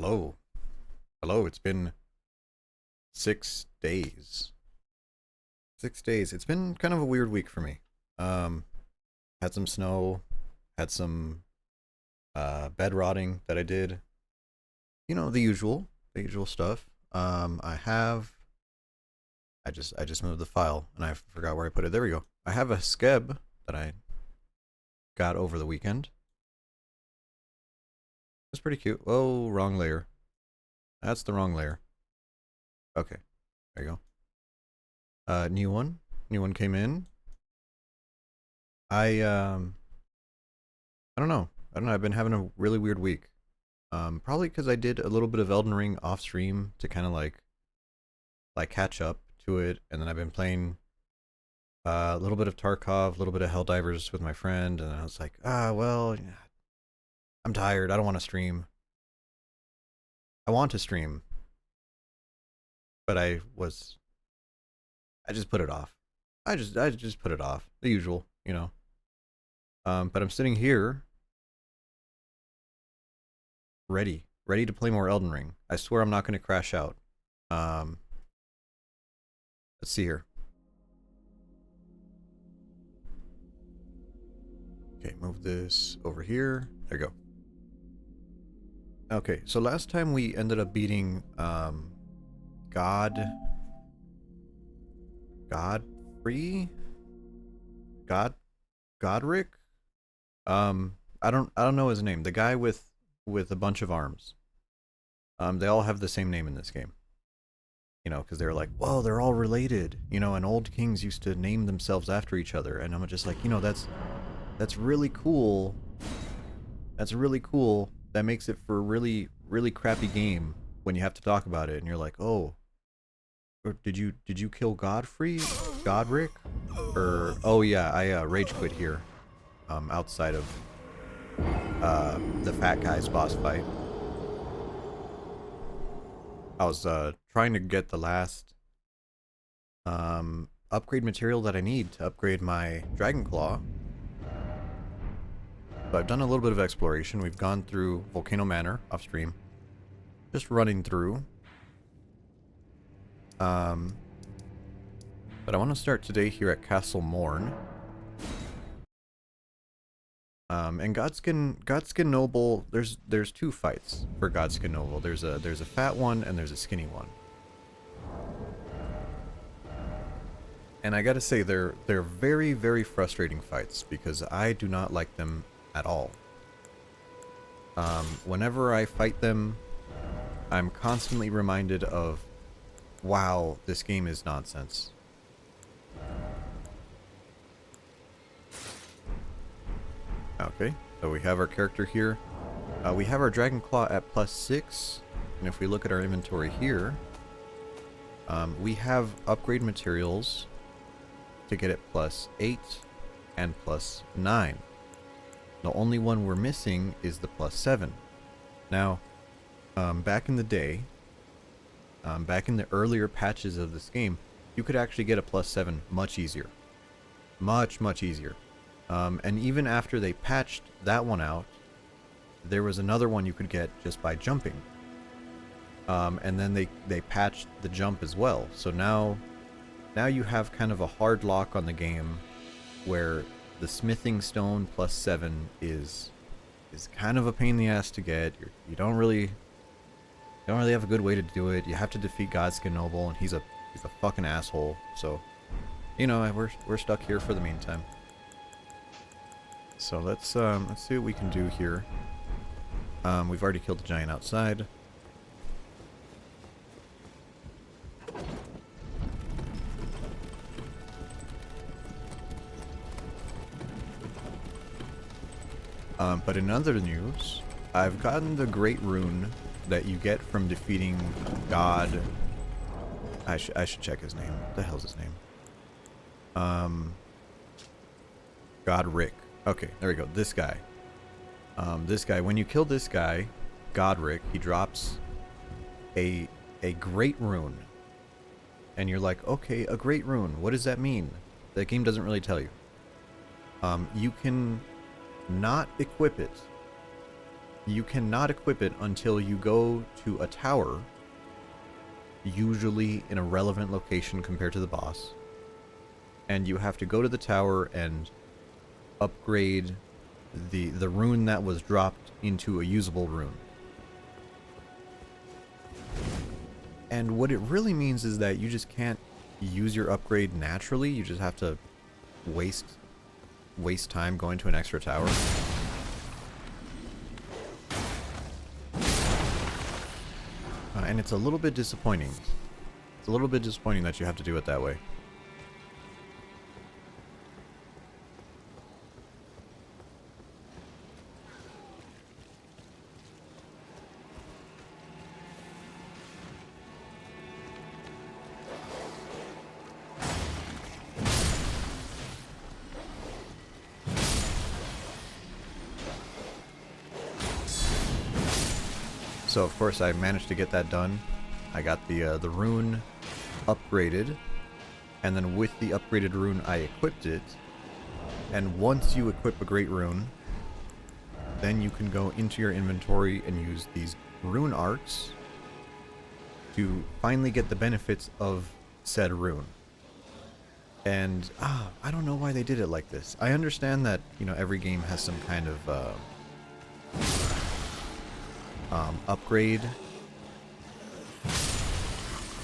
Hello. Hello, it's been 6 days. 6 days. It's been kind of a weird week for me. Um, had some snow, had some bed rotting that I did. You know, the usual stuff. I just moved the file and I forgot where I put it. There we go. I have a skeb that I got over the weekend. It's pretty cute. Oh, wrong layer. That's the wrong layer. Okay, there you go. New one. New one came in. I um I don't know. I don't know. I've been having a really weird week. Probably because I did a little bit of Elden Ring off stream to kind of like catch up to it, and then I've been playing a little bit of Tarkov, a little bit of Helldivers with my friend, and I was like, well, yeah, I'm tired. I don't want to stream. I want to stream, but I just put it off. I just put it off. The usual, you know. But I'm sitting here ready to play more Elden Ring. I swear I'm not going to crash out. Um, let's see here. Okay, move this over here. There you go. Okay, so last time we ended up beating God Godfrey? God Godric? I don't know his name. The guy with a bunch of arms. They all have the same name in this game. You know, because they're like, whoa, they're all related. You know, and old kings used to name themselves after each other, and I'm just like, that's really cool. That's really cool. That makes it for a really crappy game when you have to talk about it, and you're like, oh, or did you kill Godfrey, Godric, or oh yeah, I rage quit here, outside of the fat guy's boss fight. I was trying to get the last upgrade material that I need to upgrade my Dragon Claw. So I've done a little bit of exploration. We've gone through Volcano Manor off stream, just running through. But I want to start today here at Castle Morn. And Godskin Noble, there's two fights for Godskin Noble. There's a fat one and there's a skinny one. And I gotta say they're very frustrating fights because I do not like them at all. Whenever I fight them, I'm constantly reminded of, wow, this game is nonsense. Okay, so we have our character here. We have our Dragon Claw at +6, and if we look at our inventory here, we have upgrade materials to get it +8 and +9. The only one we're missing is the +7. Now, back in the day, back in the earlier patches of this game, you could actually get a +7 much easier. Much easier. And even after they patched that one out, there was another one you could get just by jumping. And then they patched the jump as well. So now you have kind of a hard lock on the game where the smithing stone +7 is kind of a pain in the ass to get. You don't really have a good way to do it. You have to defeat Godskin Noble, and he's a fucking asshole. So, you know, we're stuck here for the meantime. So let's see what we can do here. We've already killed the giant outside. But in other news, I've gotten the great rune that you get from defeating God. I should check his name. What the hell's his name? Godric. Okay, there we go. This guy. This guy. When you kill this guy, Godric, he drops a great rune. And you're like, okay, a great rune. What does that mean? The game doesn't really tell you. You can not equip it you cannot equip it until you go to a tower, usually in a relevant location compared to the boss. And you have to go to the tower and upgrade the rune that was dropped into a usable rune. And what it really means is that you just can't use your upgrade naturally. You just have to waste time going to an extra tower. And it's a little bit disappointing. It's a little bit disappointing that you have to do it that way. So of course I managed to get that done. I got the rune upgraded, and then with the upgraded rune I equipped it. And once you equip a great rune, then you can go into your inventory and use these rune arcs to finally get the benefits of said rune. And I don't know why they did it like this. I understand that, you know, every game has some kind of upgrade,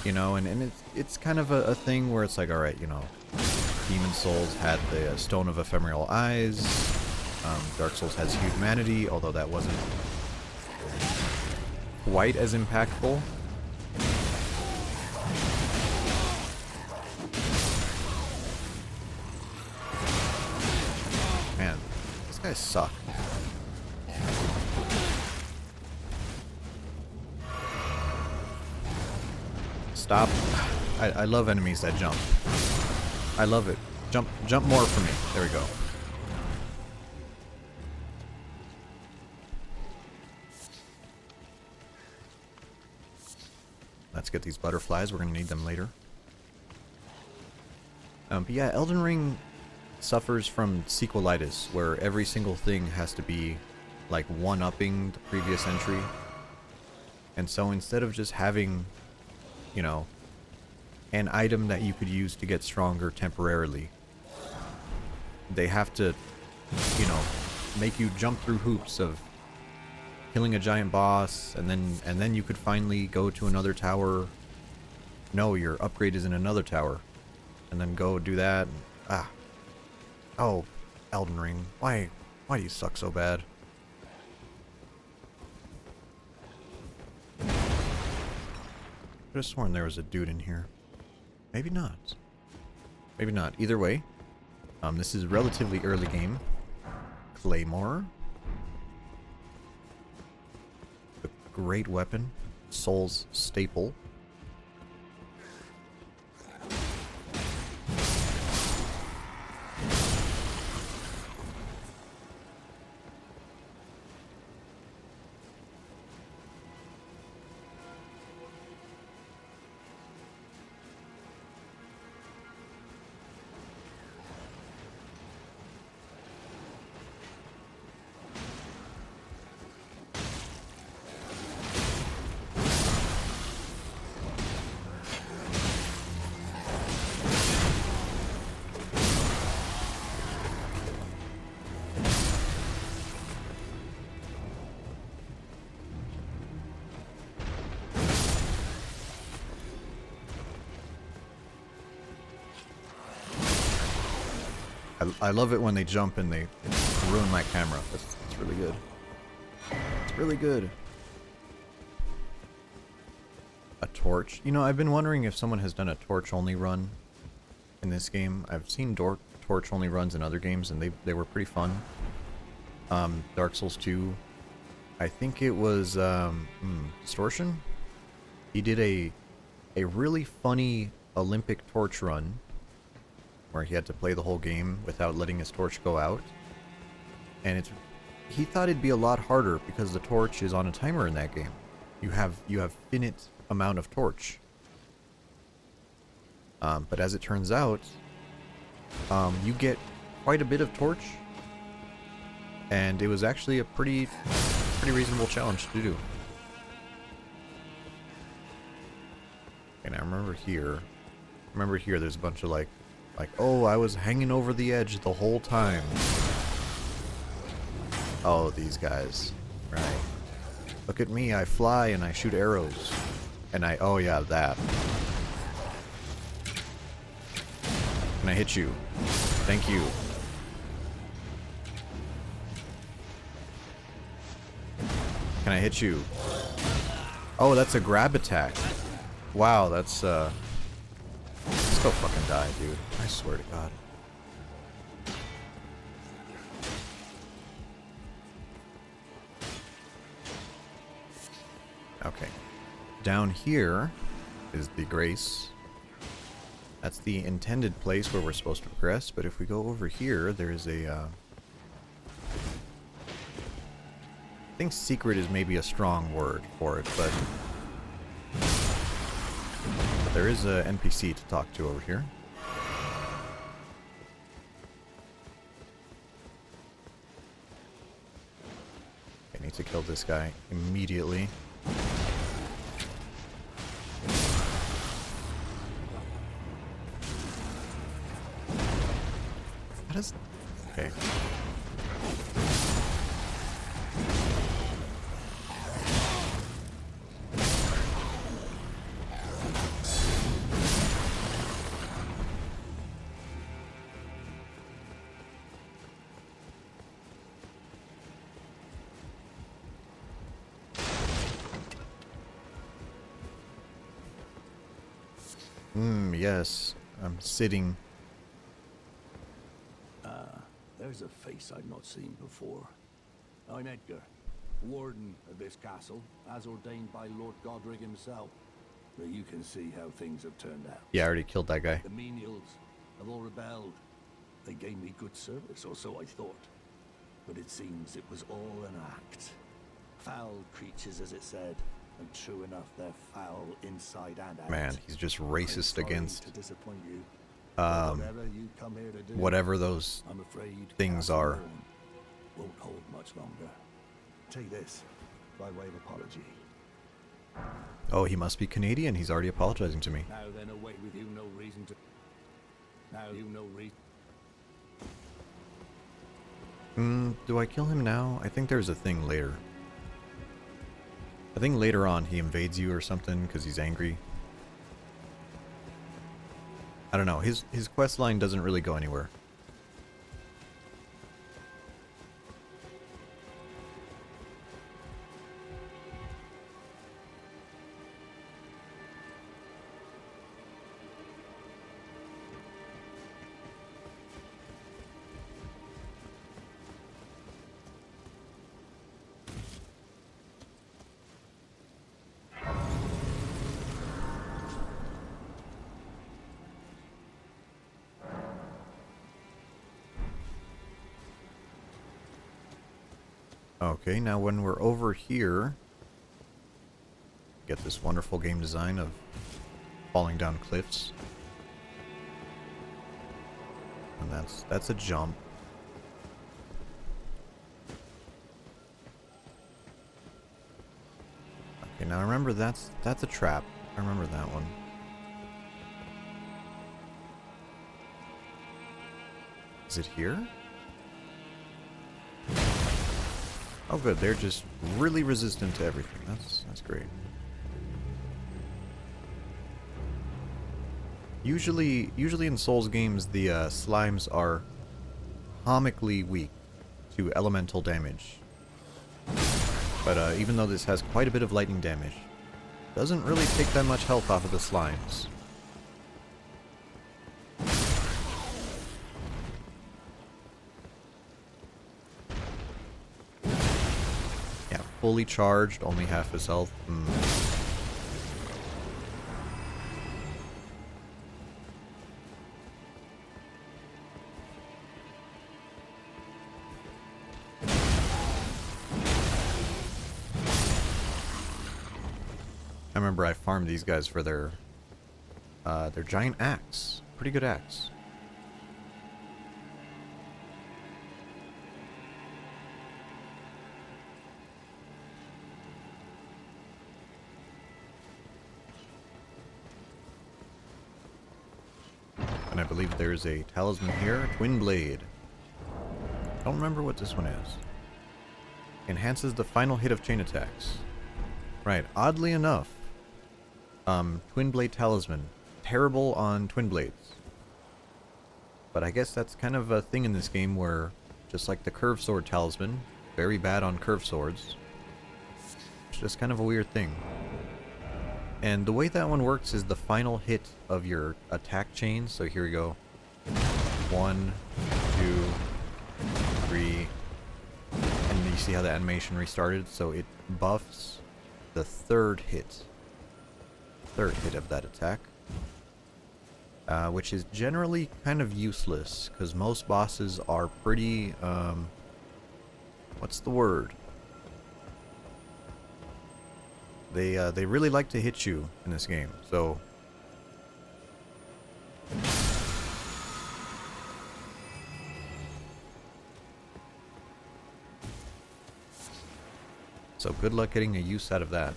you know, and it's kind of a thing where it's like, all right, you know, Demon Souls had the Stone of Ephemeral Eyes, Dark Souls has Humanity, although that wasn't quite as impactful. Man, these guys suck. Stop. I love enemies that jump. I love it. Jump more for me. There we go. Let's get these butterflies. We're going to need them later. But yeah, Elden Ring suffers from sequelitis, where every single thing has to be like one-upping the previous entry. And so instead of just having, you know, an item that you could use to get stronger temporarily, they have to, you know, make you jump through hoops of killing a giant boss, and then you could finally go to another tower. No, your upgrade is in another tower, and then go do that. Oh, Elden Ring, why do you suck so bad? Could have sworn there was a dude in here. Maybe not. Maybe not. Either way, this is a relatively early game. Claymore. A great weapon. Soul's staple. I love it when they jump and they ruin my camera. That's really good. It's really good. A torch. You know, I've been wondering if someone has done a torch-only run in this game. I've seen torch-only runs in other games, and they were pretty fun. Dark Souls 2. I think it was Distortion. He did a really funny Olympic torch run, where he had to play the whole game without letting his torch go out. And he thought it'd be a lot harder because the torch is on a timer in that game. You have finite amount of torch. But as it turns out, you get quite a bit of torch, and it was actually a pretty pretty reasonable challenge to do. And I remember here, there's a bunch of like, oh, I was hanging over the edge the whole time. Oh, these guys, right? Look at me, I fly and I shoot arrows, and oh yeah, that. Can I hit you? Thank you. Can I hit you? Oh, that's a grab attack. Wow, that's let's go fucking die, dude. I swear to God. Okay. Down here is the Grace. That's the intended place where we're supposed to progress, but if we go over here, there's a I think secret is maybe a strong word for it, but there is a NPC to talk to over here. I need to kill this guy immediately. How does... Okay. Yes. I'm sitting. There's a face I've not seen before. I'm Edgar, warden of this castle, as ordained by Lord Godric himself. But you can see how things have turned out. Yeah, I already killed that guy. The menials have all rebelled. They gave me good service, or so I thought. But it seems it was all an act. Foul creatures, as it said. And true enough, they're foul inside and out. Man, he's just racist against to disappoint you. Whatever those things are. Won't hold much longer. Take this by way of apology. Oh, he must be Canadian. He's already apologizing to me. Now then, away with you. No reason to. Now you no reason. Do I kill him now? I think there's a thing later. I think later on he invades you or something because he's angry. I don't know. His quest line doesn't really go anywhere. Okay, now when we're over here, get this wonderful game design of falling down cliffs. And that's a jump. Okay, now remember that's a trap. I remember that one. Is it here? Oh good, they're just really resistant to everything. That's great. Usually in Souls games, the slimes are comically weak to elemental damage. But even though this has quite a bit of lightning damage, doesn't really take that much health off of the slimes. Fully charged, only half his health. I remember I farmed these guys for their giant axe. Pretty good axe. believe there's a talisman here. Twin Blade. Don't remember what this one is. Enhances the final hit of chain attacks. Right, oddly enough, Twin Blade Talisman. Terrible on Twin Blades. But I guess that's kind of a thing in this game where, just like the Curved Sword Talisman, very bad on curved swords. It's just kind of a weird thing. And the way that one works is the final hit of your attack chain. So here we go. 1, 2, 3. And you see how the animation restarted? So it buffs the third hit. Third hit of that attack. Which is generally kind of useless, because most bosses are pretty, what's the word? They really like to hit you in this game, so... So good luck getting a use out of that.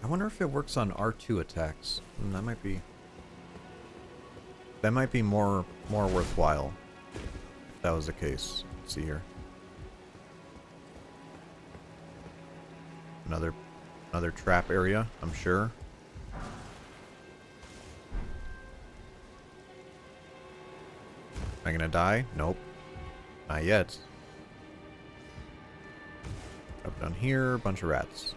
I wonder if it works on R2 attacks. That might be more worthwhile if that was the case. Let's see here. Another trap area, I'm sure. Am I gonna die? Nope. Not yet. Up down here, bunch of rats.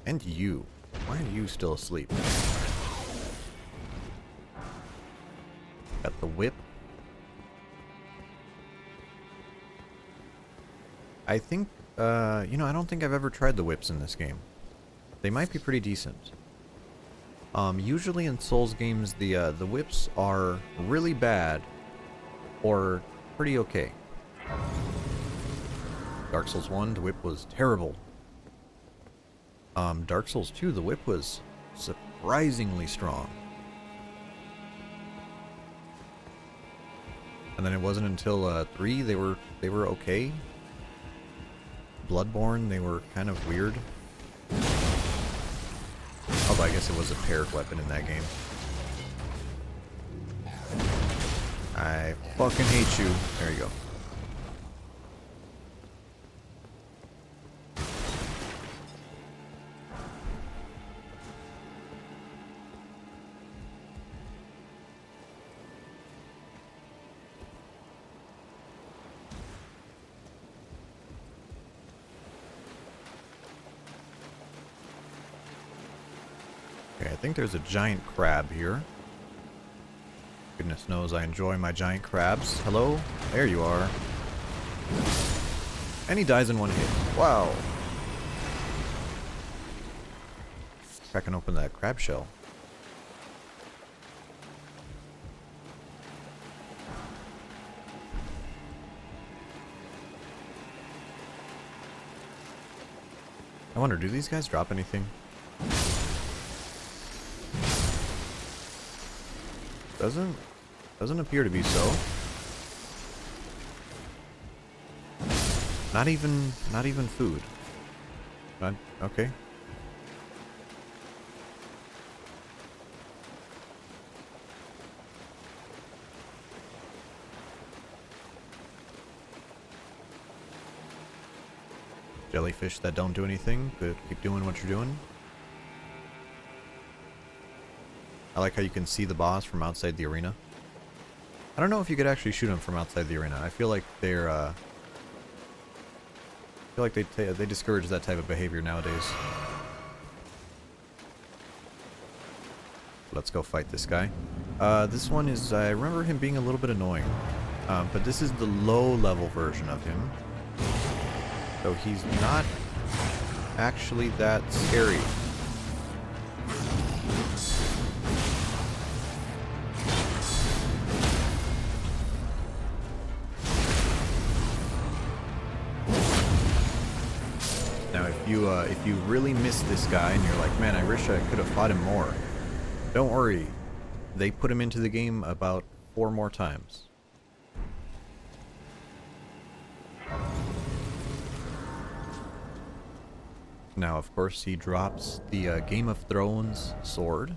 And you. Why are you still asleep? Got the whip. I think, I don't think I've ever tried the whips in this game. They might be pretty decent. Usually in Souls games, the whips are really bad or pretty okay. Dark Souls 1, the whip was terrible. Dark Souls 2, the whip was surprisingly strong. And then it wasn't until 3 they were okay. Bloodborne, they were kind of weird. Although I guess it was a paired weapon in that game. I fucking hate you. There you go. Okay, I think there's a giant crab here. Goodness knows I enjoy my giant crabs. Hello? There you are. And he dies in one hit. Wow. Cracking open that crab shell. I wonder, do these guys drop anything? Doesn't appear to be so. Not even food. Okay. Jellyfish that don't do anything, but keep doing what you're doing. I like how you can see the boss from outside the arena. I don't know if you could actually shoot him from outside the arena. I feel like they're, they discourage that type of behavior nowadays. Let's go fight this guy. This one is, I remember him being a little bit annoying. But this is the low-level version of him. So he's not actually that scary. you really miss this guy and you're like, man, I wish I could have fought him more, don't worry. They put him into the game about 4 more times. Now, of course, he drops the Game of Thrones sword.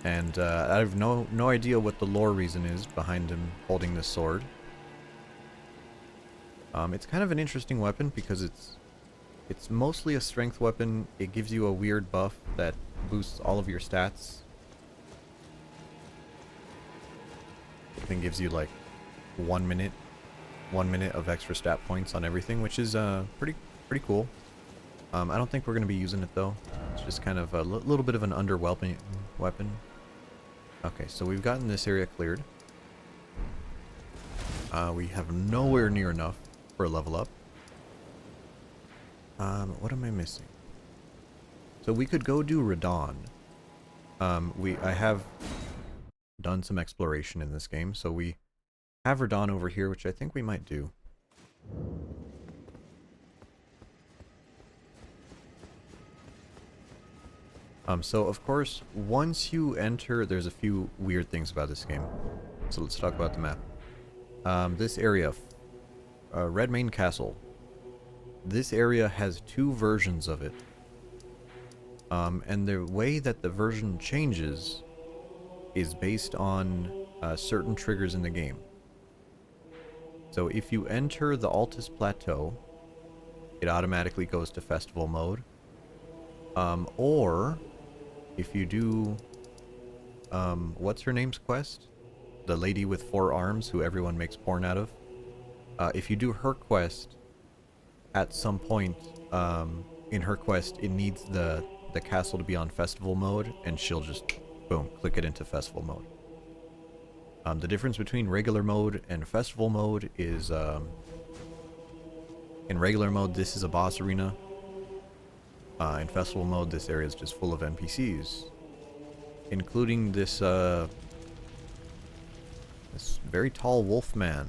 And I have no idea what the lore reason is behind him holding this sword. It's kind of an interesting weapon because it's mostly a strength weapon. It gives you a weird buff that boosts all of your stats. It then gives you like 1 minute of extra stat points on everything, which is pretty cool. I don't think we're going to be using it though. It's just kind of a little bit of an underwhelming weapon. Okay, so we've gotten this area cleared. We have nowhere near enough for a level up. What am I missing? So we could go do Radon. I have done some exploration in this game, so we have Radon over here, which I think we might do. So of course, once you enter, there's a few weird things about this game. So let's talk about the map. This area, Redmane Castle. This area has 2 versions of it. And the way that the version changes is based on certain triggers in the game. So if you enter the Altus Plateau, it automatically goes to festival mode. Or if you do, what's her name's quest? The lady with 4 arms who everyone makes porn out of. If you do her quest, at some point in her quest, it needs the castle to be on festival mode, and she'll just, boom, click it into festival mode. The difference between regular mode and festival mode is, in regular mode, this is a boss arena. In festival mode, this area is just full of NPCs, including this very tall wolf man.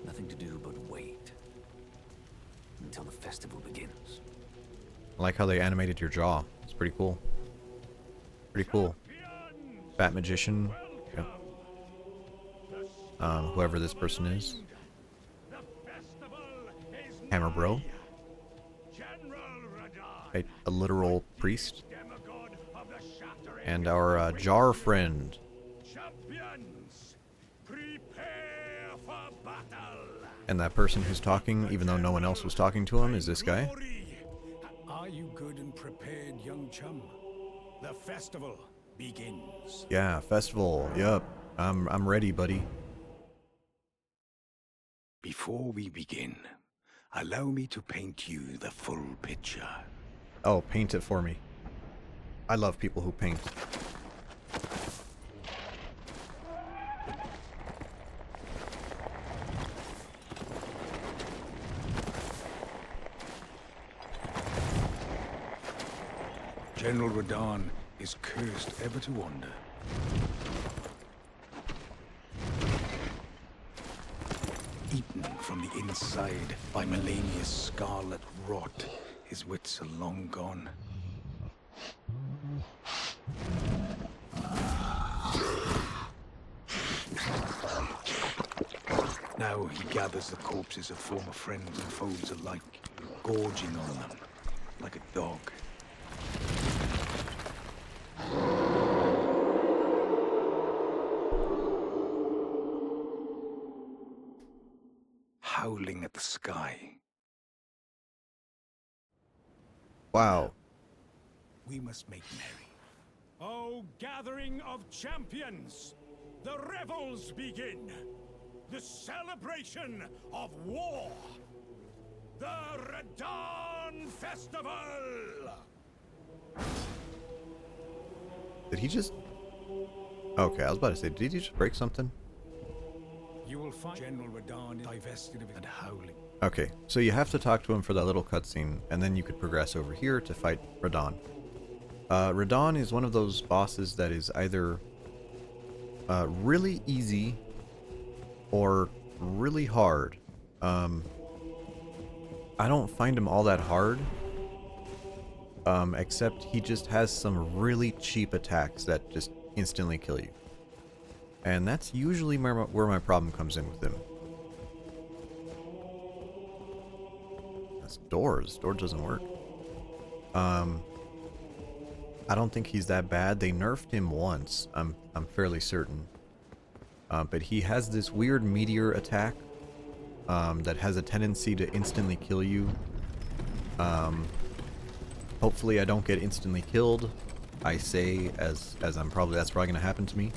Nothing to do but wait until the festival begins. I like how they animated your jaw. It's pretty cool. Pretty cool. Bat magician. Yep. Whoever this person is. Hammer Bro. A literal priest. And our jar friend. And that person who's talking, even though no one else was talking to him, is this guy. Are you good and prepared, young chum? The festival begins. Yeah, festival. Yup. I'm ready, buddy. Before we begin, allow me to paint you the full picture. Oh, paint it for me. I love people who paint. General Radon is cursed ever to wander. Eaten from the inside by Melania's scarlet rot, his wits are long gone. Now he gathers the corpses of former friends and foes alike, gorging on them like a dog. Howling at the sky. Wow. We must make merry. O gathering of champions, the revels begin. The celebration of war. The Radon Festival. Did he just... Okay, I was about to say, did he just break something? You will find General Radon divested of it and howling. Okay, so you have to talk to him for that little cutscene, and then you could progress over here to fight Radon. Radon is one of those bosses that is either really easy or really hard. I don't find him all that hard. Except he just has some really cheap attacks that just instantly kill you. And that's usually where my problem comes in with him. That's doors. Door doesn't work. I don't think he's that bad. They nerfed him once. I'm fairly certain. But he has this weird meteor attack that has a tendency to instantly kill you. Hopefully I don't get instantly killed. I say as that's probably gonna happen to me.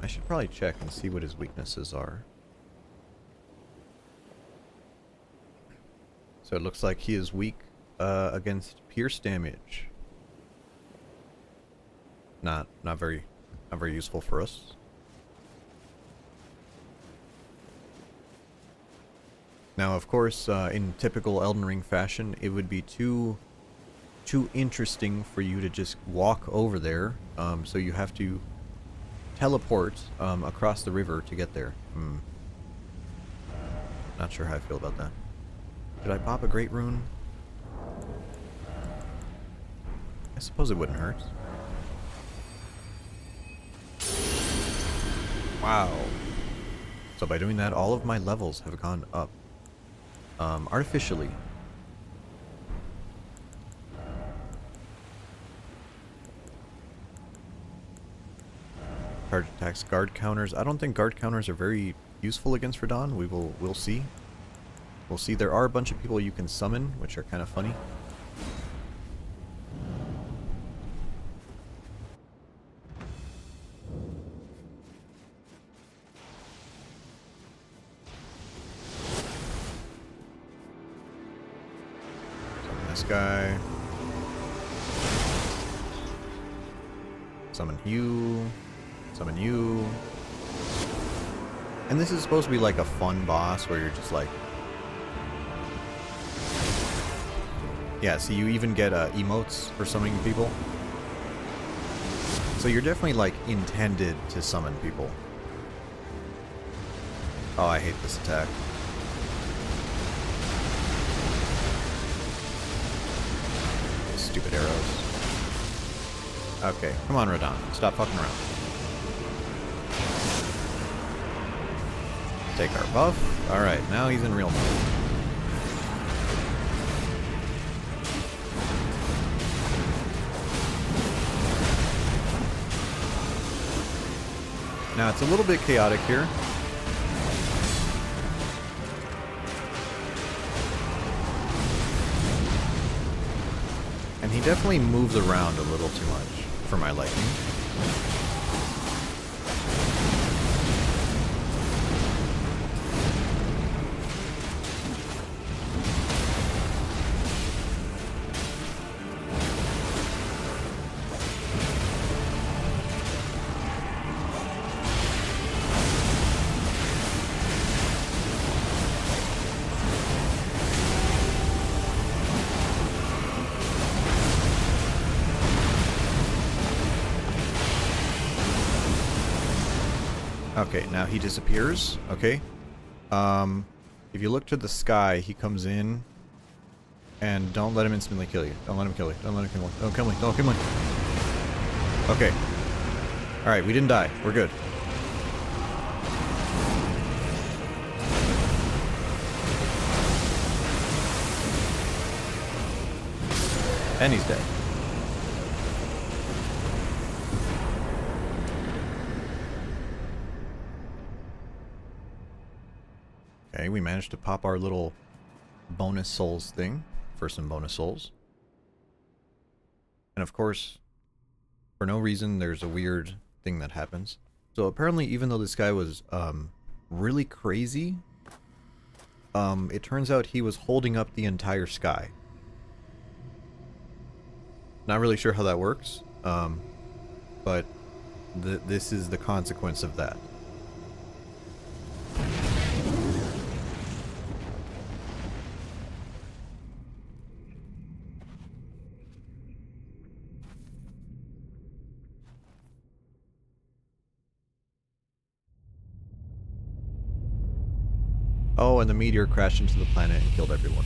I should probably check and see what his weaknesses are. So it looks like he is weak against pierce damage. Not very useful for us. Now, of course, in typical Elden Ring fashion, it would be too interesting for you to just walk over there. So you have to teleport across the river to get there. Not sure how I feel about that. Should I pop a Great Rune? I suppose it wouldn't hurt. Wow. So by doing that, all of my levels have gone up. Artificially. Charge attacks, guard counters. I don't think guard counters are very useful against Radahn. We'll see. We'll see. There are a bunch of people you can summon, which are kind of funny. This guy. Summon you. Summon you. And this is supposed to be like a fun boss where you're just like... Yeah, so you even get emotes for summoning people. So you're definitely like intended to summon people. Oh, I hate this attack. Stupid arrows. Okay, come on, Radahn. Stop fucking around. Take our buff. Alright, now he's in real mode. Now, it's a little bit chaotic here. And he definitely moves around a little too much for my liking. Okay, now he disappears. Okay. If you look to the sky, he comes in. And don't let him instantly kill you. Don't let him kill you. Don't let him kill you. Don't kill me. Don't kill me. Okay. Alright, we didn't die. We're good. And he's dead. Okay, we managed to pop our little bonus souls thing for some bonus souls. And of course, for no reason, there's a weird thing that happens. So apparently, even though this guy was really crazy, it turns out he was holding up the entire sky. Not really sure how that works, but this is the consequence of that. Oh, and the meteor crashed into the planet and killed everyone.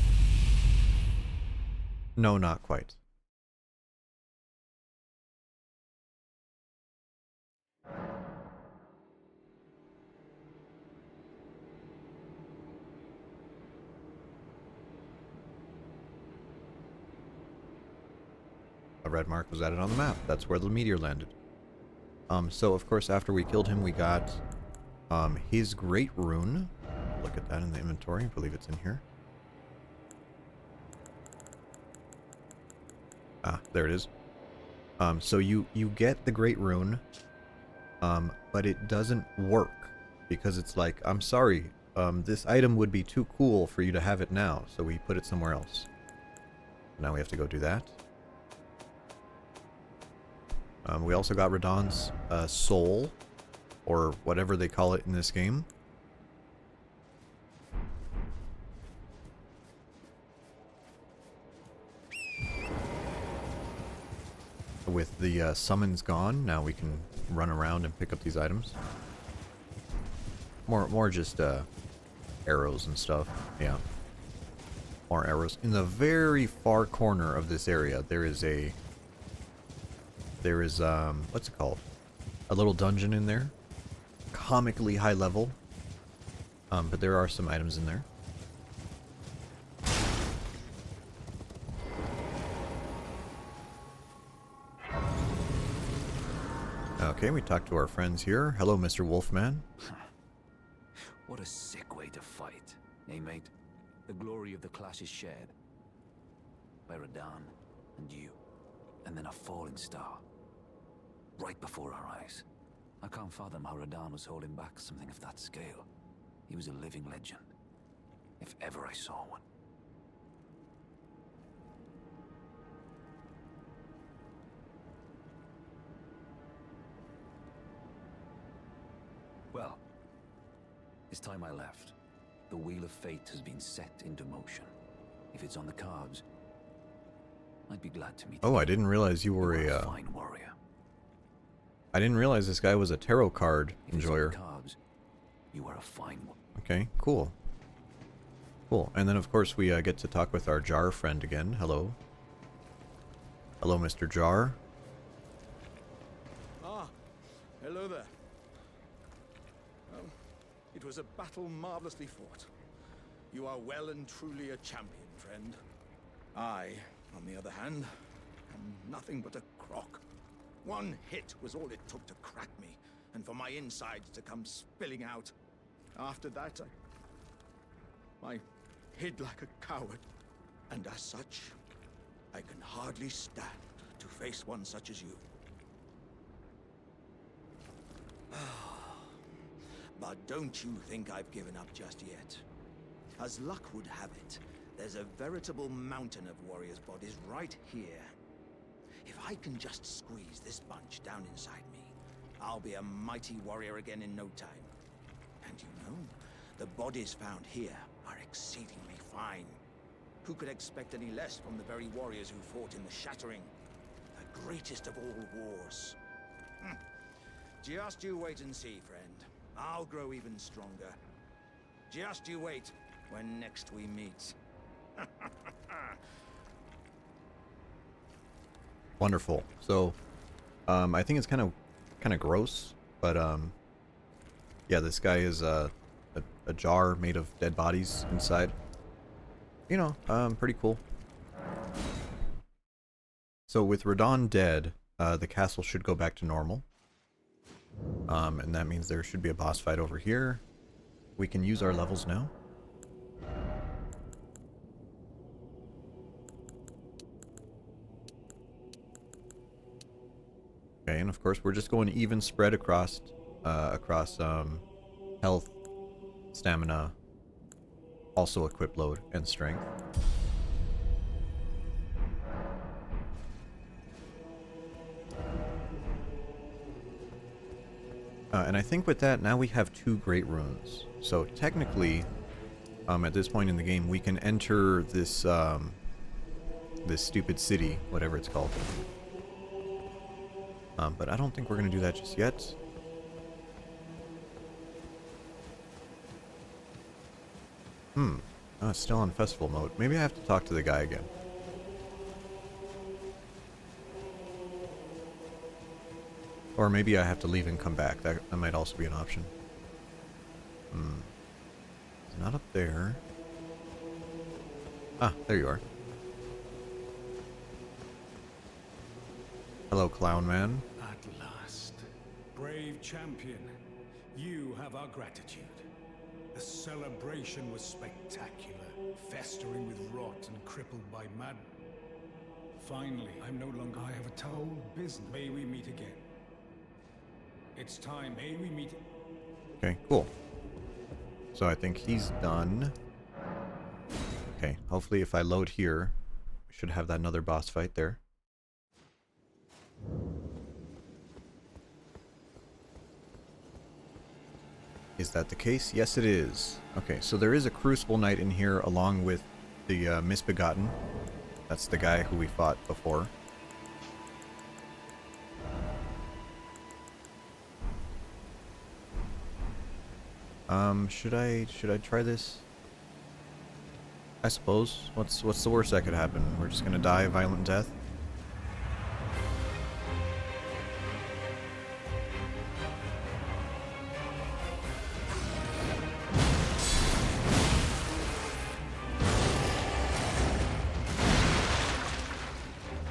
No, not quite. A red mark was added on the map. That's where the meteor landed. So of course after we killed him we got his great rune. Look at that in the inventory. I believe it's in here. Ah, there it is. So you get the great rune, but it doesn't work because it's like, I'm sorry, this item would be too cool for you to have it now, so we put it somewhere else. Now we have to go do that. We also got Radahn's soul, or whatever they call it in this game. With the summons gone, now we can run around and pick up these items. More just arrows and stuff. Yeah. More arrows. In the very far corner of this area, there is what's it called? A little dungeon in there. Comically high level. But there are some items in there. Okay, we talked to our friends here. Hello, Mr. Wolfman. What a sick way to fight, eh, mate? The glory of the clash is shared by Radahn and you, and then a falling star right before our eyes. I can't fathom how Radahn was holding back something of that scale. He was a living legend, if ever I saw one. Well, it's time I left. The wheel of fate has been set into motion. If it's on the cards, I'd be glad to meet you. Oh, I didn't realize you were a fine warrior. I didn't realize this guy was a tarot card enjoyer. If it's on the cards, you are a fine one. Okay, cool. Cool. And then, of course, we get to talk with our Jar friend again. Hello. Hello, Mr. Jar. Ah, hello there. It was a battle marvelously fought. You are well and truly a champion, friend. I, on the other hand, am nothing but a crock. One hit was all it took to crack me, and for my insides to come spilling out. After that, I hid like a coward. And as such, I can hardly stand to face one such as you. But don't you think I've given up just yet. As luck would have it, there's a veritable mountain of warriors' bodies right here. If I can just squeeze this bunch down inside me, I'll be a mighty warrior again in no time. And you know, the bodies found here are exceedingly fine. Who could expect any less from the very warriors who fought in the Shattering? The greatest of all wars. Just you wait and see, friend. I'll grow even stronger. Just you wait when next we meet. Wonderful. So, I think it's kind of gross, but yeah, this guy is a jar made of dead bodies inside. You know, pretty cool. So with Radahn dead, the castle should go back to normal. And that means there should be a boss fight over here. We can use our levels now. Okay, and of course we're just going even spread across health, stamina, also equip load, and strength. And I think with that, now we have 2 great runes. So technically, at this point in the game, we can enter this this stupid city, whatever it's called. But I don't think we're going to do that just yet. Oh, it's still on festival mode. Maybe I have to talk to the guy again. Or maybe I have to leave and come back. That might also be an option. It's not up there. Ah, there you are. Hello, clown man. At last. Brave champion, you have our gratitude. The celebration was spectacular, festering with rot and crippled by madness. Finally, I'm no longer I have a told business. May we meet again. It's time. May we meet. Okay, cool. So I think he's done. Okay, hopefully if I load here, we should have that another boss fight there. Is that the case? Yes, it is. Okay, so there is a Crucible Knight in here along with the Misbegotten. That's the guy who we fought before. Should I try this? I suppose. What's the worst that could happen? We're just gonna die a violent death?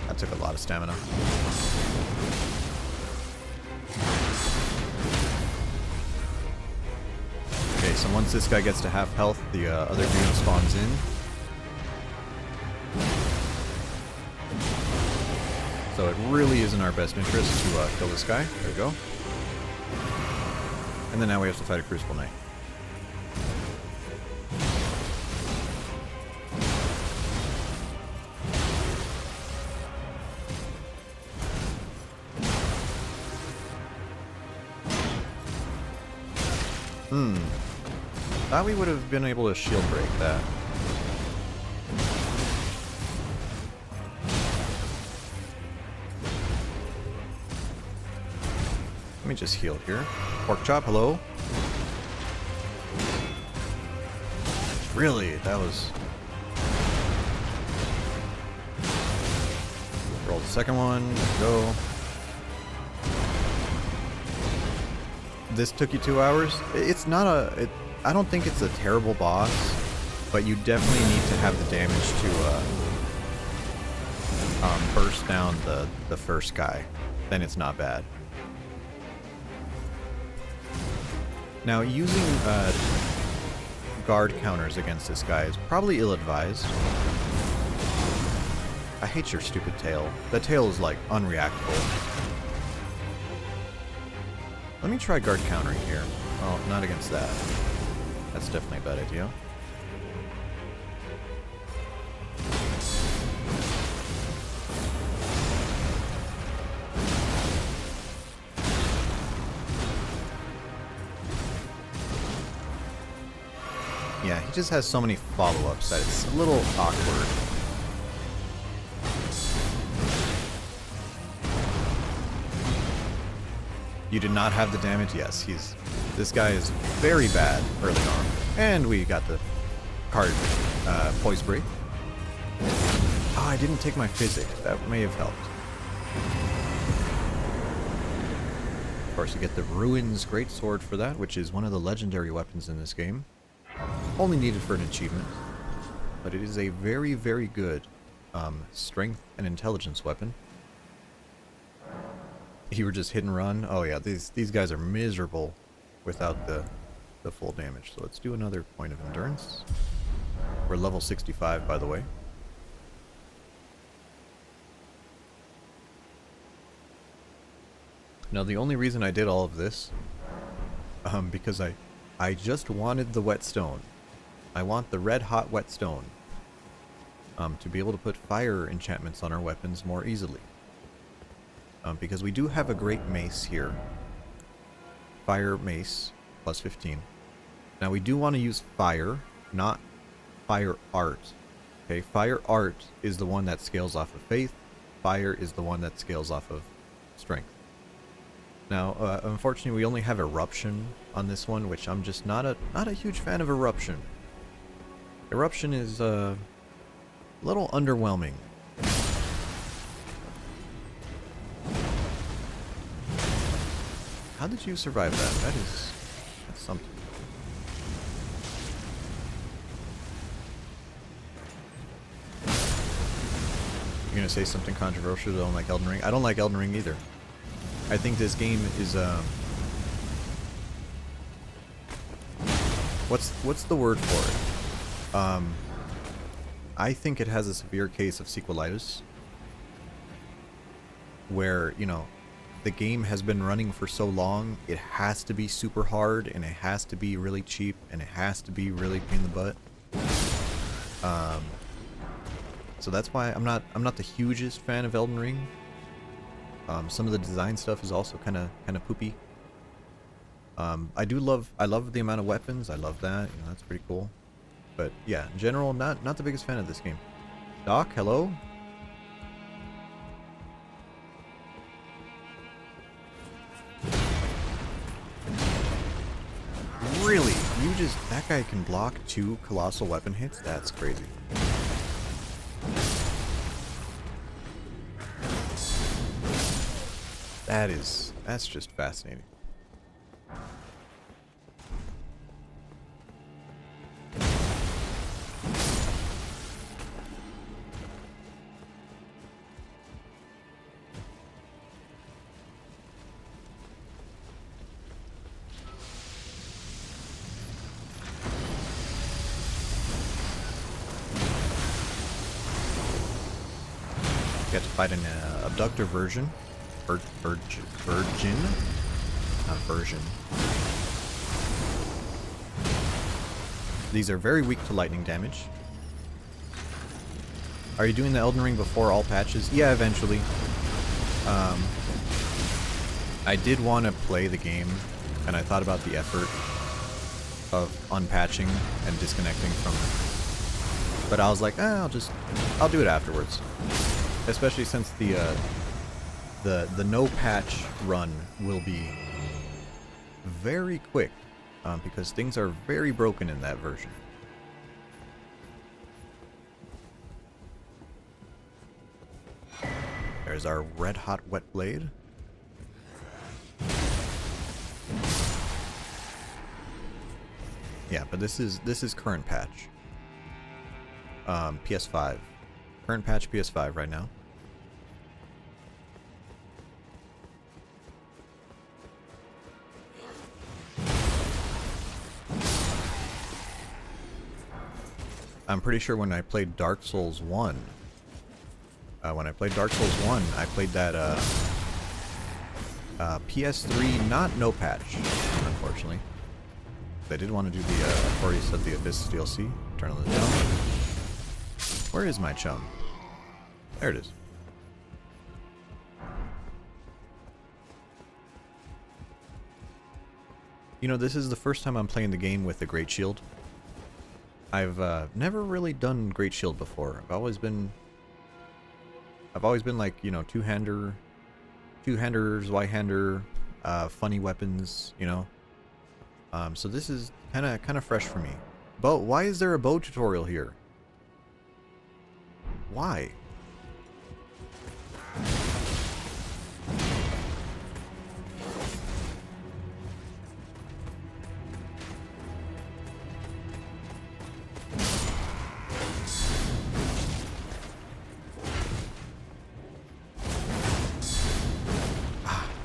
That took a lot of stamina. Okay, so once this guy gets to half health, the other dude spawns in. So it really is in our best interest to kill this guy. There we go. And then now we have to fight a Crucible Knight. Thought we would have been able to shield break that. Let me just heal here. Pork chop, hello? Really? That was... Roll the second one. Go. This took you 2 hours? It's not a... I don't think it's a terrible boss, but you definitely need to have the damage to burst down the first guy. Then it's not bad. Now, using guard counters against this guy is probably ill-advised. I hate your stupid tail. The tail is, like, unreactable. Let me try guard countering here. Well, not against that. That's definitely a bad idea. Yeah, he just has so many follow-ups that it's a little awkward. You did not have the damage? Yes, this guy is very bad early on. And we got the card poise break. Oh, I didn't take my physic. That may have helped. Of course, you get the Ruins Greatsword for that, which is one of the legendary weapons in this game. Only needed for an achievement. But it is a very, very good strength and intelligence weapon. You were just hit and run. Oh yeah, these guys are miserable without the full damage. So let's do another point of endurance. We're level 65, by the way. Now the only reason I did all of this, because I just wanted the whetstone. I want the red hot whetstone to be able to put fire enchantments on our weapons more easily. Because we do have a great mace here. Fire mace, plus 15. Now we do want to use fire, not fire art. Okay, fire art is the one that scales off of faith. Fire is the one that scales off of strength. Now, unfortunately, we only have eruption on this one, which I'm just not a huge fan of eruption. Eruption is a little underwhelming. How did you survive that? That's something. You're gonna say something controversial? You don't like Elden Ring? I don't like Elden Ring either. I think this game is what's the word for it? I think it has a severe case of sequelitis, where, you know, the game has been running for so long, it has to be super hard, and it has to be really cheap, and it has to be really pain in the butt. So that's why I'm not the hugest fan of Elden Ring. Some of the design stuff is also kind of poopy. I love the amount of weapons. I love that. You know, that's pretty cool. But yeah, in general, not the biggest fan of this game. Doc, hello. Really? That guy can block 2 colossal weapon hits? That's crazy. That's just fascinating. Get to fight an abductor version. Virgin? Not version. These are very weak to lightning damage. Are you doing the Elden Ring before all patches? Yeah, eventually. I did want to play the game, and I thought about the effort of unpatching and disconnecting from it. But I was like, I'll do it afterwards. Especially since the no patch run will be very quick, because things are very broken in that version. There's our red hot wet blade. Yeah, but this is current patch. PS5. Current patch PS5 right now. I'm pretty sure when I played Dark Souls 1, I played that PS3, not no patch, unfortunately. I did want to do the Aquarius of the Abyss DLC, Turn on the Chum. Where is my chum? There it is. You know, this is the first time I'm playing the game with the Great Shield. I've never really done Great Shield before. I've always been like, you know, two-handers, Y-hander, funny weapons, you know. So this is kind of fresh for me. But why is there a bow tutorial here? Why?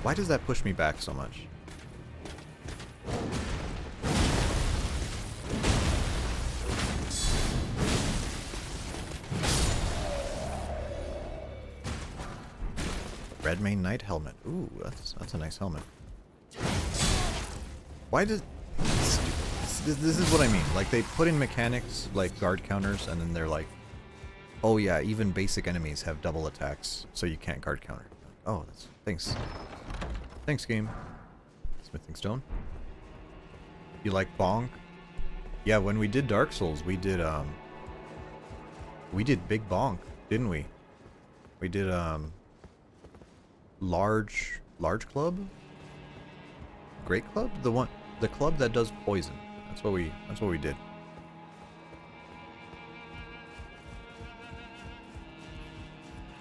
Why does that push me back so much? Redmane Knight helmet. Ooh, that's a nice helmet. Why does this is what I mean? Like, they put in mechanics like guard counters, and then they're like, oh yeah, even basic enemies have double attacks, so you can't guard counter. Oh, thanks game. Smithing stone. You like bonk? Yeah, when we did Dark Souls, we did big bonk, didn't we? We did large club? Great club? The club that does poison. That's what we did.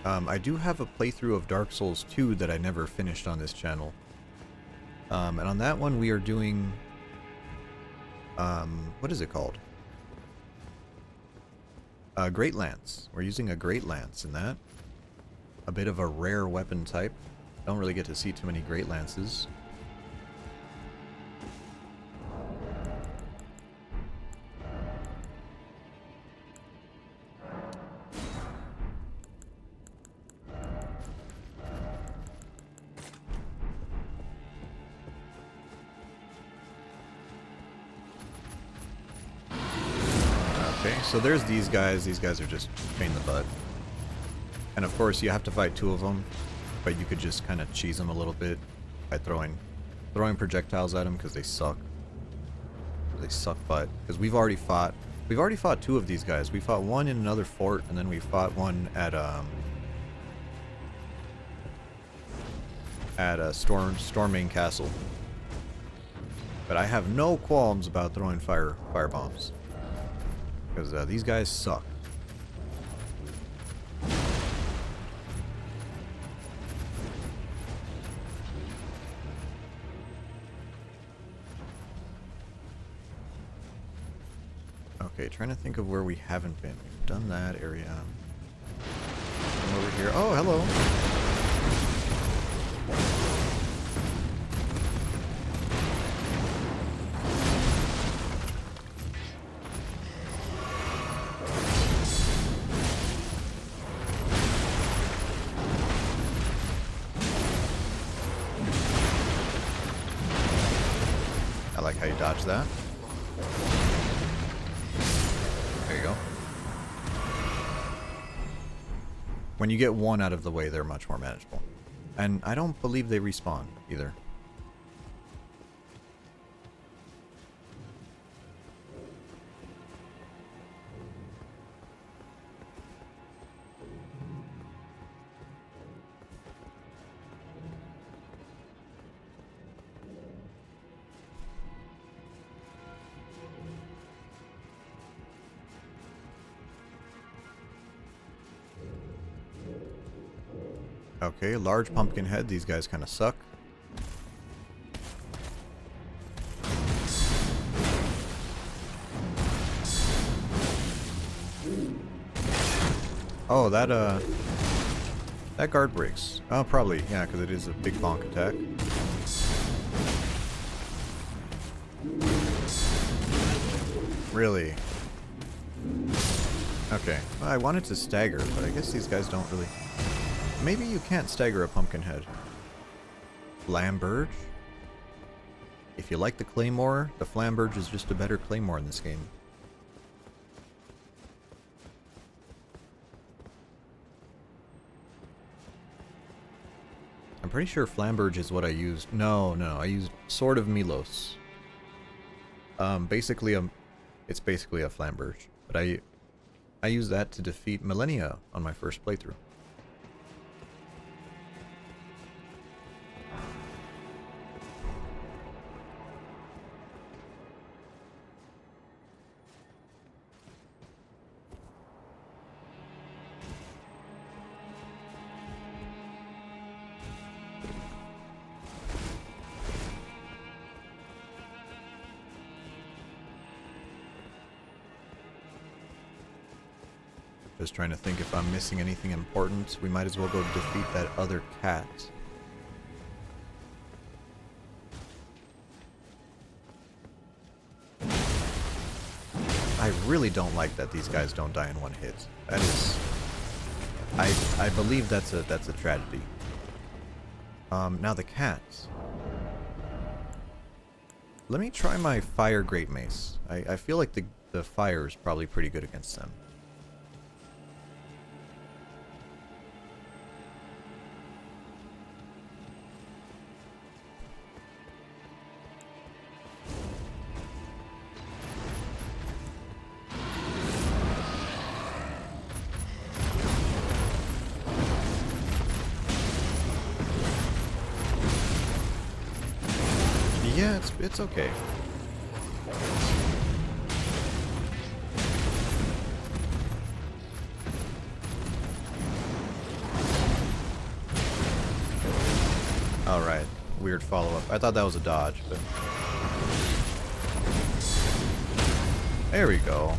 I do have a playthrough of Dark Souls 2 that I never finished on this channel. And on that one we are doing... what is it called? Great Lance. We're using a Great Lance in that. A bit of a rare weapon type. Don't really get to see too many Great Lances. Okay, so there's these guys. These guys are just a pain in the butt. And of course you have to fight two of them, but you could just kind of cheese them a little bit by throwing projectiles at them because they suck. They suck butt. Because we've already fought two of these guys. We fought one in another fort, and then we fought one at Storming Castle. But I have no qualms about throwing fire bombs. Because these guys suck. Okay, trying to think of where we haven't been. We've done that area. Come over here. Oh, hello. I like how you dodge that. There you go. When you get one out of the way, they're much more manageable. And I don't believe they respawn either. Okay, large pumpkin head. These guys kind of suck. Oh, that guard breaks. Oh, probably, yeah, because it is a big bonk attack. Really? Okay. Well, I wanted to stagger, but I guess these guys don't really... Maybe you can't stagger a pumpkin head. Flamberge? If you like the claymore, the Flamberge is just a better claymore in this game. I'm pretty sure Flamberge is what I used. No, I used Sword of Milos. It's basically a Flamberge, but I used that to defeat Millennia on my first playthrough. Just trying to think if I'm missing anything important. We might as well go defeat that other cat. I really don't like that these guys don't die in one hit. That is... I believe that's a tragedy. Now the cats. Let me try my fire great mace. I feel like the fire is probably pretty good against them. Yeah, it's okay. weird follow-up. I thought that was a dodge, but... There we go.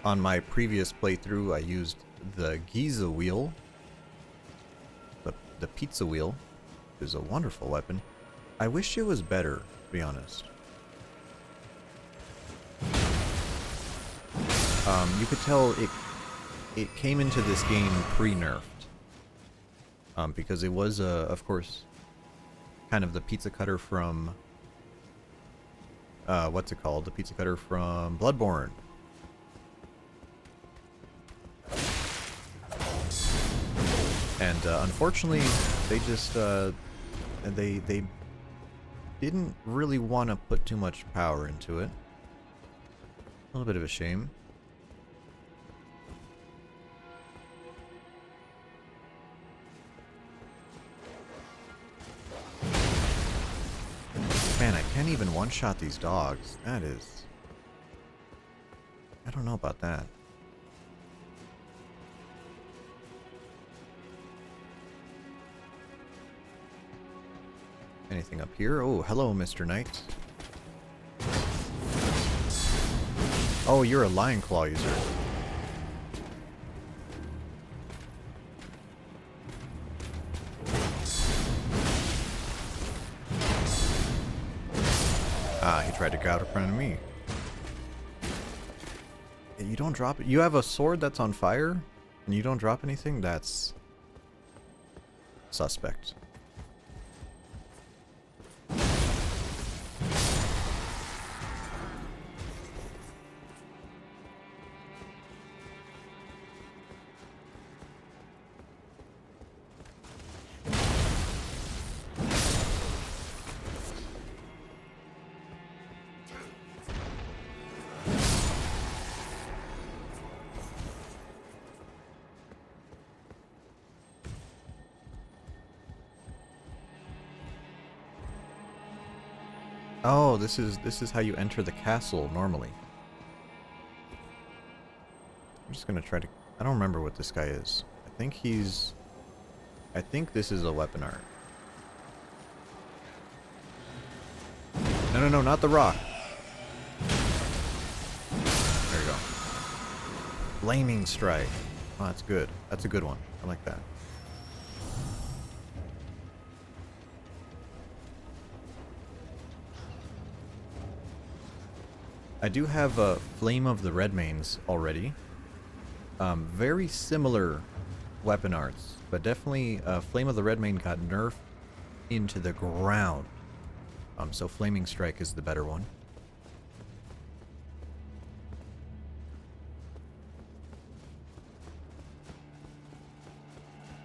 On my previous playthrough, I used the Giza wheel, the pizza wheel, which is a wonderful weapon. I wish it was better, to be honest. You could tell it came into this game pre-nerfed, because it was, of course, kind of the pizza cutter from, what's it called? The pizza cutter from Bloodborne. And unfortunately, they just they didn't really want to put too much power into it. A little bit of a shame. Man, I can't even one-shot these dogs. That is... I don't know about that. Anything up here? Oh, hello, Mr. Knight. Oh, you're a Lion Claw user. Ah, he tried to get out in front of me. You don't drop it. You have a sword that's on fire, and you don't drop anything? That's suspect. Oh, this is how you enter the castle normally. I'm just gonna try to... I don't remember what this guy is. I think this is a weapon art. No, not the rock. There you go. Flaming strike. Oh, that's good. That's a good one. I like that. I do have a Flame of the Redmanes already. Very similar weapon arts, but definitely Flame of the Redmane got nerfed into the ground. So Flaming Strike is the better one.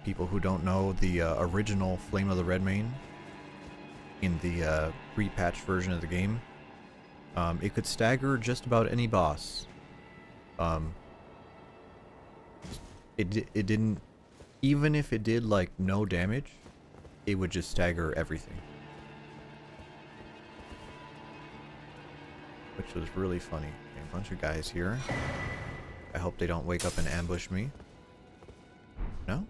People who don't know, the original Flame of the Redmane in the pre-patch version of the game, it could stagger just about any boss. It didn't, even if it did like no damage, it would just stagger everything. Which was really funny. Okay, a bunch of guys here. I hope they don't wake up and ambush me. No?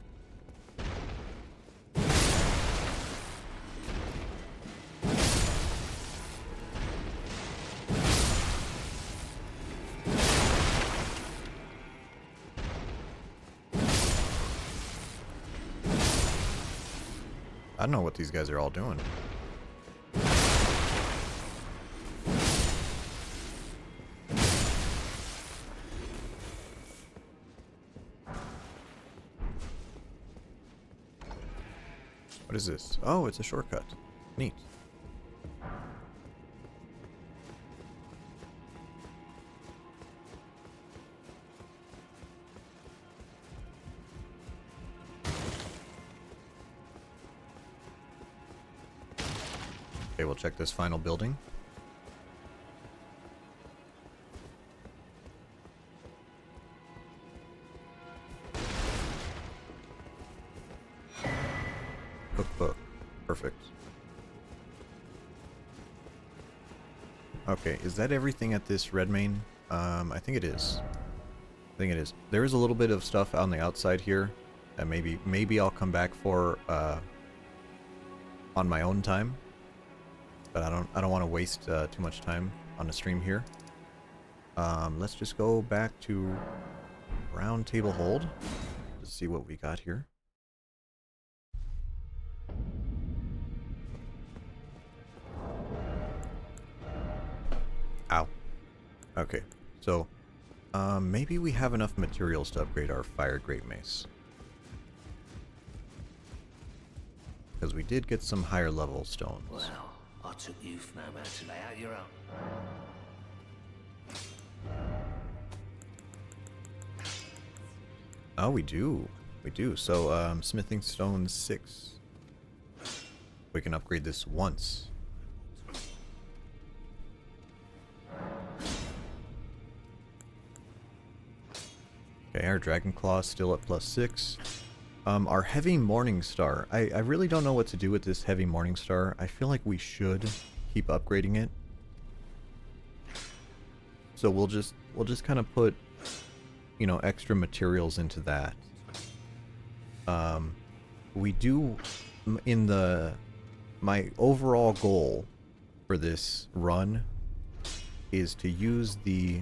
I don't know what these guys are all doing. What is this? Oh, it's a shortcut. Neat. Okay, we'll check this final building. Okay, is that everything at this red main? I think it is. I think it is. There is a little bit of stuff on the outside here that maybe I'll come back for on my own time. But I don't want to waste too much time on the stream here. Let's just go back to round table hold to see what we got here. Ow. Okay, so maybe we have enough materials to upgrade our fire great mace. Because we did get some higher level stones. Well, I took you for no man to lay out your own. Oh, we do. We do. So, smithing stone 6. We can upgrade this once. Okay, our Dragon Claw is still at +6. Our Heavy Morning Star. I really don't know what to do with this Heavy Morning Star. I feel like we should keep upgrading it. So we'll just kind of put, you know, extra materials into that. We do in my overall goal for this run is to use the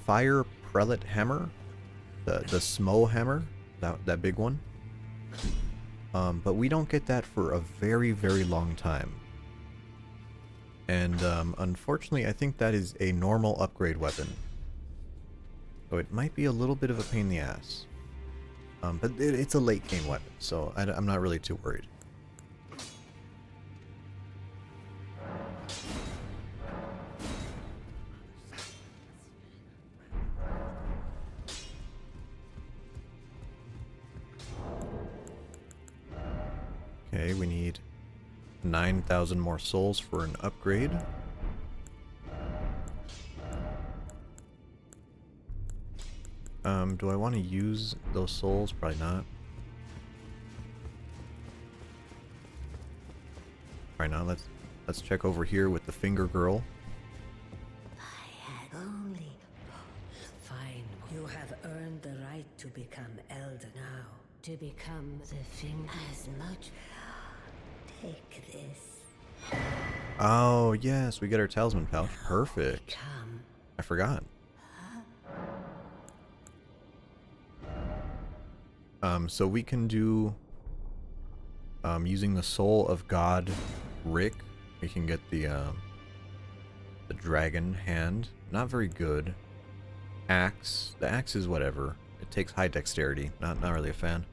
fire prelate hammer, the Smo hammer, that big one. But we don't get that for a very, very long time. And unfortunately, I think that is a normal upgrade weapon. So it might be a little bit of a pain in the ass. But it's a late game weapon, so I'm not really too worried. Okay, we need 9,000 more souls for an upgrade. Do I want to use those souls? Probably not. Probably not. Let's check over here with the finger girl. I had only... Fine. You have earned the right to become elder now. To become the finger... As much... Take this. Oh, yes, we get our talisman pouch. Perfect. Come. I forgot. So we can do, using the soul of God Rick, we can get the dragon hand. Not very good. Axe. The axe is whatever. It takes high dexterity. Not really a fan.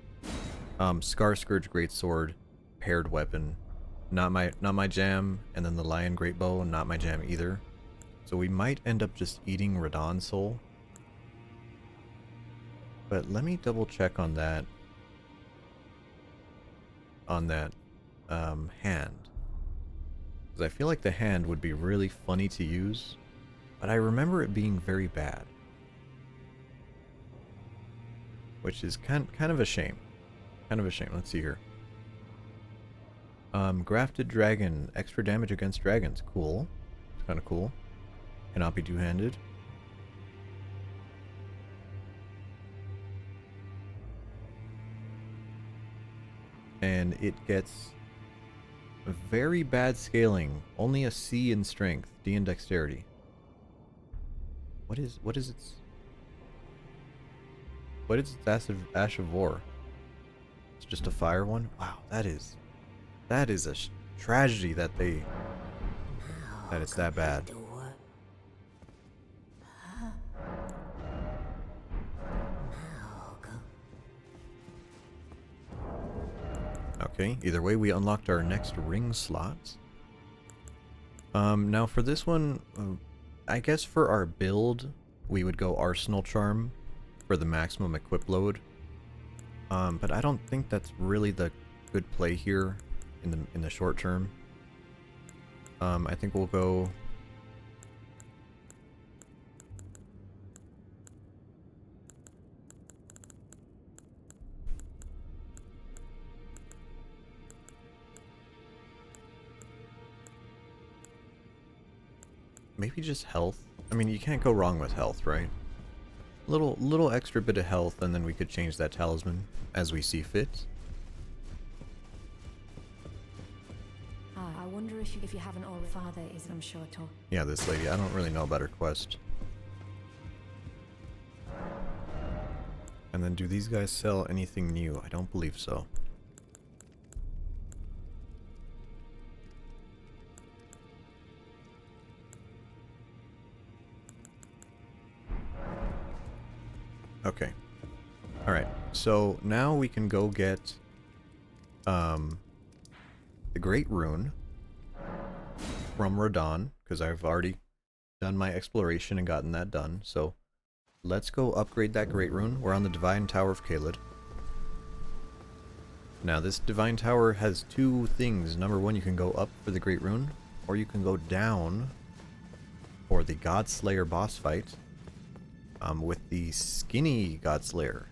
Scar Scourge Greatsword, paired weapon. Not my jam. And then the Lion Greatbow, not my jam either. So we might end up just eating Radahn's soul. But let me double check on that. Hand. Because I feel like the hand would be really funny to use. But I remember it being very bad. Which is kind of a shame. Kind of a shame. Let's see here. Grafted Dragon. Extra damage against dragons. Cool. It's kind of cool. Cannot be two-handed. And it gets very bad scaling. Only a C in strength, D in dexterity. What is its Ash of War? It's just a fire one? Wow, that is a tragedy that it's that bad. Okay, either way, we unlocked our next ring slots. Now for this one, I guess for our build, we would go Arsenal Charm for the maximum equip load. But I don't think that's really the good play here in the short term. I think we'll go... maybe just health. I mean, you can't go wrong with health, right? Little extra bit of health, and then we could change that talisman as we see fit. I wonder if you haven't already. Father is, I'm sure, to. Yeah, this lady. I don't really know about her quest. And then, do these guys sell anything new? I don't believe so. Okay. Alright, so now we can go get the Great Rune from Radon, because I've already done my exploration and gotten that done. So let's go upgrade that Great Rune. We're on the Divine Tower of Caelid. Now this Divine Tower has two things. Number one, you can go up for the Great Rune, or you can go down for the Godslayer boss fight with the skinny Godslayer.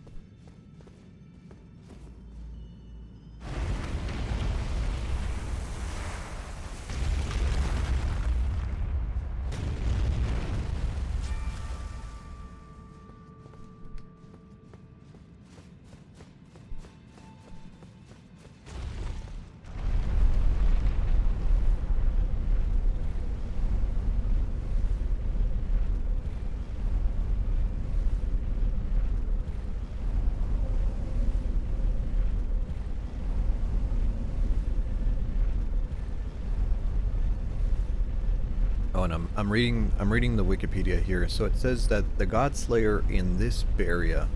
Oh, and I'm reading the Wikipedia here. So it says that the Godslayer in this area,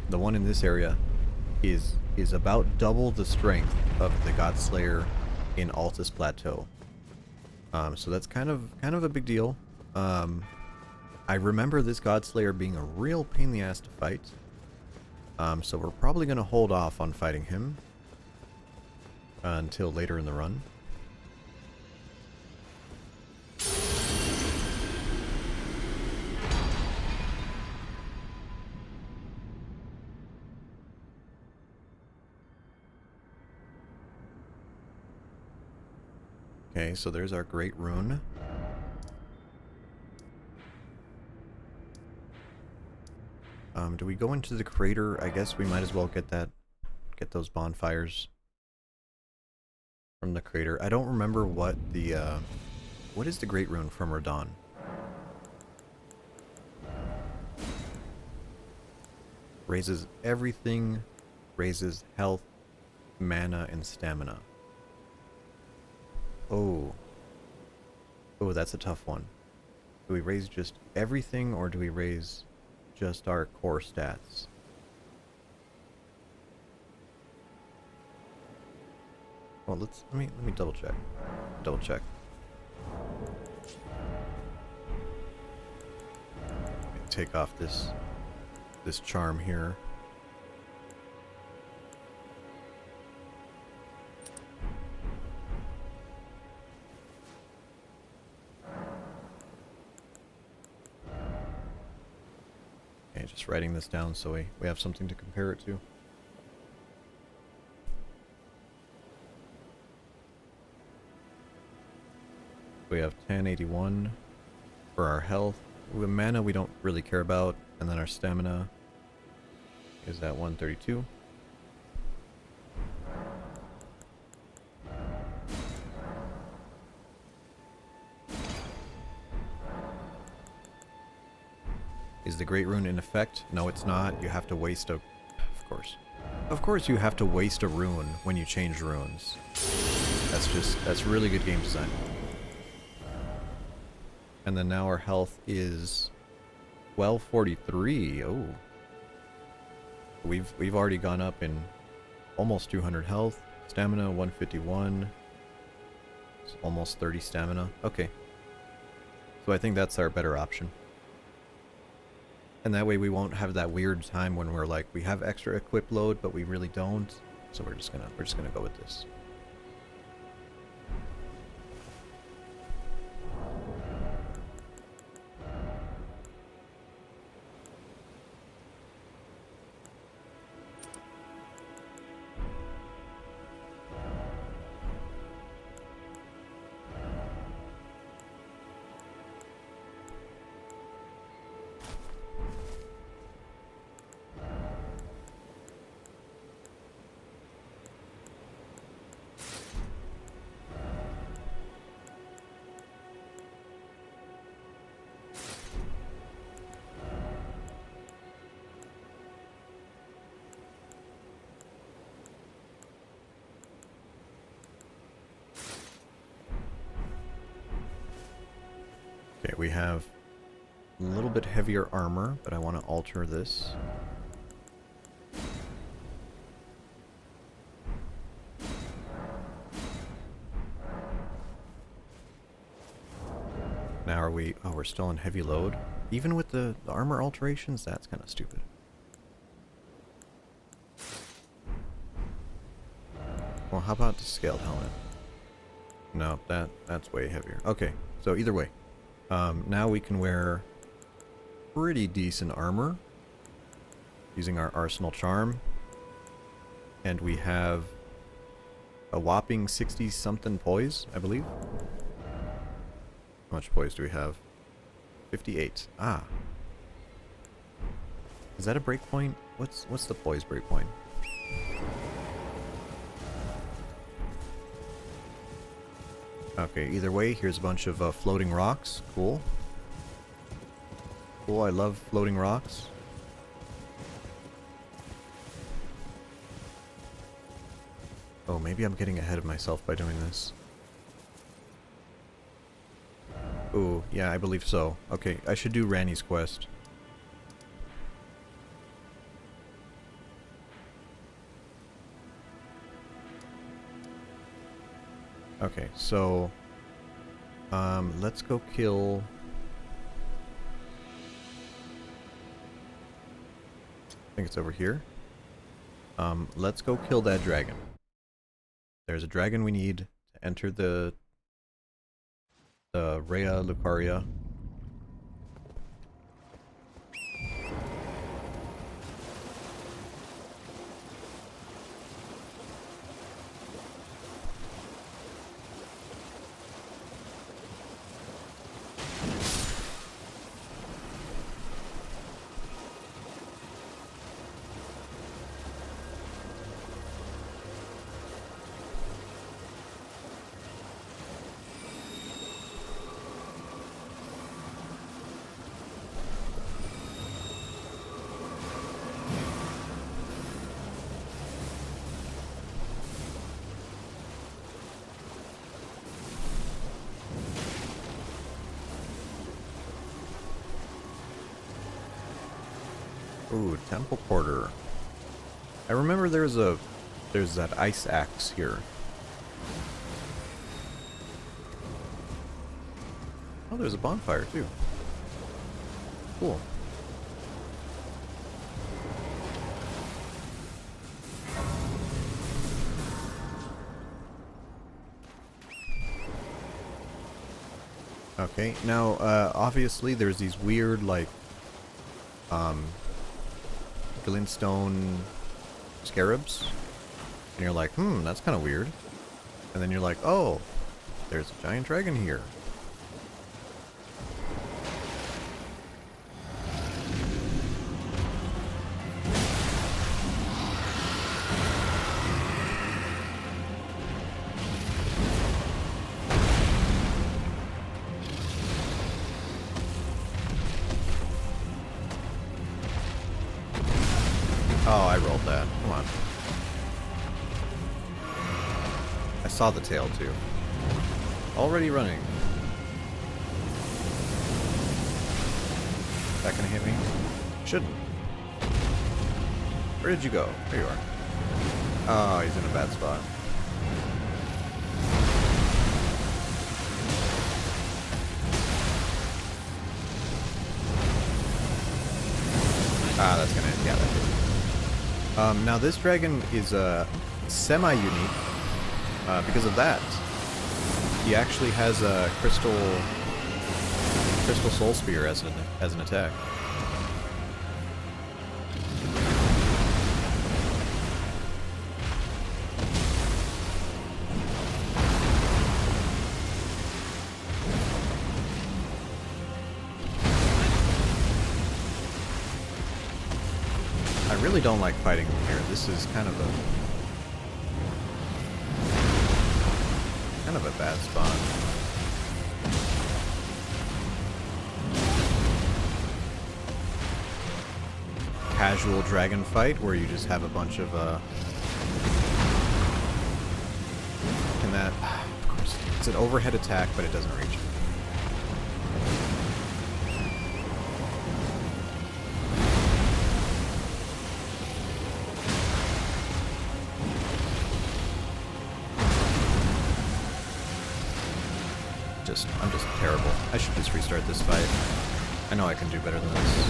the one in this area, is about double the strength of the Godslayer in Altus Plateau. So that's kind of a big deal. I remember this Godslayer being a real pain in the ass to fight. So we're probably gonna hold off on fighting him until later in the run. Okay, so there's our Great Rune. Do we go into the crater? I guess we might as well get those bonfires from the crater. I don't remember what is the Great Rune from Radon? Raises everything, raises health, mana, and stamina. Oh, that's a tough one. Do we raise just everything, or do we raise just our core stats? Well, let me double check. Take off this charm here. Okay, just writing this down so we have something to compare it to. We have 1081 for our health. With mana we don't really care about, and then our stamina is at 132. Is the Great Rune in effect? No, it's not. You have to waste a... Of course you have to waste a rune when you change runes. That's really good game design. And then now our health is 1243. Oh. We've already gone up in almost 200 health. Stamina 151. It's almost 30 stamina. Okay. So I think that's our better option. And that way we won't have that weird time when we're like, we have extra equip load, but we really don't. So we're just gonna go with this. we have a little bit heavier armor, but I want to alter this. Now are we... Oh, we're still in heavy load? Even with the armor alterations? That's kind of stupid. Well, how about the scaled helmet? No, that's way heavier. Okay, so either way. Now we can wear pretty decent armor using our arsenal charm. And we have a whopping 60-something poise, I believe. How much poise do we have? 58. Ah. Is that a breakpoint? What's the poise breakpoint? Okay, either way, here's a bunch of floating rocks. Cool. Cool, I love floating rocks. Oh, maybe I'm getting ahead of myself by doing this. Ooh, yeah, I believe so. Okay, I should do Ranni's quest. Okay, so... let's go kill... I think it's over here. Let's go kill that dragon. There's a dragon we need to enter the Rhea Lucaria. Ooh, Temple Porter. I remember there's that ice axe here. Oh, there's a bonfire too. Cool. Okay, now obviously there's these weird like glintstone scarabs, and you're like, that's kind of weird. And then you're like, oh, there's a giant dragon here. Oh, I rolled that. Come on. I saw the tail too. Already running. Is that gonna hit me? Shouldn't. Where did you go? There you are. Oh, he's in a bad spot. Ah, that's gonna... yeah, that did. Now this dragon is semi-unique because of that. He actually has a crystal soul spear as an attack. I really don't like fighting him here. This is kind of a bad spot. Casual dragon fight where you just have a bunch of and that, of course, it's an overhead attack, but it doesn't reach. I'm just terrible. I should just restart this fight. I know I can do better than this.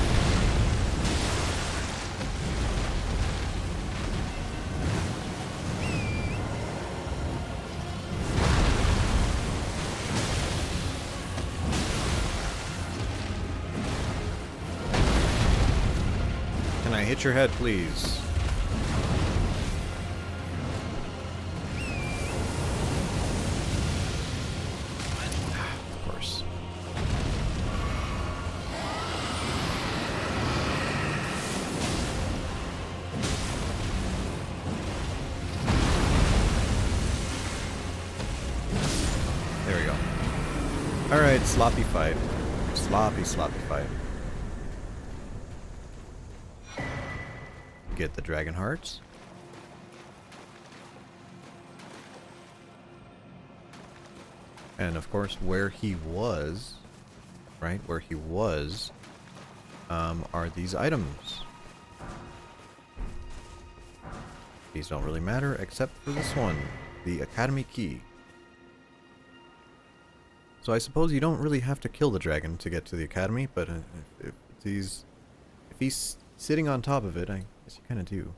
Can I hit your head, please? Of course. There we go. Alright, sloppy fight. Sloppy fight. Get the dragon hearts. And of course, where he was, right, where he was, are these items. These don't really matter, except for this one, the Academy Key. So I suppose you don't really have to kill the dragon to get to the Academy, but if he's sitting on top of it, I guess you kind of do.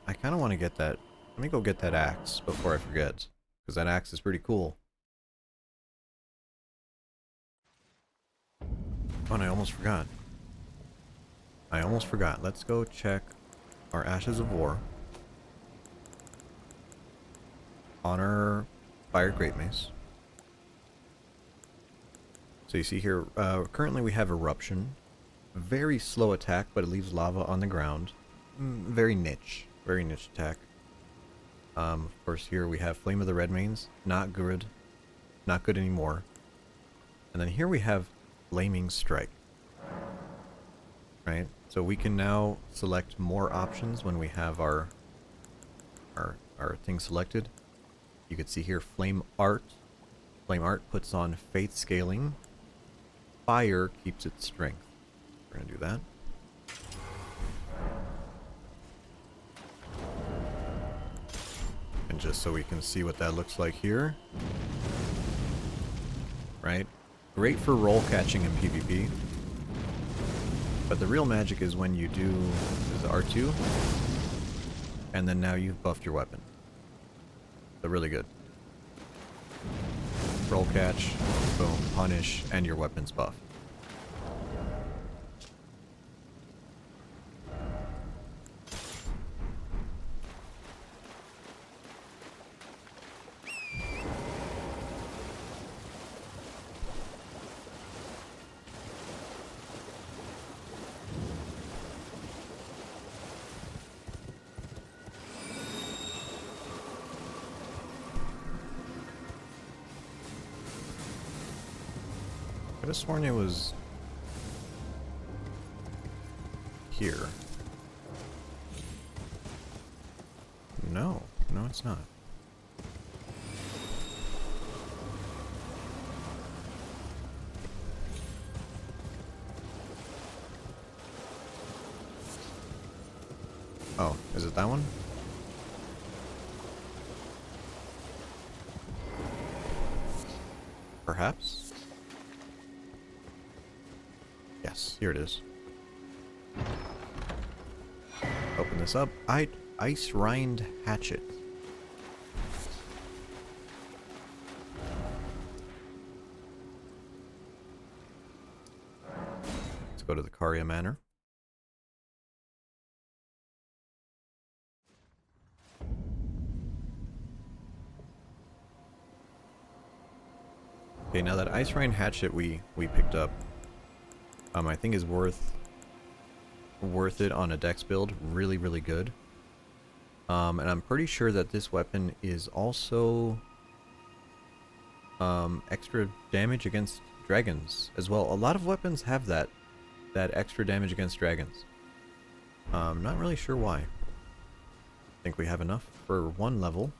I kind of want to get that. Let me go get that axe before I forget, because that axe is pretty cool. Oh, and I almost forgot. Let's go check our Ashes of War on our Fire Great Mace. So you see here, currently we have Eruption. Very slow attack, but it leaves lava on the ground. Very niche attack. Of course here we have Flame of the Redmanes. Not good anymore. And then here we have Flaming Strike. Right? So we can now select more options when we have our thing selected. You can see here Flame Art. Flame Art puts on Faith Scaling. Fire keeps its strength. We're gonna do that. And just so we can see what that looks like here. Right? Great for roll catching in PvP. But the real magic is when you do is R2, and then now you've buffed your weapon. So really good. Roll catch, boom, punish, and your weapon's buff. I could have sworn it was here. No, it's not. Oh, is it that one? Perhaps? Yes, here it is. Open this up. Ice Rind Hatchet. Let's go to the Caria Manor. Okay, now that Ice Rind Hatchet we picked up, I think is worth it on a dex build. Really, really good. And I'm pretty sure that this weapon is also extra damage against dragons as well. A lot of weapons have that extra damage against dragons. Not really sure why. I think we have enough for one level.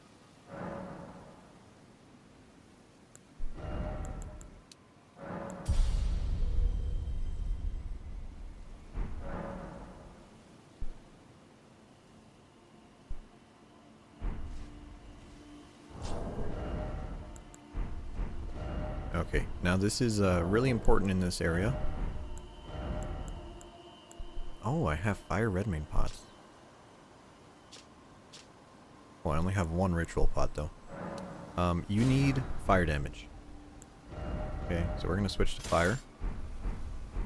Okay, now this is really important in this area. Oh, I have fire red main pots. Oh, I only have one ritual pot though. You need fire damage. Okay, so we're gonna switch to fire.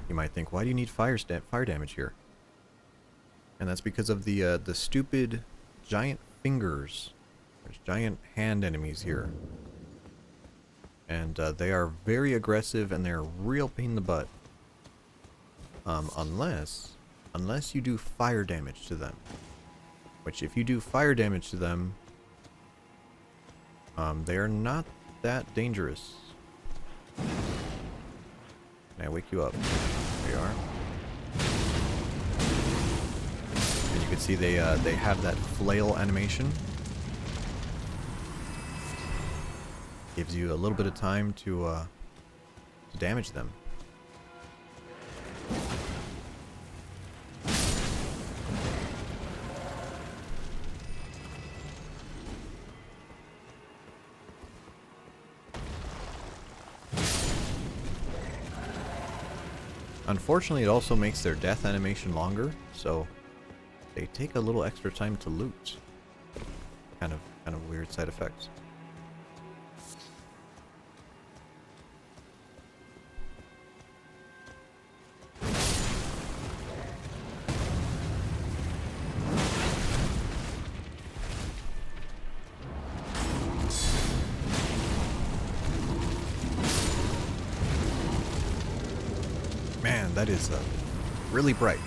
You might think, why do you need fire damage here? And that's because of the stupid giant fingers. There's giant hand enemies here. And they are very aggressive and they're a real pain in the butt. Unless you do fire damage to them. Which if you do fire damage to them, they are not that dangerous. Can I wake you up? There you are. And you can see they have that flail animation. Gives you a little bit of time to damage them. Unfortunately, it also makes their death animation longer, so they take a little extra time to loot. Kind of weird side effects. Man, that is really bright.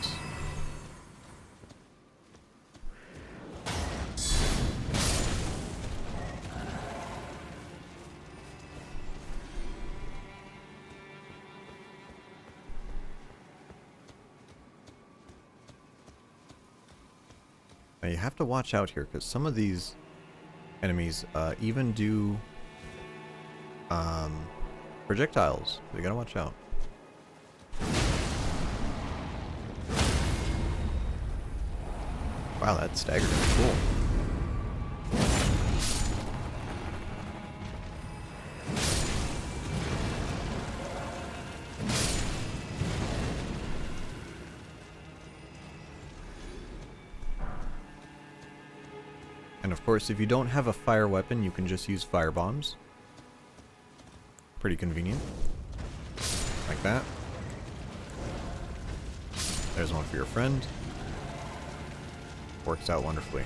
Now you have to watch out here, because some of these enemies even do projectiles. You gotta watch out. Wow, that staggered him. Cool. And of course, if you don't have a fire weapon, you can just use fire bombs. Pretty convenient. Like that. There's one for your friend. Works out wonderfully.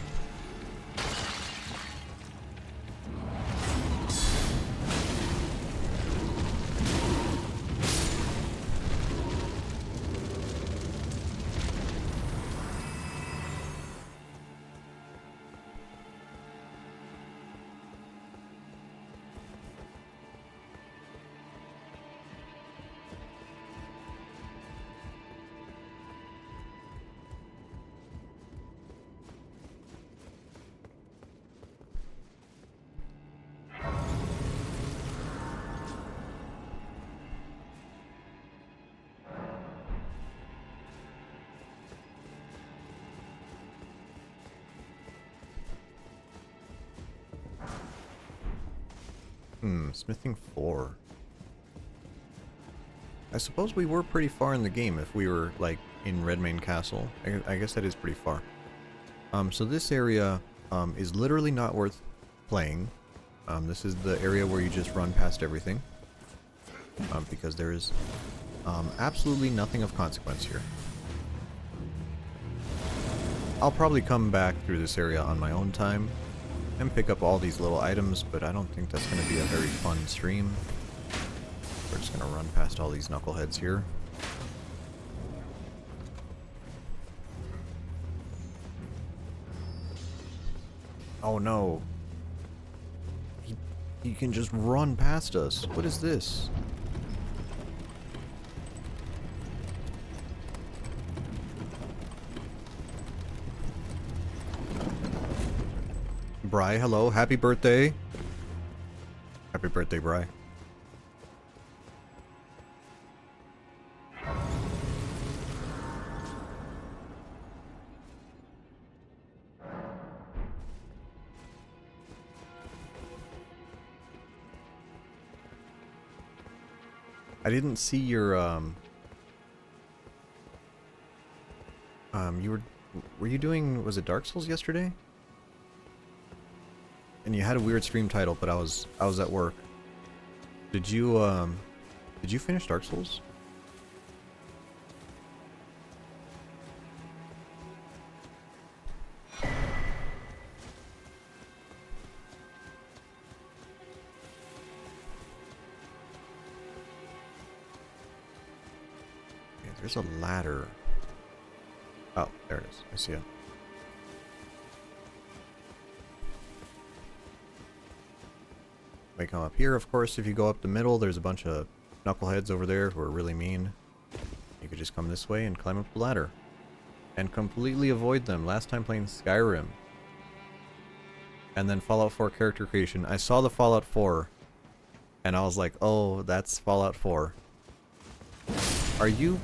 Smithing 4. I suppose we were pretty far in the game if we were, like, in Redmane Castle. I guess that is pretty far. So this area is literally not worth playing. This is the area where you just run past everything. Because there is absolutely nothing of consequence here. I'll probably come back through this area on my own time and pick up all these little items, but I don't think that's going to be a very fun stream. We're just going to run past all these knuckleheads here. Oh no. He can just run past us. What is this? Bri, hello. Happy birthday. Happy birthday, Bri. I didn't see your you were you doing, was it Dark Souls yesterday? And you had a weird stream title, but I was at work. Did you finish Dark Souls? Okay, there's a ladder. Oh, there it is. I see it. We come up here, of course. If you go up the middle, there's a bunch of knuckleheads over there who are really mean. You could just come this way and climb up the ladder. And completely avoid them. Last time playing Skyrim. And then Fallout 4 character creation. I saw the Fallout 4. And I was like, oh, that's Fallout 4. Are you...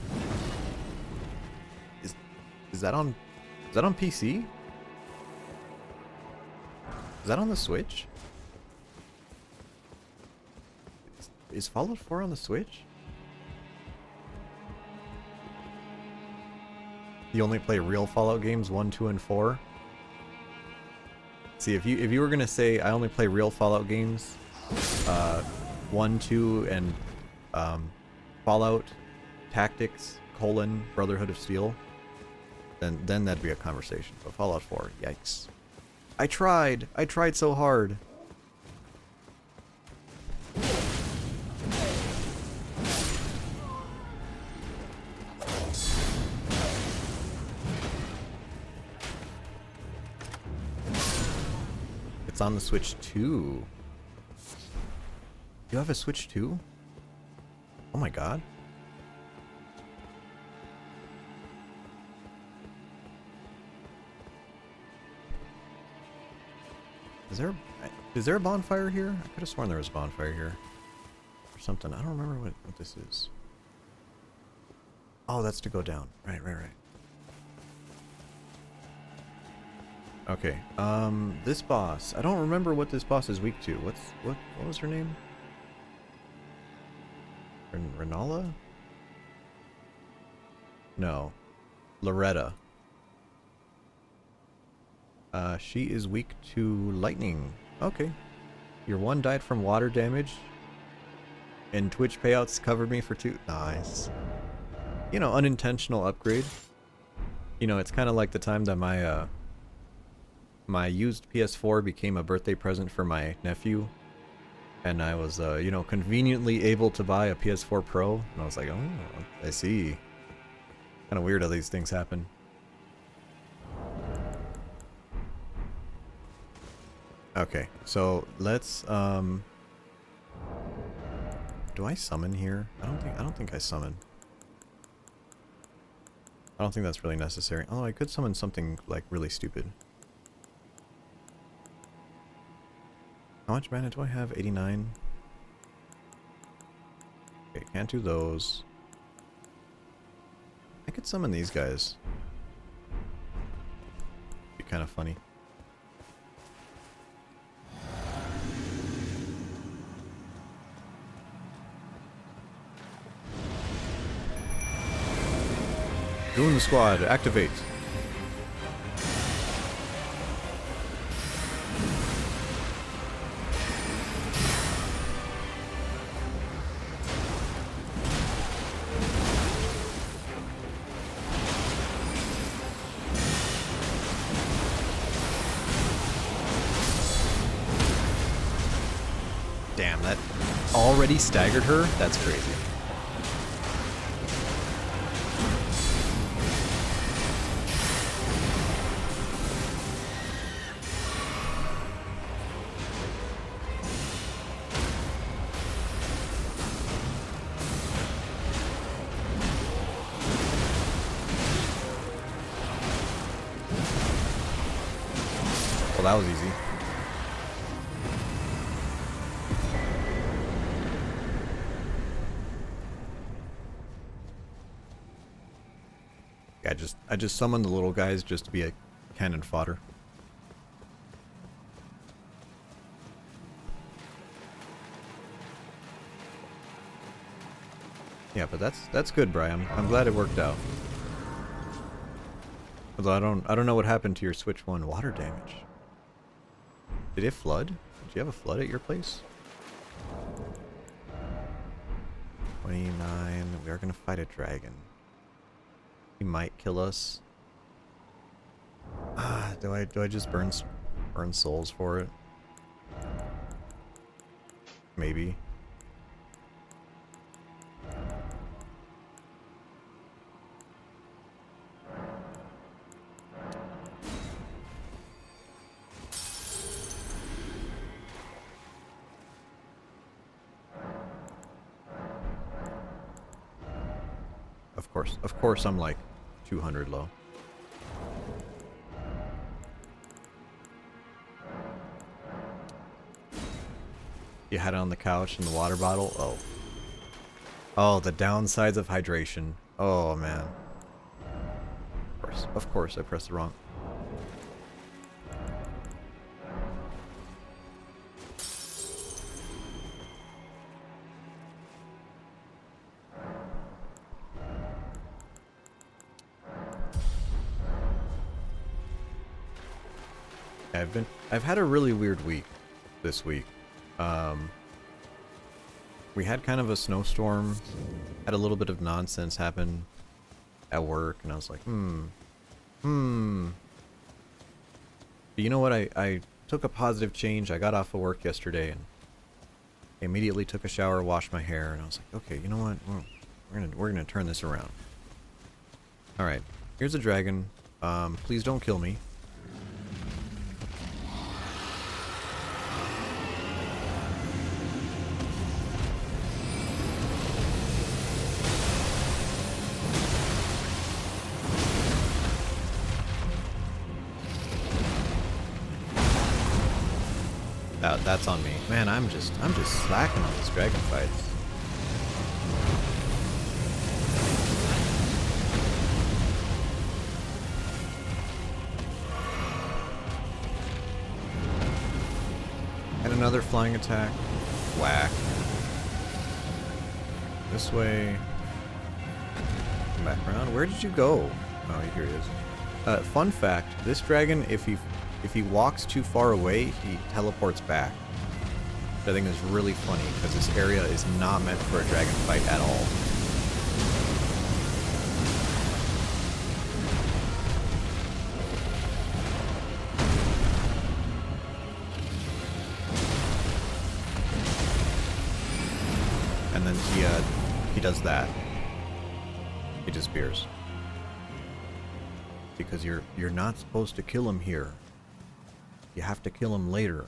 Is that on PC? Is that on the Switch? Is Fallout 4 on the Switch? You only play real Fallout games 1, 2, and 4? See, if you were gonna say I only play real Fallout games, 1, 2, and Fallout Tactics, Brotherhood of Steel, then that'd be a conversation. But Fallout 4, yikes. I tried so hard. It's on the Switch too. You have a Switch too? Oh my god. Is there a bonfire here? I could have sworn there was a bonfire here. Or something. I don't remember what this is. Oh, that's to go down. Right. Okay. This boss. I don't remember what this boss is weak to. What was her name? Renala? No. Loretta. She is weak to lightning. Okay. Your one died from water damage. And Twitch payouts covered me for 2. Nice. You know, unintentional upgrade. You know, it's kind of like the time that my my used PS4 became a birthday present for my nephew. And I was, you know, conveniently able to buy a PS4 Pro. And I was like, oh, I see. Kind of weird how these things happen. Okay, so let's, do I summon here? I don't think I summon. I don't think that's really necessary. Although I could summon something, like, really stupid. How much mana do I have? 89? Okay, can't do those. I could summon these guys. Be kind of funny. Goon Squad, activate. Damn, that already staggered her? That's crazy. Well, that was easy. Yeah, I just summoned the little guys just to be a cannon fodder. Yeah, but that's good, Brian. I'm glad it worked out. Although I don't know what happened to your Switch 1 water damage. Did it flood? Did you have a flood at your place? 29. We are gonna fight a dragon. He might kill us. Ah, do I just burn souls for it? Maybe. Of course I'm like 200 low. You had it on the couch and the water bottle? Oh. Oh, the downsides of hydration. Oh, man. Of course I pressed the wrong. I've had a really weird week this week. We had kind of a snowstorm, had a little bit of nonsense happen at work, and I was like, But you know what? I took a positive change. I got off of work yesterday and immediately took a shower, washed my hair, and I was like, okay, you know what? We're gonna turn this around. All right, here's a dragon. Please don't kill me. That's on me. Man, I'm just slacking on these dragon fights. And another flying attack. Whack. This way. Come back around. Where did you go? Oh, here he is. Fun fact, this dragon, if he walks too far away, he teleports back. Which I think is really funny, because this area is not meant for a dragon fight at all. And then he does that. He disappears. Because you're not supposed to kill him here. You have to kill him later.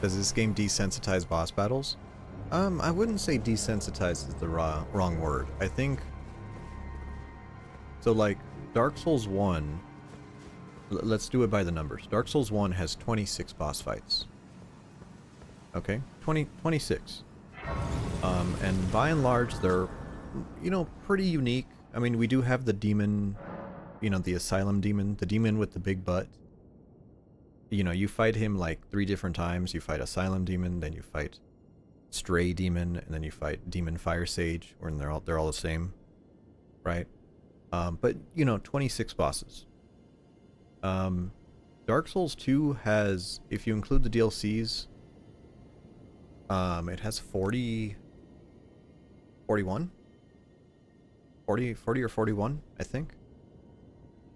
Does this game desensitize boss battles? I wouldn't say desensitize is the wrong word. I think... So like, Dark Souls 1... Let's do it by the numbers. Dark Souls 1 has 26 boss fights. Okay? 26. And by and large, they're, you know, pretty unique. I mean, we do have the demon, you know, the Asylum demon, the demon with the big butt. You know, you fight him like 3 different times. You fight Asylum demon, then you fight Stray demon, and then you fight Demon Fire Sage, or they're all the same, right? But you know, 26 bosses. Dark Souls 2 has, if you include the DLCs, it has 41? 40 or 41, I think.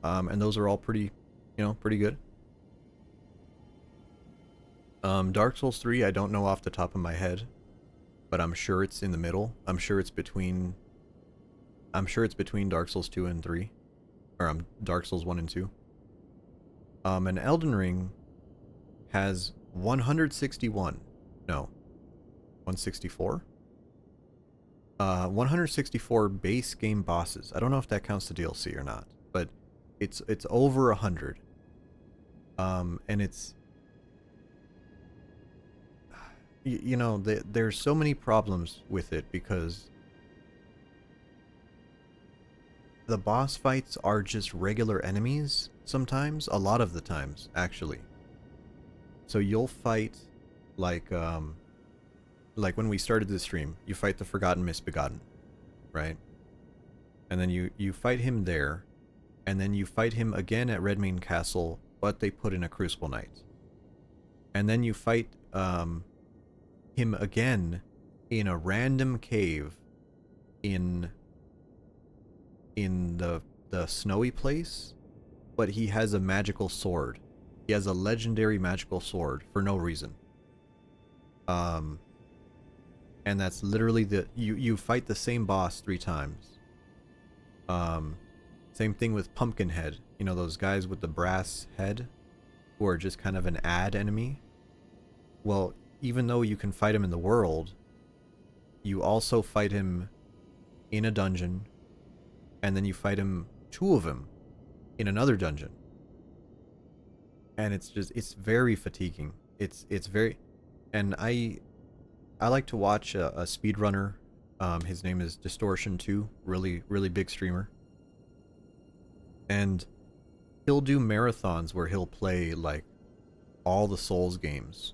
And those are all pretty, you know, pretty good. Dark Souls 3, I don't know off the top of my head, but I'm sure it's in the middle. I'm sure it's between Dark Souls 2 and 3. Or Dark Souls 1 and 2. And Elden Ring has 161. No. 164? 164 base game bosses. I don't know if that counts the DLC or not, but it's over 100. And you know, there's so many problems with it because the boss fights are just regular enemies sometimes, a lot of the times, actually. So you'll fight like when we started this stream, you fight the Forgotten Misbegotten, right? And then you fight him there, and then you fight him again at Redmane Castle, but they put in a Crucible Knight. And then you fight him again in a random cave in the snowy place, but he has a magical sword. He has a legendary magical sword for no reason. And that's literally you fight the same boss 3 times. Same thing with Pumpkinhead. You know, those guys with the brass head who are just kind of an ad enemy. Well, even though you can fight him in the world, you also fight him in a dungeon, and then you fight him, 2 of them, in another dungeon. And it's very fatiguing. It's very, and I like to watch a speedrunner. His name is Distortion2, really big streamer. And he'll do marathons where he'll play like all the Souls games.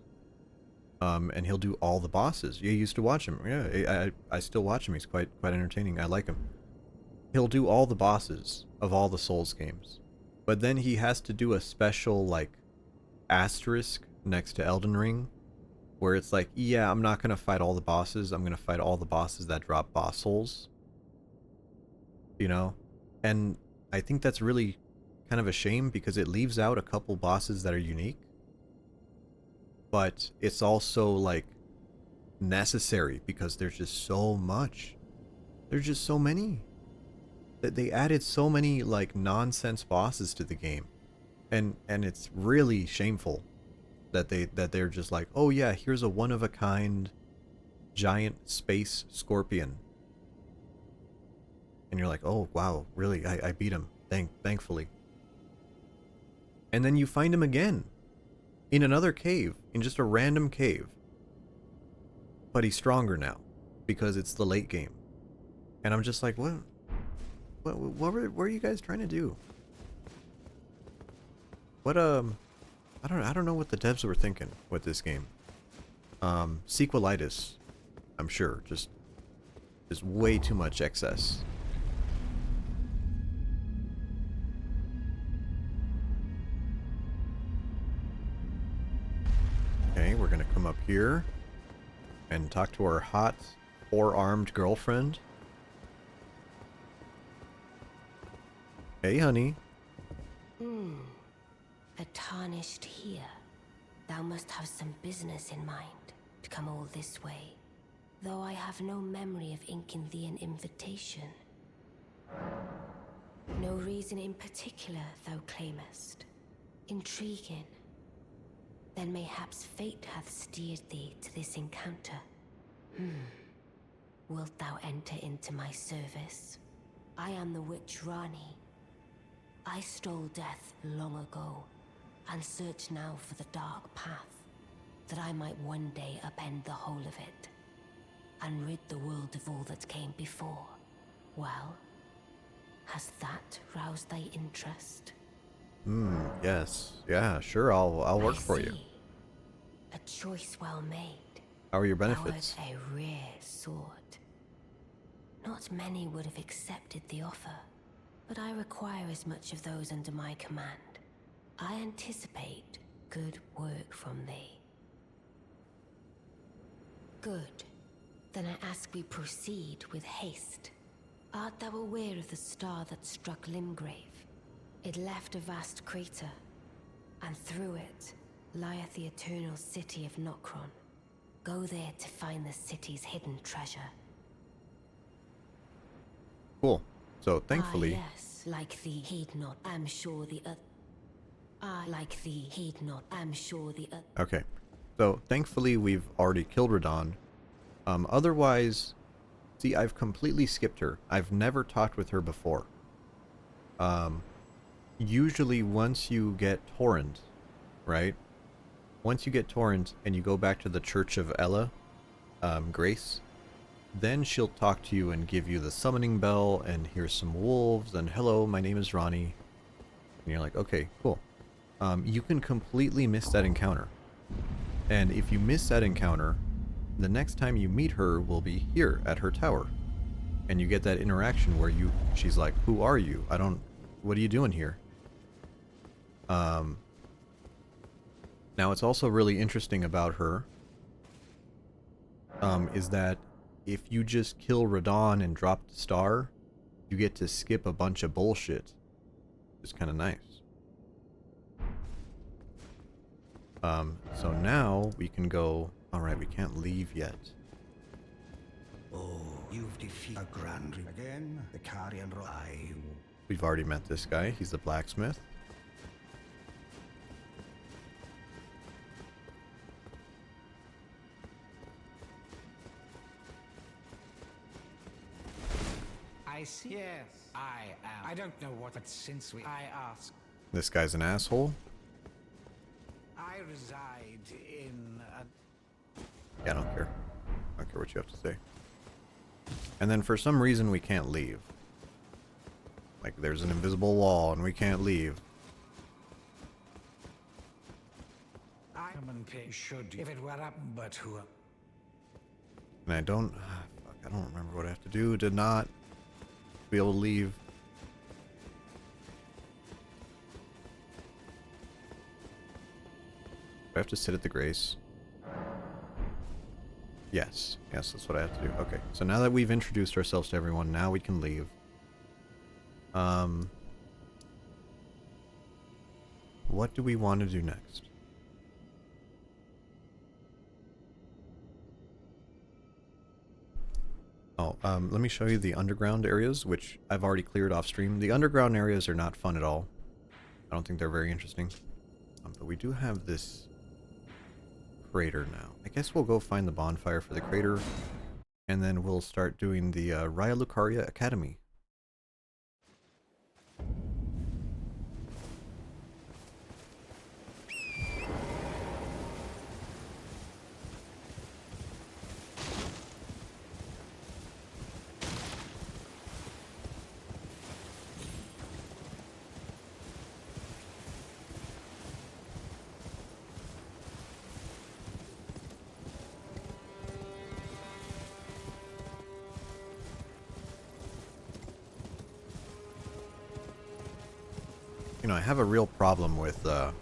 And he'll do all the bosses. You used to watch him. Yeah, I still watch him. He's quite entertaining. I like him. He'll do all the bosses of all the Souls games. But then he has to do a special like asterisk next to Elden Ring where it's like, yeah, I'm not going to fight all the bosses. I'm going to fight all the bosses that drop boss souls. You know? And I think that's really kind of a shame because it leaves out a couple bosses that are unique. But it's also like necessary because there's just so much. There's just so many. That they added so many like nonsense bosses to the game. And it's really shameful that they're just like, oh yeah, here's a one of a kind giant space scorpion. And you're like, oh wow, really? I beat him. Thankfully. And then you find him again in another cave, in just a random cave. But he's stronger now because it's the late game. And I'm just like, what were you guys trying to do? What I don't know what the devs were thinking with this game. Sequelitis, I'm sure, just way too much excess. Okay, we're gonna come up here and talk to our hot 4-armed girlfriend. Hey, honey. A tarnished here. Thou must have some business in mind to come all this way, though I have no memory of inking thee an invitation. No reason in particular thou claimest. Intriguing. Then mayhaps fate hath steered thee to this encounter. Wilt thou enter into my service? I am the witch Rani. I stole death long ago, and search now for the dark path, that I might one day upend the whole of it, and rid the world of all that came before. Well, has that roused thy interest? Yes. Yeah, sure, I'll work for you. A choice well made. How are your benefits? Thou art a rare sword. Not many would have accepted the offer, but I require as much of those under my command. I anticipate good work from thee. Good. Then I ask we proceed with haste. Art thou aware of the star that struck Limgrave? It left a vast crater, and through it lieth the eternal city of Nokron. Go there to find the city's hidden treasure. Cool. So thankfully, yes, like thee, heed not. I'm sure the like thee, heed not. I'm sure the okay. So thankfully we've already killed Radon. Otherwise, see, I've completely skipped her. I've never talked with her before. Usually once you get Torrent, right? once you get Torrent and you go back to the Church of Ella, Grace, then she'll talk to you and give you the summoning bell, and here's some wolves, and hello, my name is Ronnie. And you're like, okay, cool. You can completely miss that encounter. And if you miss that encounter, the next time you meet her will be here at her tower. And you get that interaction where she's like, who are you? What are you doing here? Now it's also really interesting about her, is that if you just kill Radon and drop the star, you get to skip a bunch of bullshit. It's kind of nice. So now we can go... Alright, we can't leave yet. Oh, you've defeated a grand again. The carrion rye. We've already met this guy. He's the blacksmith. I see. Yes, I am. I don't know what, but since I ask. This guy's an asshole. I reside in a... Yeah, I don't care. I don't care what you have to say. And then for some reason we can't leave. Like there's an invisible wall and we can't leave. I should, if it were up, but who? And I don't... fuck, I don't remember what I have to do to not be able to leave. Do I have to sit at the Grace? Yes. Yes, that's what I have to do. Okay, so now that we've introduced ourselves to everyone, now we can leave. What do we want to do next? Oh, let me show you the underground areas, which I've already cleared off stream. The underground areas are not fun at all. I don't think they're very interesting. But we do have this crater now. I guess we'll go find the bonfire for the crater, and then we'll start doing the Raya Lucaria Academy. You know, I have a real problem with the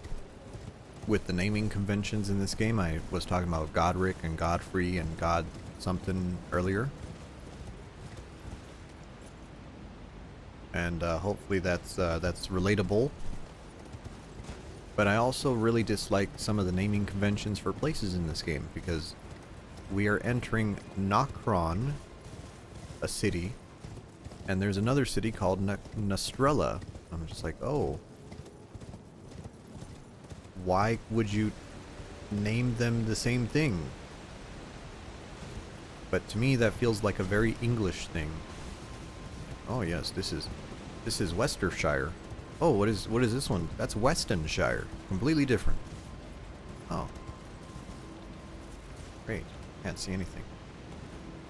naming conventions in this game. I was talking about Godric and Godfrey and God something earlier. And hopefully that's relatable. But I also really dislike some of the naming conventions for places in this game, because we are entering Nokron, a city, and there's another city called Nastrella. I'm just like, oh. Why would you name them the same thing? But to me that feels like a very English thing. Oh yes, this is Westershire. Oh, what is this one? That's Westonshire. Completely different. Oh. Great. Can't see anything.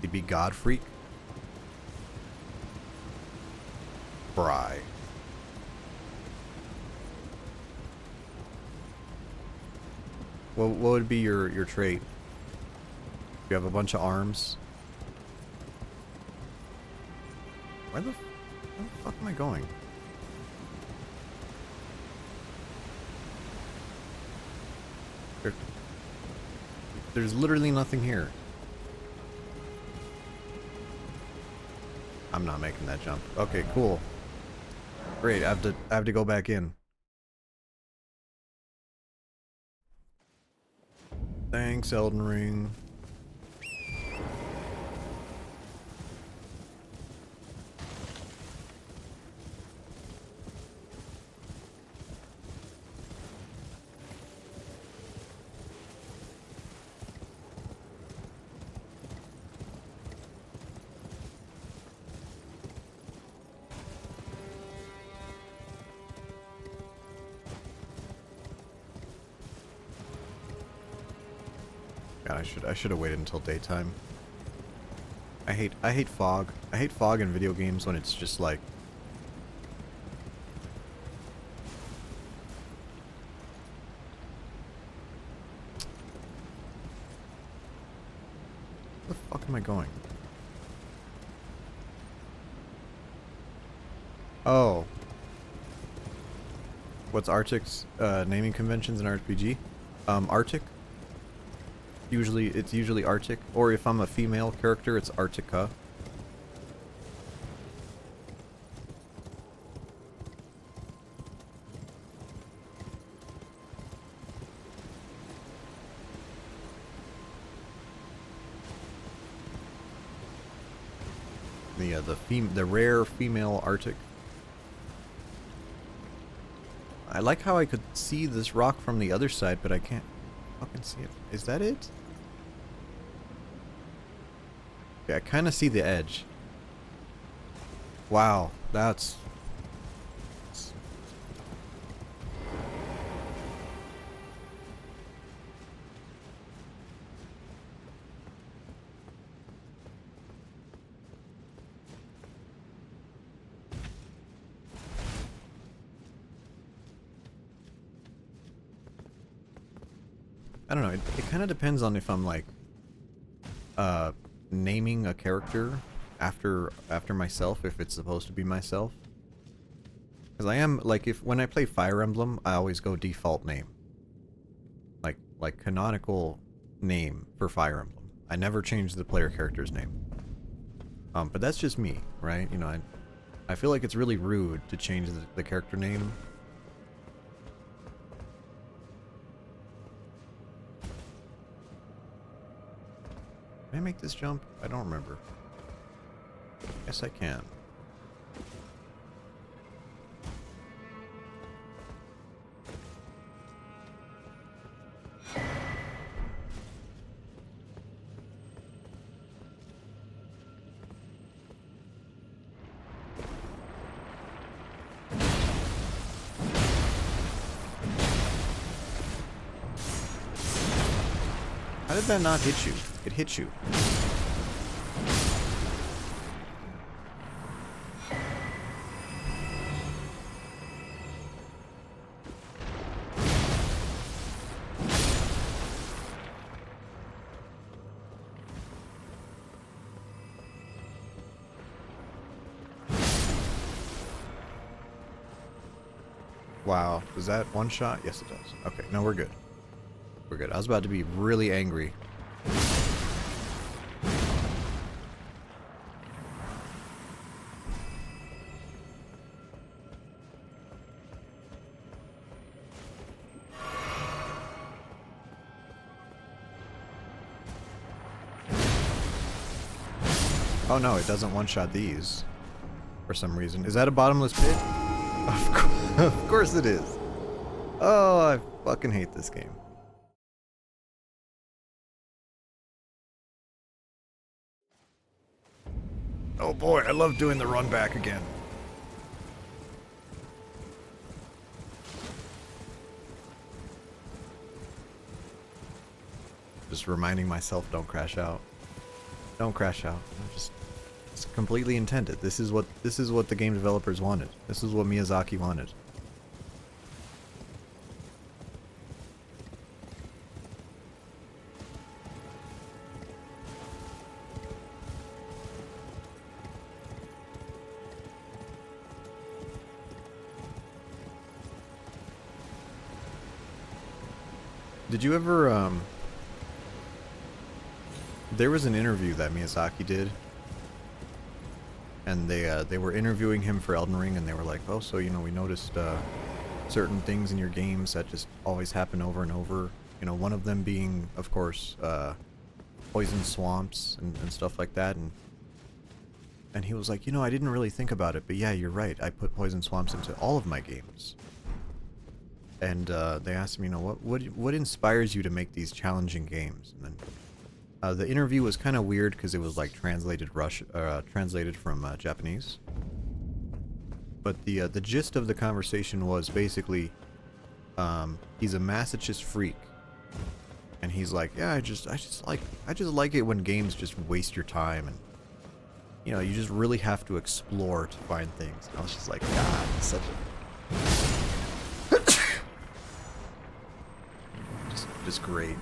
He'd be Godfreak. Bry. What would be your trait? You have a bunch of arms. Where the fuck am I going? There's literally nothing here. I'm not making that jump. Okay, cool. Great, I have to go back in. Thanks, Elden Ring. God, I should have waited until daytime. I hate fog. I hate fog in video games when it's just like where the fuck am I going? Oh. What's Arctic's naming conventions in RPG? Arctic? It's usually Arctic, or if I'm a female character, it's Arctica. The rare female Arctic. I like how I could see this rock from the other side, but I can't fucking see it. Is that it? Okay, I kind of see the edge. Wow, that's... I don't know, it kind of depends on if I'm like naming a character after myself, if it's supposed to be myself. Because I am like, when I play Fire Emblem, I always go default name. Like canonical name for Fire Emblem. I never change the player character's name. But that's just me, right? You know, I feel like it's really rude to change the character name. Can I make this jump? I don't remember. Yes, I can. How did that not hit you? It hit you. Wow, does that one shot? Yes, it does. Okay, no, we're good. We're good. I was about to be really angry. Oh no, it doesn't one-shot these for some reason. Is that a bottomless pit? Of course it is. Oh, I fucking hate this game. Oh boy, I love doing the run back again. Just reminding myself, don't crash out. Don't crash out. It's completely intended. This is what the game developers wanted. This is what Miyazaki wanted. Did you ever there was an interview that Miyazaki did, and they were interviewing him for Elden Ring, and they were like, oh, so you know, we noticed certain things in your games that just always happen over and over. You know, one of them being, of course, poison swamps and stuff like that, and he was like, you know, I didn't really think about it, but yeah, you're right. I put poison swamps into all of my games. And they asked him, you know, what inspires you to make these challenging games? And then the interview was kind of weird because it was like translated from Japanese. But the gist of the conversation was basically, he's a masochist freak, and he's like, yeah, I just like it when games just waste your time, and you know, you just really have to explore to find things. And I was just like, God, it's such a just great.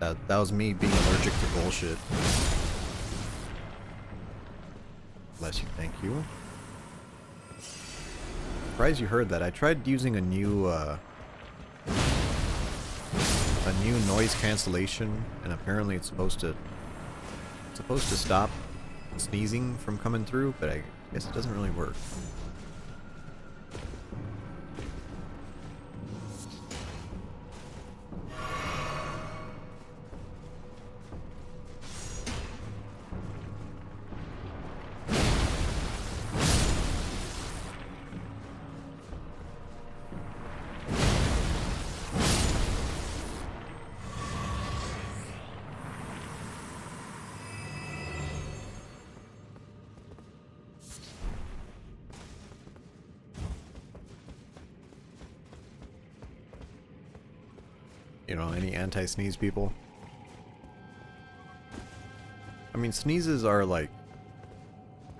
That was me being allergic to bullshit. Bless you, thank you. Surprised you heard that. I tried using a new noise cancellation, and apparently it's supposed to stop sneezing from coming through, but I guess it doesn't really work. You know, any anti-sneeze people? I mean, sneezes are like...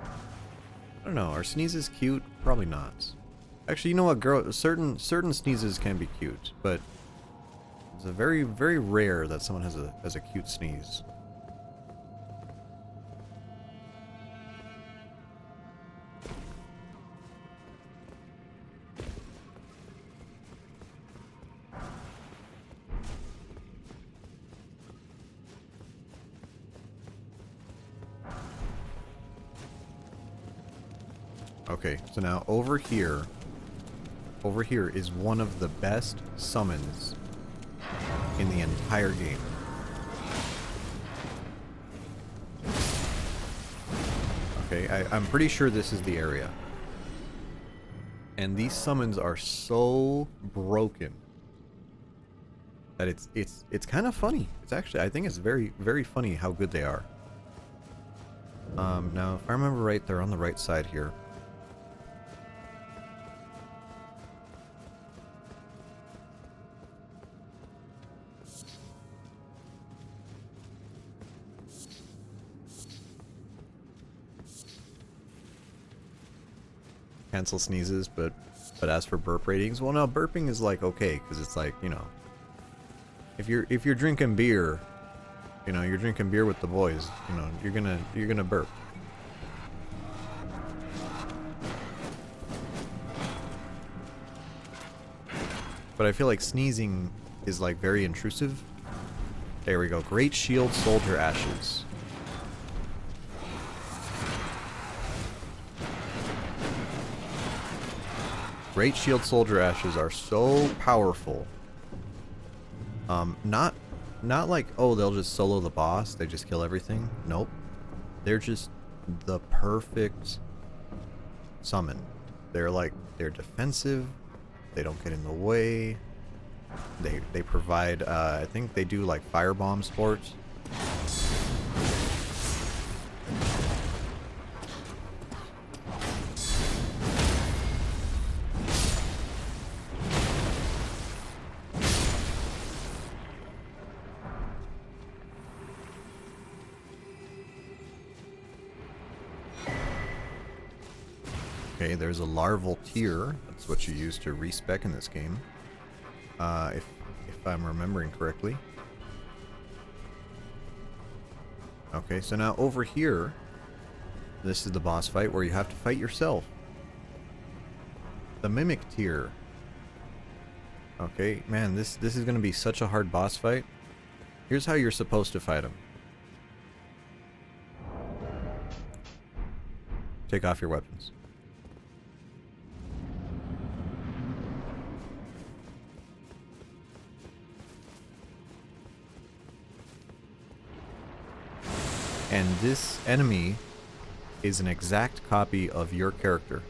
I don't know, are sneezes cute? Probably not. Actually, you know what, girl? Certain sneezes can be cute, but it's a very, very rare that someone has a cute sneeze. Okay, so now over here is one of the best summons in the entire game. Okay, I'm pretty sure this is the area. And these summons are so broken that it's kind of funny. It's actually, I think it's very, very funny how good they are. Now, if I remember right, they're on the right side here. Cancel sneezes, but as for burp ratings, well, no, burping is like okay, because it's like, you know, if you're drinking beer, you know, you're drinking beer with the boys, you know, you're gonna burp. But I feel like sneezing is like very intrusive. There we go. Great Shield Soldier Ashes. Great Shield Soldier Ashes are so powerful. Not like, oh, they'll just solo the boss, they just kill everything. Nope. They're just the perfect summon. They're defensive, they don't get in the way. They provide, I think they do like firebomb sports. Okay, there's a larval tier. That's what you use to respec in this game. If I'm remembering correctly. Okay, so now over here, this is the boss fight where you have to fight yourself. The Mimic tier. Okay, man, this is gonna be such a hard boss fight. Here's how you're supposed to fight him. Take off your weapons. And this enemy is an exact copy of your character.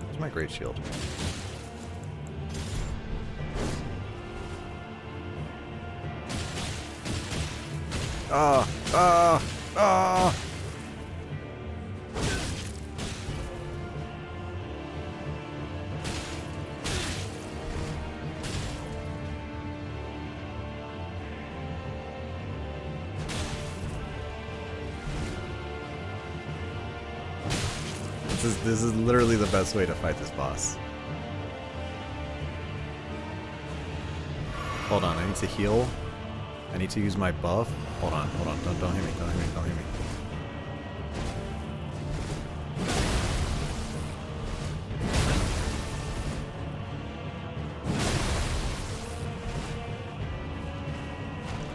It's my great shield. Ah! Ah! Ah! This is literally the best way to fight this boss. Hold on, I need to heal. I need to use my buff. Hold on. Don't hit me. Don't hit me. Don't hit me.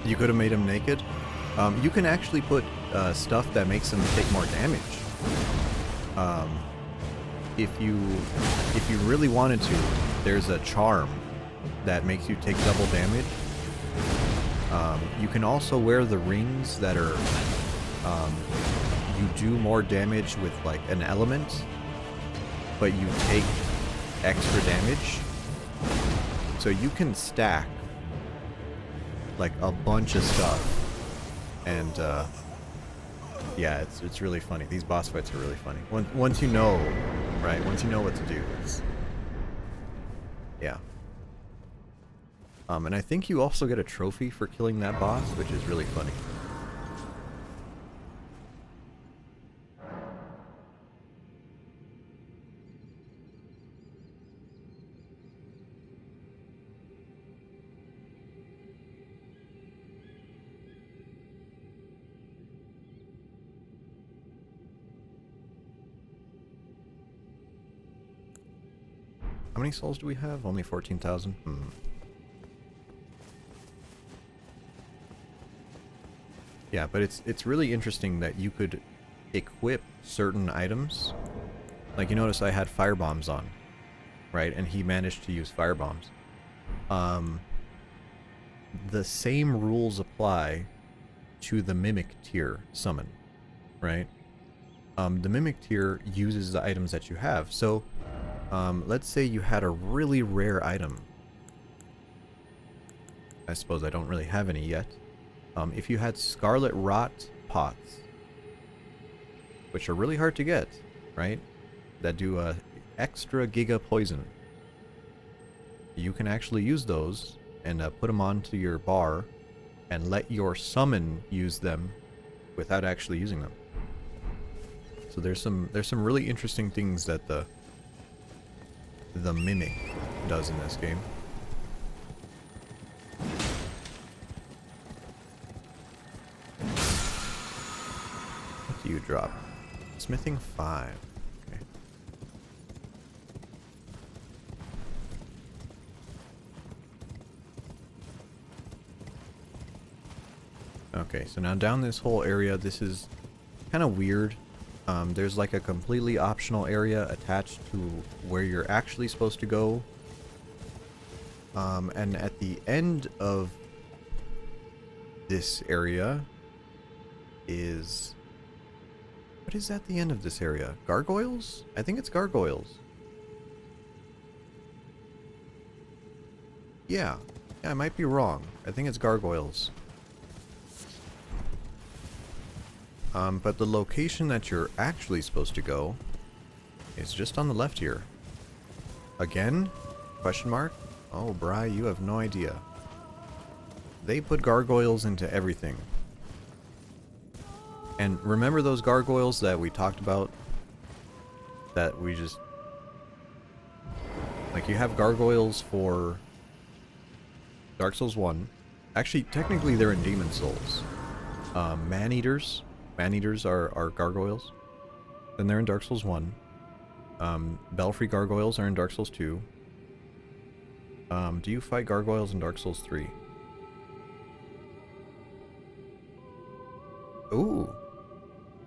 You could have made him naked. You can actually put stuff that makes him take more damage. If you really wanted to, there's a charm that makes you take double damage. You can also wear the rings that are you do more damage with like an element, but you take extra damage. So you can stack like a bunch of stuff, and yeah, it's really funny. These boss fights are really funny. Once you know, right? Once you know what to do, yeah. And I think you also get a trophy for killing that boss, which is really funny. How many souls do we have? Only 14,000? Yeah, but it's really interesting that you could equip certain items. Like, you notice I had fire bombs on, right? And he managed to use fire bombs. The same rules apply to the mimic tier summon, right? The mimic tier uses the items that you have. So, let's say you had a really rare item. I suppose I don't really have any yet. If you had Scarlet Rot pots, which are really hard to get, right? That do extra giga poison. You can actually use those and put them onto your bar and let your summon use them without actually using them. So there's some really interesting things that the mimic does in this game. What do you drop? Smithing 5. Okay. Okay, so now down this whole area, this is kind of weird. There's like a completely optional area attached to where you're actually supposed to go. And at the end of this area is... What is at the end of this area? Gargoyles? I think it's gargoyles. Yeah, I might be wrong. I think it's gargoyles. But the location that you're actually supposed to go is just on the left here. Again? Question mark? Oh, Bri, you have no idea. They put gargoyles into everything. And remember those gargoyles that we talked about? That we just... Like, you have gargoyles for Dark Souls 1. Actually, technically they're in Demon Souls. Man-eaters. Man-eaters are gargoyles. Then they're in Dark Souls 1. Belfry gargoyles are in Dark Souls 2. Do you fight gargoyles in Dark Souls 3? Ooh.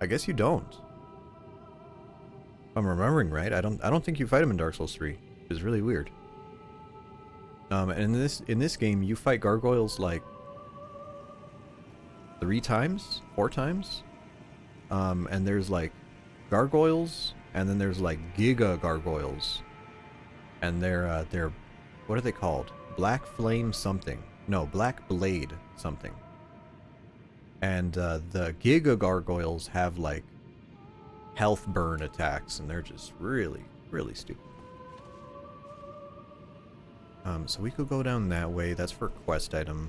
I guess you don't. If I'm remembering right, I don't think you fight them in Dark Souls 3. Which is really weird. And in this game you fight gargoyles like 3 times? 4 times? And there's like gargoyles, and then there's like giga gargoyles. And they're what are they called? Black Flame something. No, Black Blade something. And the Giga Gargoyles have like health burn attacks, and they're just really, really stupid. So we could go down that way. That's for quest item.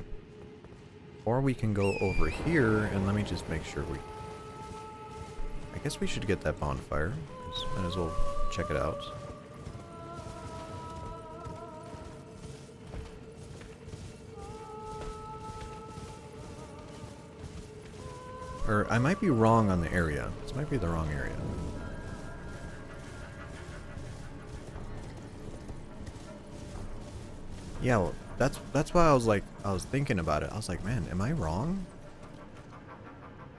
Or we can go over here, and let me just make sure we... I guess we should get that bonfire. Might as well check it out. Or I might be wrong on the area. This might be the wrong area. Yeah, well, that's why I was thinking about it. I was like, man, am I wrong?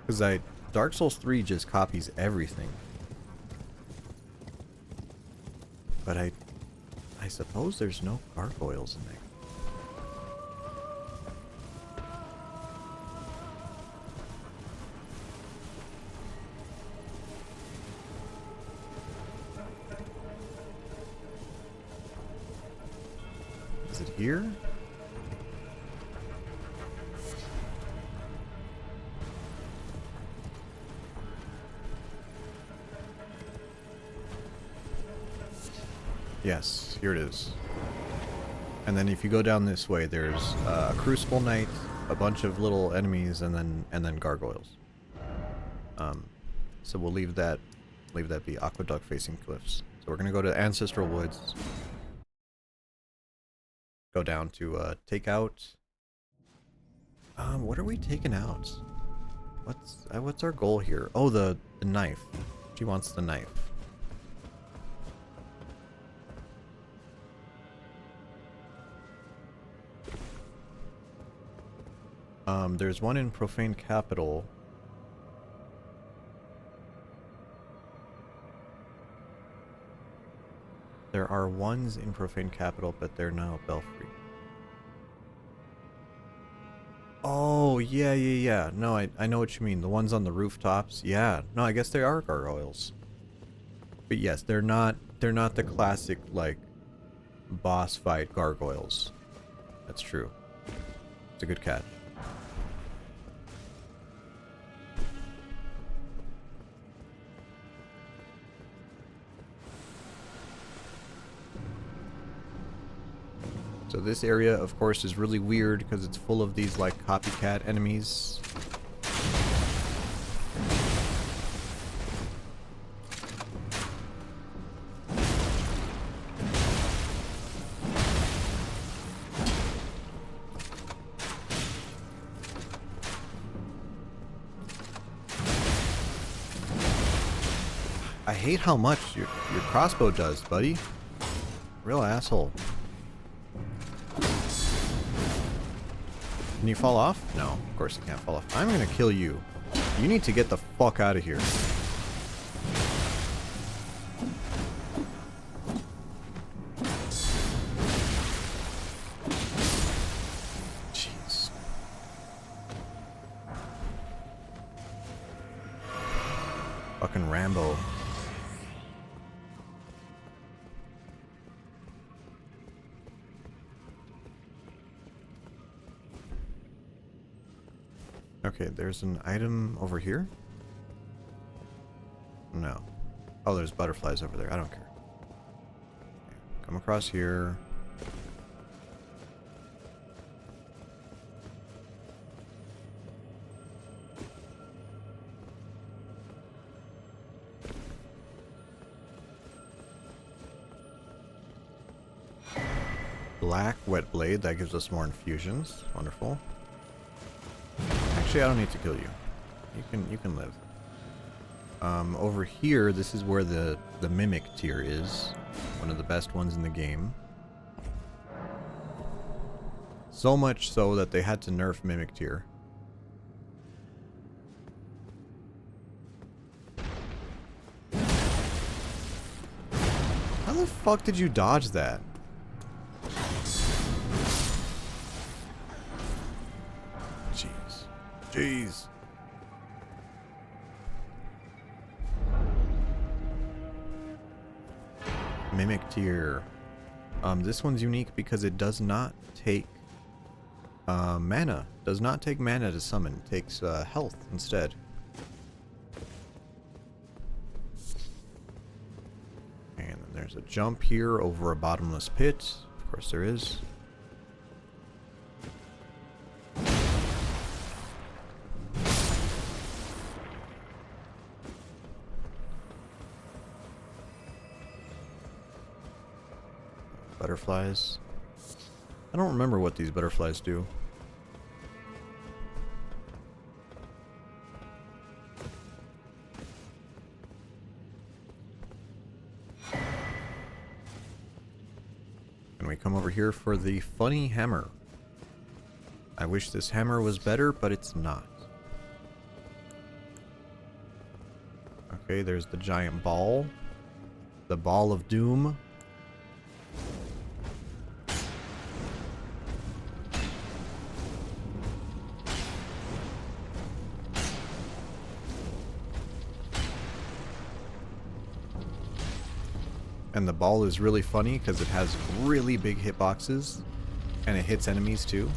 Because Dark Souls 3 just copies everything. But I suppose there's no gargoyles in there. Is it here? Yes, here it is. And then if you go down this way, there's a Crucible Knight, a bunch of little enemies, and then gargoyles. So we'll leave that be Aqueduct facing cliffs. So we're gonna go to Ancestral Woods. Go down to take out. What are we taking out? What's our goal here? Oh, the knife. She wants the knife. There's one in Profane Capital. There are ones in Profane Capital, but they're now Belfry. Oh, yeah. No, I know what you mean. The ones on the rooftops. Yeah. No, I guess they are gargoyles. But yes, they're not the classic, like, boss fight gargoyles. That's true. It's a good catch. So this area, of course, is really weird because it's full of these, like, copycat enemies. I hate how much your crossbow does, buddy. Real asshole. Can you fall off? No, of course you can't fall off. I'm gonna kill you. You need to get the fuck out of here. Jeez. Fucking Rambo. Okay, there's an item over here? No. Oh, there's butterflies over there. I don't care. Okay, come across here. Black wet blade, that gives us more infusions. Wonderful. Actually, I don't need to kill you. You can live. Over here, this is where the Mimic tier is. One of the best ones in the game. So much so that they had to nerf Mimic tier. How the fuck did you dodge that? Jeez. Mimic tier. This one's unique because it does not take Mana. Does not take mana to summon. Takes health instead. And then there's a jump here over a bottomless pit. Of course there is. Butterflies. I don't remember what these butterflies do. And we come over here for the funny hammer. I wish this hammer was better, but it's not. Okay, there's the giant ball. The ball of doom. And the ball is really funny because it has really big hitboxes and it hits enemies too.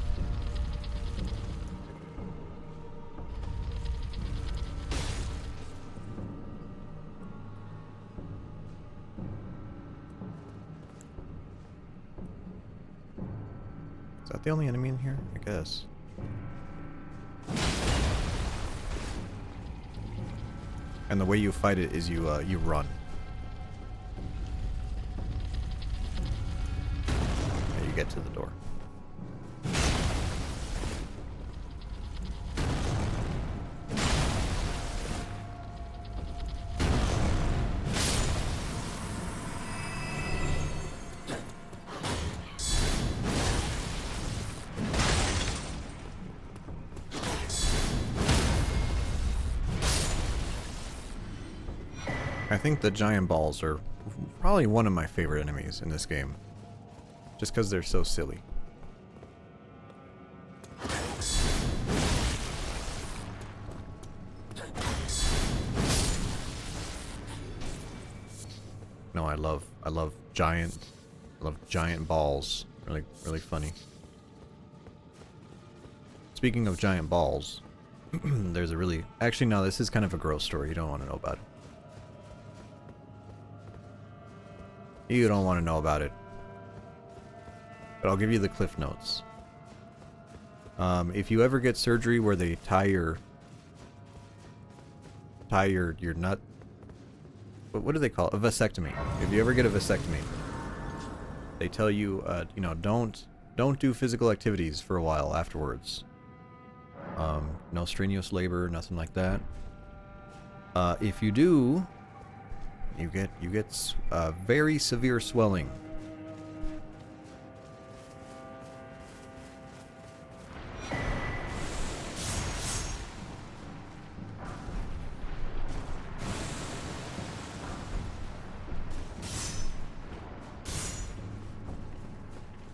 Is that the only enemy in here? I guess. And the way you fight it is you run. Get to the door. I think the giant balls are probably one of my favorite enemies in this game. Just because they're so silly. No, I love giant balls. Really funny. Speaking of giant balls, there's a really... Actually, no, this is kind of a gross story. You don't want to know about it. You don't want to know about it. But I'll give you the cliff notes. If you ever get surgery where they tie your nut, what do they call it? A vasectomy. If you ever get a vasectomy, they tell you, you know, don't do physical activities for a while afterwards. No strenuous labor, nothing like that. If you do, you get very severe swelling.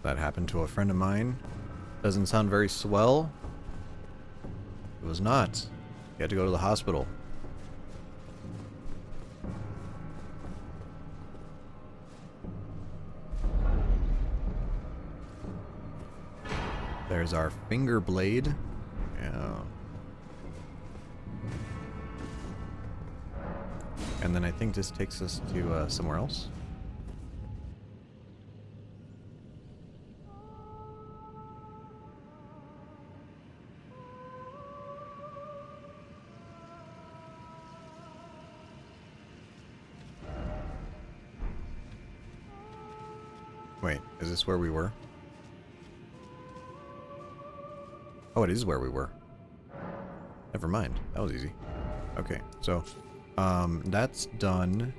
That happened to a friend of mine. Doesn't sound very swell. It was not. He had to go to the hospital. There's our finger blade. Yeah. And then I think this takes us to somewhere else. Wait, is this where we were? Oh, it is where we were. Never mind. That was easy. Okay, so, that's done.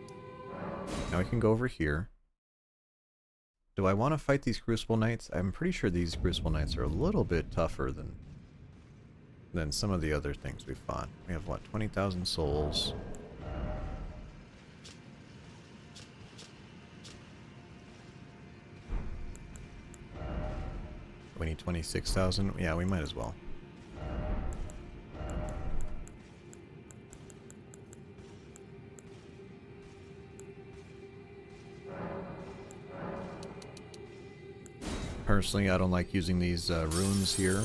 Now we can go over here. Do I want to fight these Crucible Knights? I'm pretty sure these Crucible Knights are a little bit tougher than some of the other things we fought. We have, what, 20,000 souls. We need 26,000. Yeah, we might as well. Personally, I don't like using these runes here.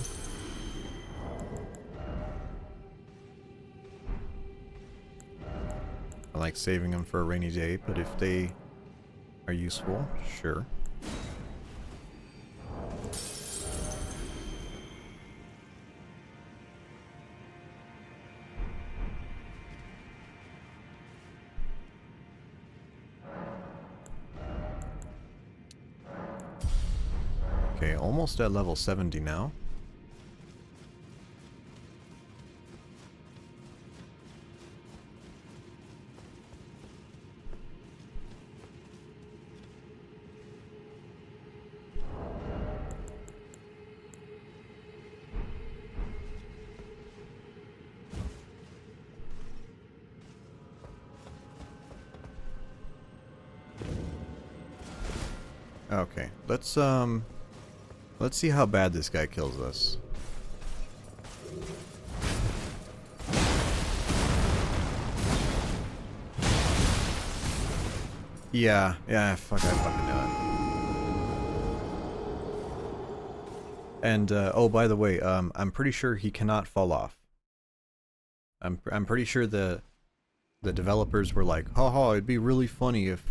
I like saving them for a rainy day, but if they are useful, sure. Okay, almost at level 70 now. Okay, let's see how bad this guy kills us. Yeah, fuck, I fucking knew it. And, oh, by the way, I'm pretty sure he cannot fall off. I'm pretty sure the developers were like, haha, it'd be really funny if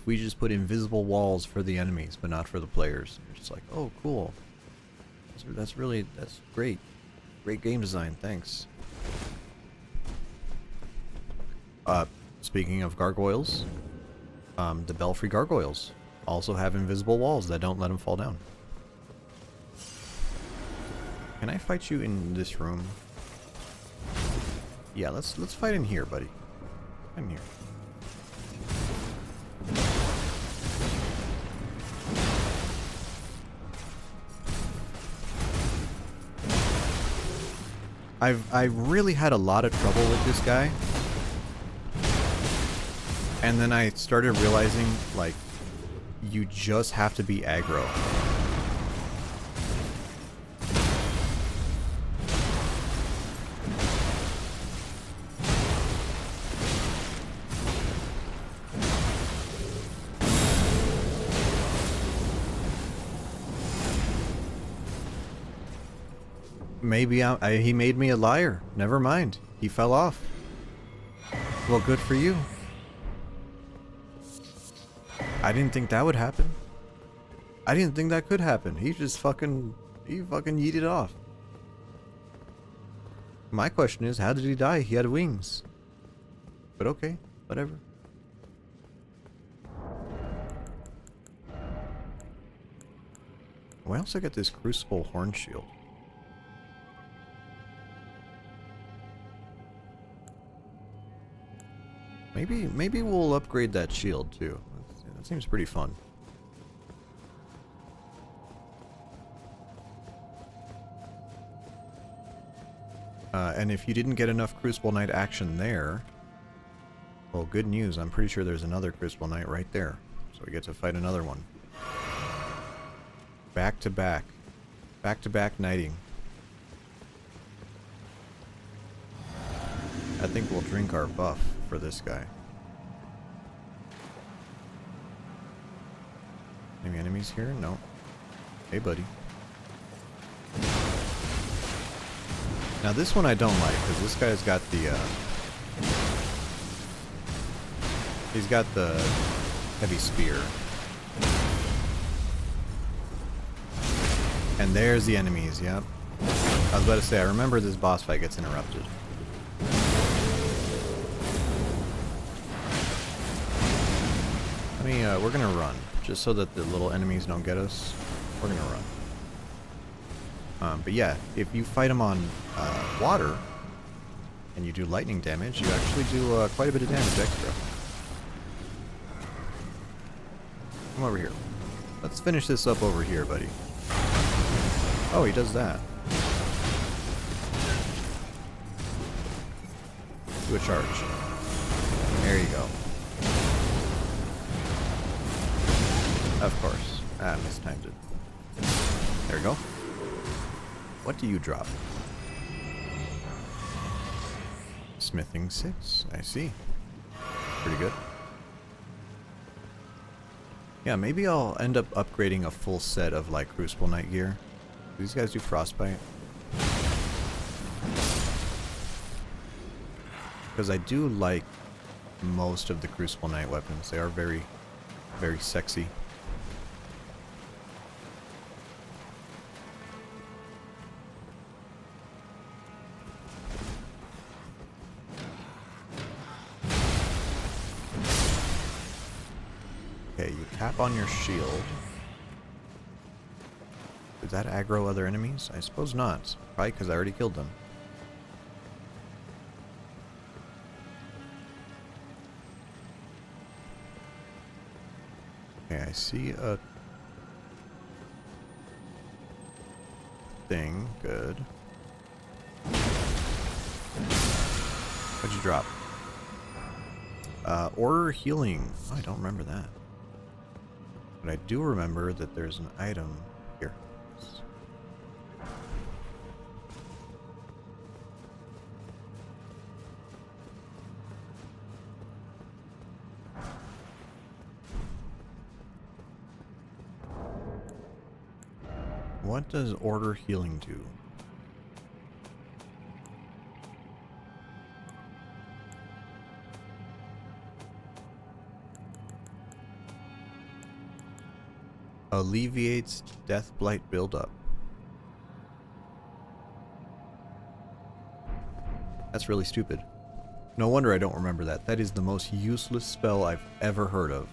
we just put invisible walls for the enemies, but not for the players. You're just like, oh, cool. That's great. Great game design, thanks. Speaking of gargoyles, the Belfry gargoyles also have invisible walls that don't let them fall down. Can I fight you in this room? Yeah, let's fight in here, buddy. In here. I really had a lot of trouble with this guy. And then I started realizing, like, you just have to be aggro. Maybe he made me a liar. Never mind. He fell off. Well, good for you. I didn't think that would happen. I didn't think that could happen. He fucking yeeted off. My question is, how did he die? He had wings. But okay, whatever. Why else I got this Crucible Horn Shield? Maybe we'll upgrade that shield too. That seems pretty fun. And if you didn't get enough Crucible Knight action there, well, good news. I'm pretty sure there's another Crucible Knight right there. So we get to fight another one. Back to back. Back to back knighting. I think we'll drink our buff for this guy. Any enemies here? No. Hey, buddy. Now this one I don't like, because this guy's got the, he's got the heavy spear. And there's the enemies, yep. I was about to say, I remember this boss fight gets interrupted. We're gonna run, just so that the little enemies don't get us. We're gonna run. But yeah, if you fight them on water, and you do lightning damage, you actually do quite a bit of damage extra. Come over here. Let's finish this up over here, buddy. Oh, he does that. Do a charge. There you go. Of course. Ah, mistimed it. There we go. What do you drop? Smithing 6. I see. Pretty good. Yeah, maybe I'll end up upgrading a full set of like Crucible Knight gear. Do these guys do frostbite? Because I do like most of the Crucible Knight weapons. They are very, very sexy. Okay, you tap on your shield. Does that aggro other enemies? I suppose not. Probably because I already killed them. Okay, I see a thing. Good. What'd you drop? Order healing. Oh, I don't remember that. But I do remember that there's an item here. What does order healing do? Alleviates death blight buildup. That's really stupid. No wonder I don't remember that. That is the most useless spell I've ever heard of.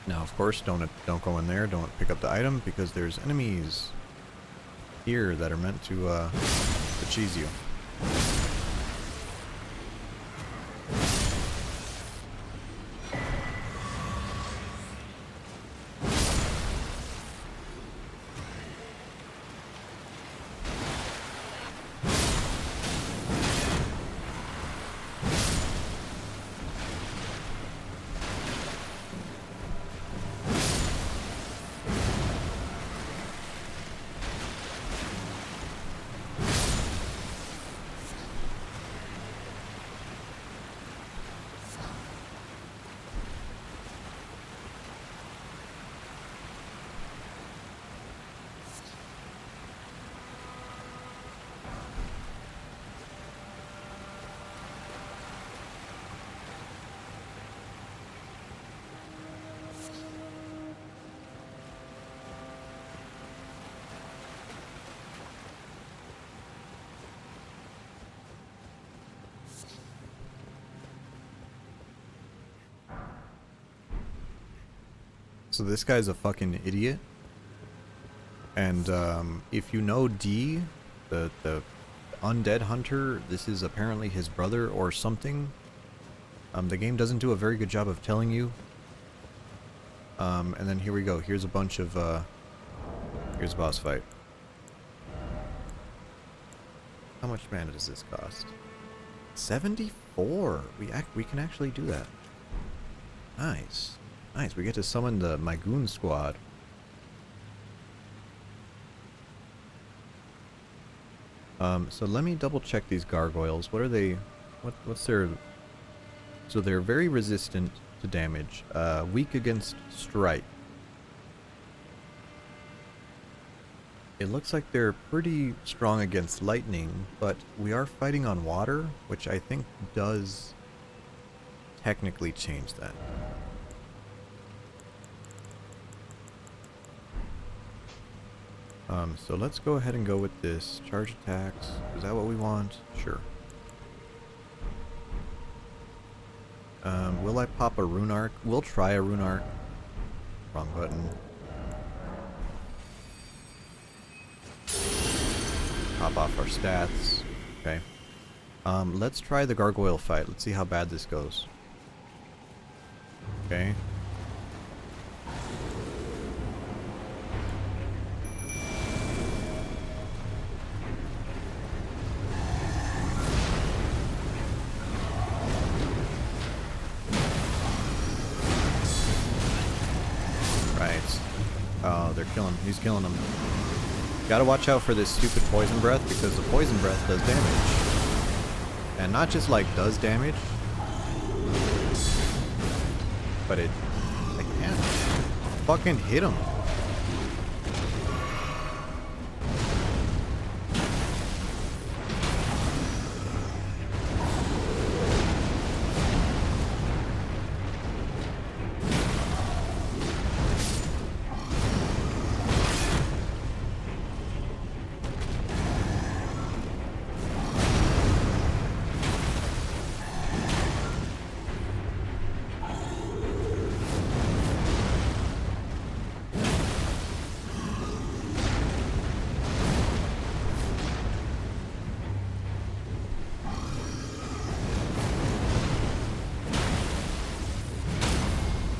Now, of course, don't go in there. Don't pick up the item because there's enemies here that are meant to cheese you. So this guy's a fucking idiot. And if you know D, the undead hunter, this is apparently his brother or something. The game doesn't do a very good job of telling you. And then here we go. Here's a bunch of here's a boss fight. How much mana does this cost? 74. We can actually do that. Nice. Nice, we get to summon my goon squad. So let me double check these gargoyles. What are they? What's their? So they're very resistant to damage. Weak against strike. It looks like they're pretty strong against lightning, but we are fighting on water, which I think does technically change that. So let's go ahead and go with this. Charge attacks. Is that what we want? Sure. Will I pop a rune arc? We'll try a rune arc. Wrong button. Pop off our stats. Okay. Let's try the gargoyle fight. Let's see how bad this goes. Okay. Right. they're killing. He's killing them. Gotta watch out for this stupid poison breath because the poison breath does damage. And not just like does damage, but it I can't fucking hit him.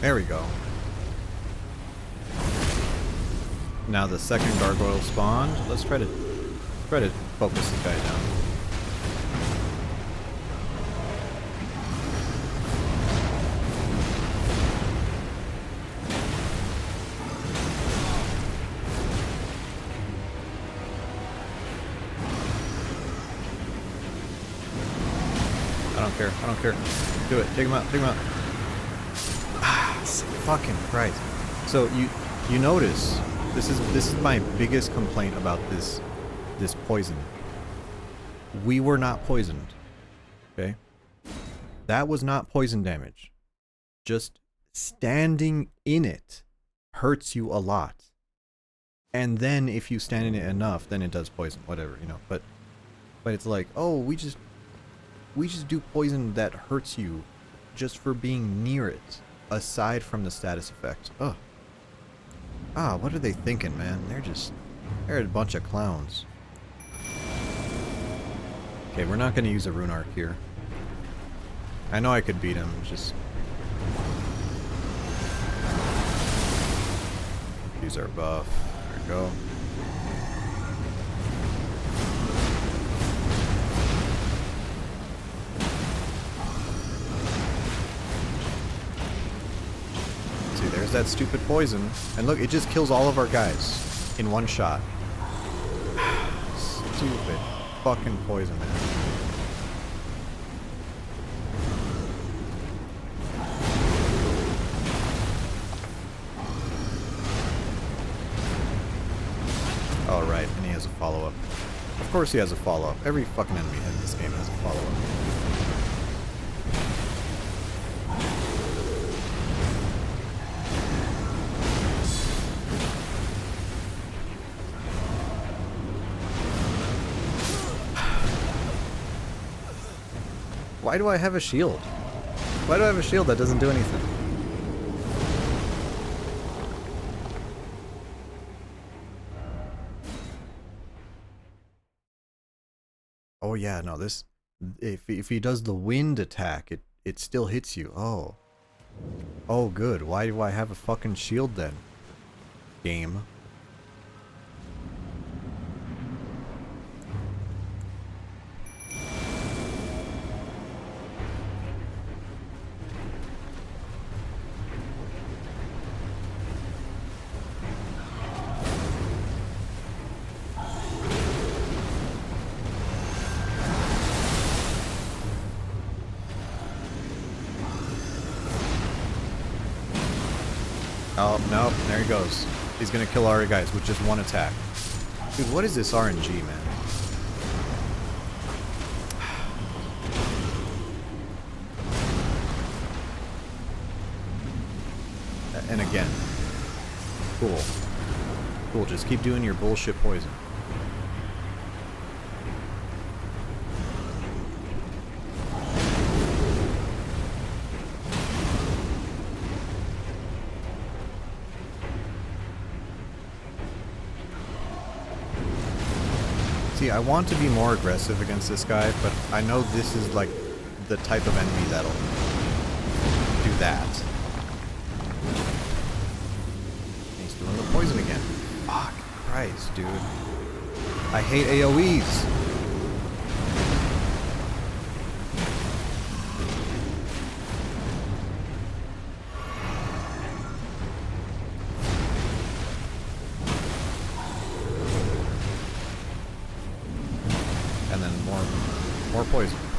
There we go. Now the second gargoyle spawned. Let's try to focus this guy down. I don't care. Do it. Take him out. Fucking Christ. So you notice this is my biggest complaint about this poison. We were not poisoned. Okay? That was not poison damage. Just standing in it hurts you a lot. And then if you stand in it enough, then it does poison, whatever, you know. But it's like, oh, we just do poison that hurts you just for being near it. Aside from the status effect. Ugh. Ah, what are they thinking, man? They're a bunch of clowns. Okay, we're not going to use a rune arc here. I know I could beat him, just... use our buff. There we go. There's that stupid poison. And look, it just kills all of our guys in one shot. Stupid fucking poison, man. Oh, right, and he has a follow-up. Of course he has a follow-up. Every fucking enemy in this game has a follow-up. Why do I have a shield? Why do I have a shield that doesn't do anything? Oh yeah, no, this... If he does the wind attack, it still hits you. Oh. Oh good, why do I have a fucking shield then? Game. Oh, no, there he goes. He's gonna kill our guys with just one attack. Dude, what is this RNG, man? And again. Cool. Cool, just keep doing your bullshit poison. See, I want to be more aggressive against this guy, but I know this is like the type of enemy that'll do that. He's doing the poison again. Fuck Christ, dude. I hate AoEs.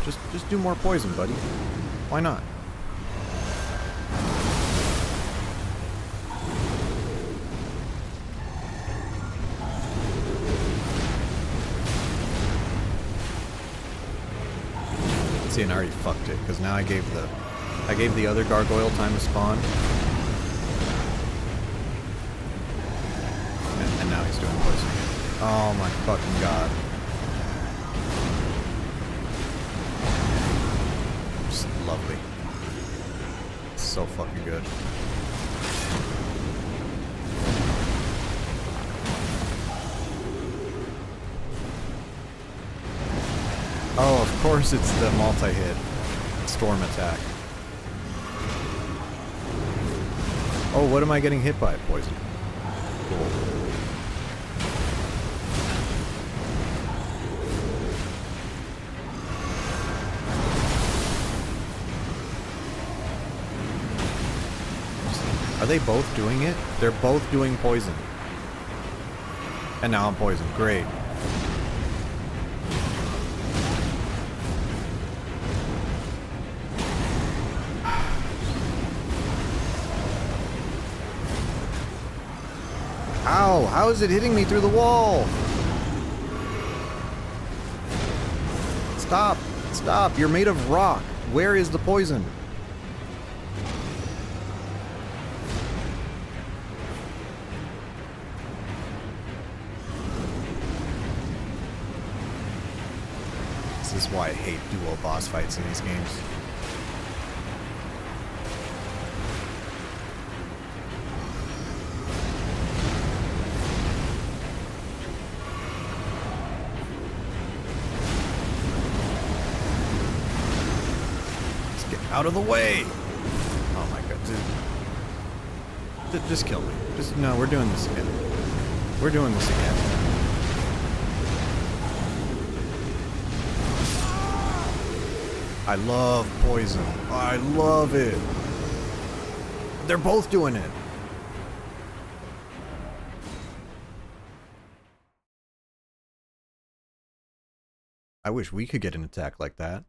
Just do more poison, buddy. Why not? See, and I already fucked it, because now I gave the other gargoyle time to spawn. And now he's doing poison again. Oh my fucking god. Just lovely. So fucking good. Oh, of course it's the multi-hit storm attack. Oh, what am I getting hit by? Poison. Cool. Are they both doing it? They're both doing poison. And now I'm poisoned. Great. Ow! How is it hitting me through the wall? Stop! Stop! You're made of rock. Where is the poison? This is why I hate dual boss fights in these games. Out of the way! Oh my god, dude. Just kill me. No, we're doing this again. We're doing this again. I love poison. I love it. They're both doing it. I wish we could get an attack like that.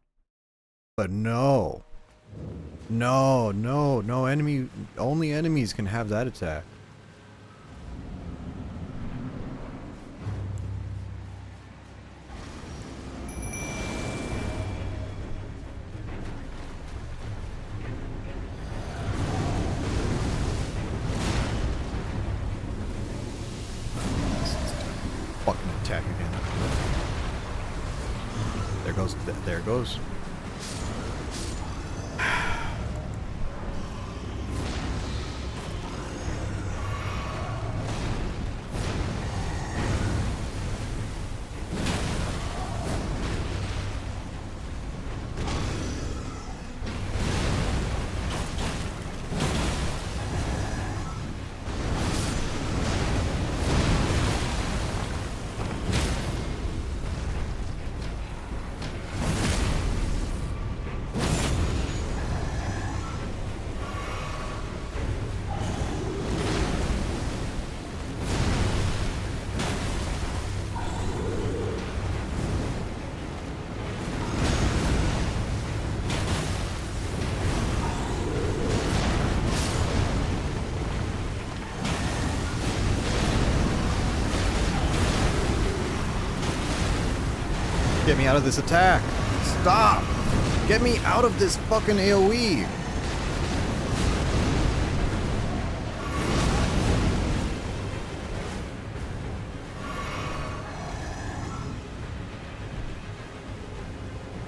But no. No, no, no enemy. Only enemies can have that attack. Fucking attack again. There goes. There it goes. Get me out of this attack. Stop. Get me out of this fucking AoE.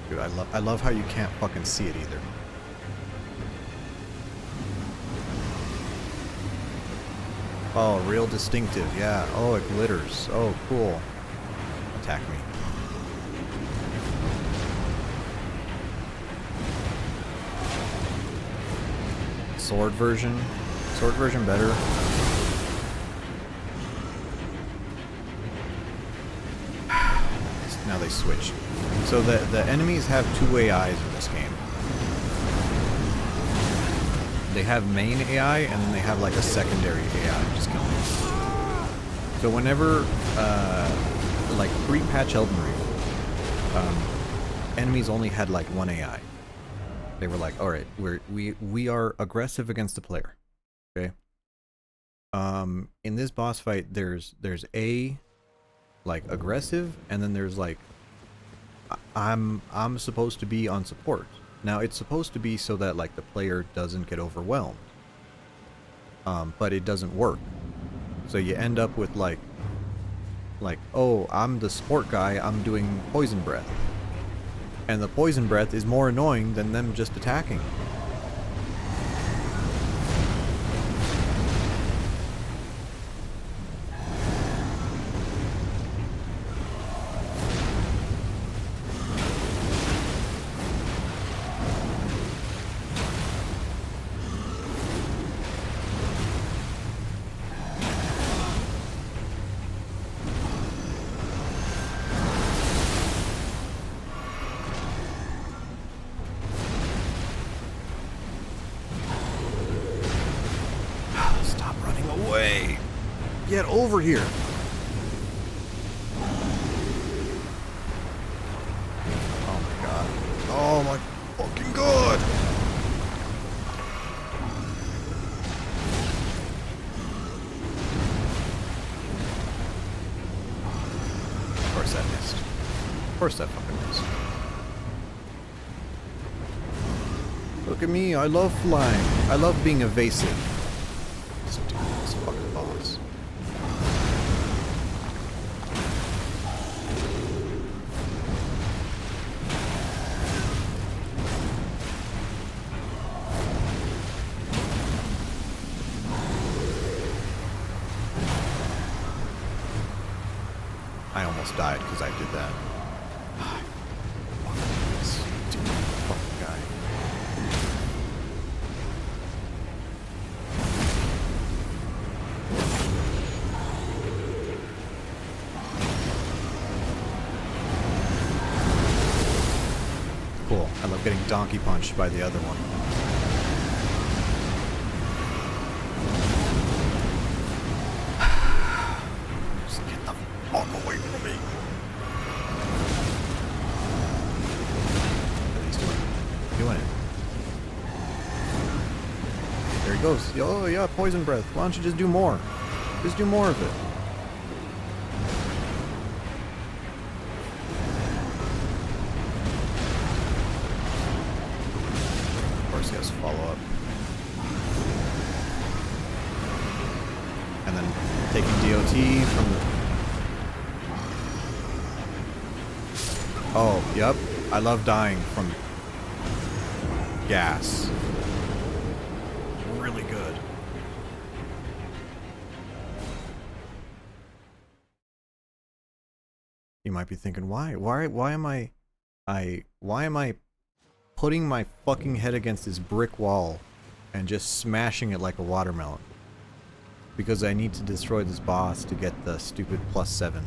Dude, I love how you can't fucking see it either. Oh, real distinctive. Yeah. Oh, it glitters. Oh, cool. Attack me. Sword version better. Now they switched. So the enemies have two AIs in this game. They have main AI and then they have like a secondary AI just killing them. So whenever like pre-patch Elden Ring, enemies only had like 1 AI. They were like, all right, we are aggressive against the player. Okay. In this boss fight, there's a like aggressive, and then there's like I'm supposed to be on support. Now it's supposed to be so that like the player doesn't get overwhelmed. But it doesn't work. So you end up with like, oh, I'm the support guy, I'm doing poison breath. And the poison breath is more annoying than them just attacking. Stop running away! Get over here! Oh my god. Oh my fucking god! Of course that missed. Of course that fucking missed. Look at me, I love flying. I love being evasive. Stupid fucking boss. I almost died because I did that. Fucking stupid fucking guy. Cool. I love getting donkey punched by the other one. Just get the fuck away from me. He's doing it. There he goes. Oh yeah, poison breath. Why don't you just do more? Just do more of it. He has follow up. And then taking DOT from the... Oh, yep. I love dying from gas. Really good. You might be thinking, why am I putting my fucking head against this brick wall and just smashing it like a watermelon? Because I need to destroy this boss to get the stupid +7.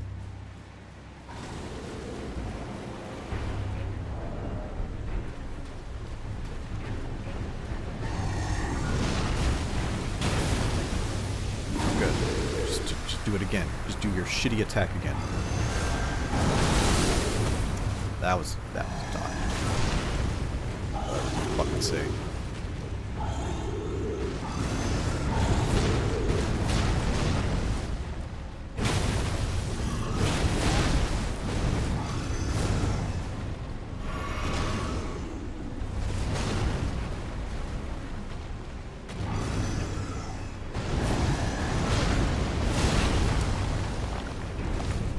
Good. Just do it again. Just do your shitty attack again. That was a dodge. Fucking say.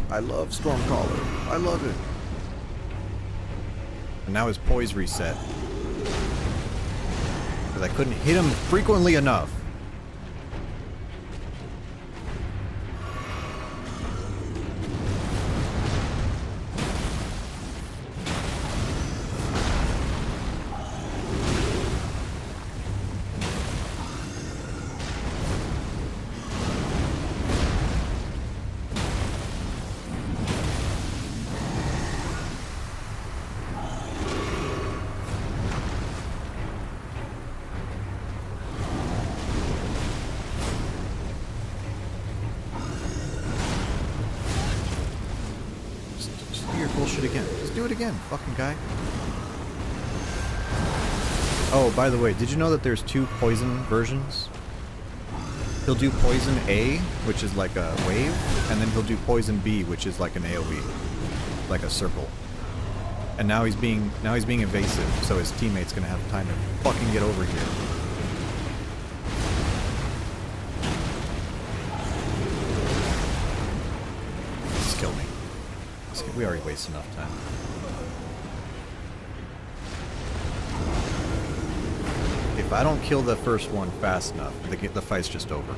I love Stormcaller. I love it. And now his poise reset. Because I couldn't hit him frequently enough. Just do it again, fucking guy. Oh, by the way, did you know that there's 2 poison versions? He'll do poison A, which is like a wave, and then he'll do poison B, which is like an AoE, like a circle. And now he's being evasive, so his teammate's gonna have time to fucking get over here. Just kill me. We already wasted enough time. If I don't kill the first one fast enough, the fight's just over.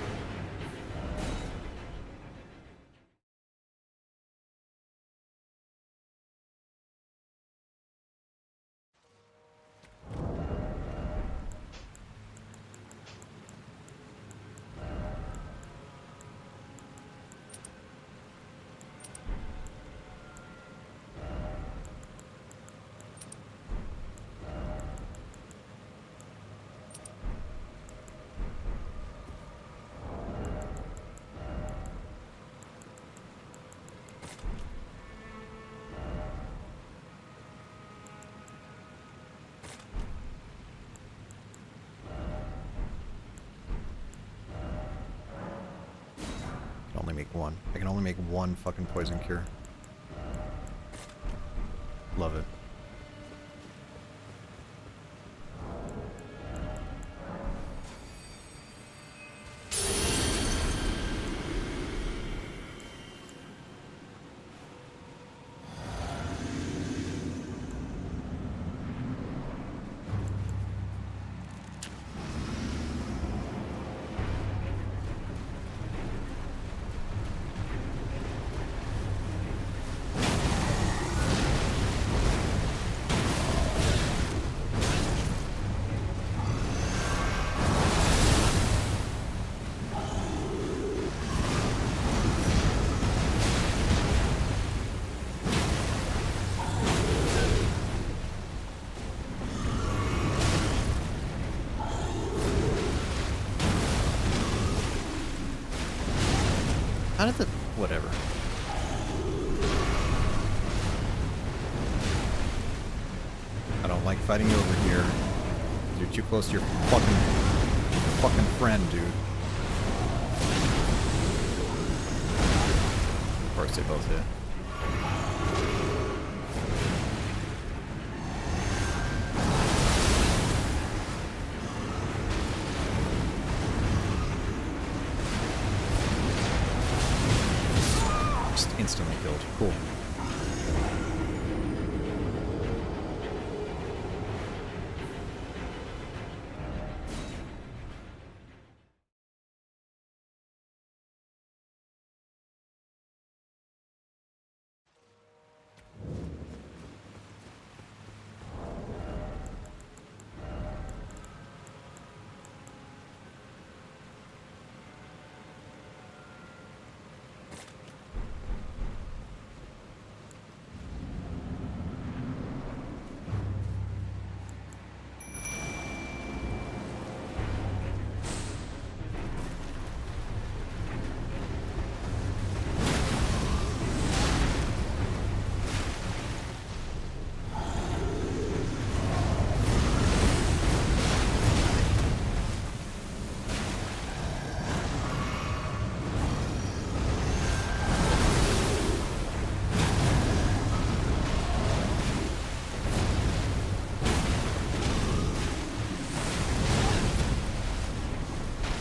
I can only make one fucking poison cure. Love it. How did the... whatever. I don't like fighting you over here. You're too close to your fucking friend, dude. Of course they both hit. Instantly killed. Cool.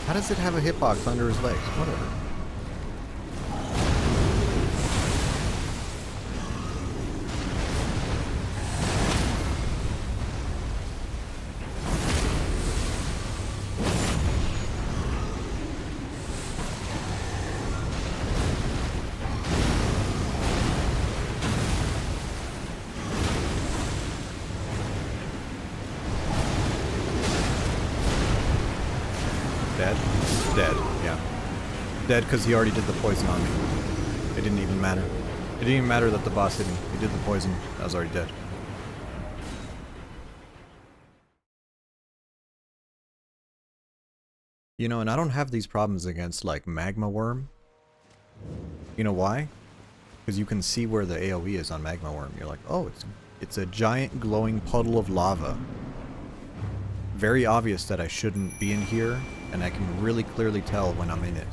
How does it have a hitbox under his legs? Whatever. Dead? Dead, yeah. Dead because he already did the poison on me. It didn't even matter. It didn't even matter that the boss hit me. He did the poison. I was already dead. You know, and I don't have these problems against, like, Magma Worm. You know why? Because you can see where the AoE is on Magma Worm. You're like, oh, it's a giant glowing puddle of lava. Very obvious that I shouldn't be in here, and I can really clearly tell when I'm in it.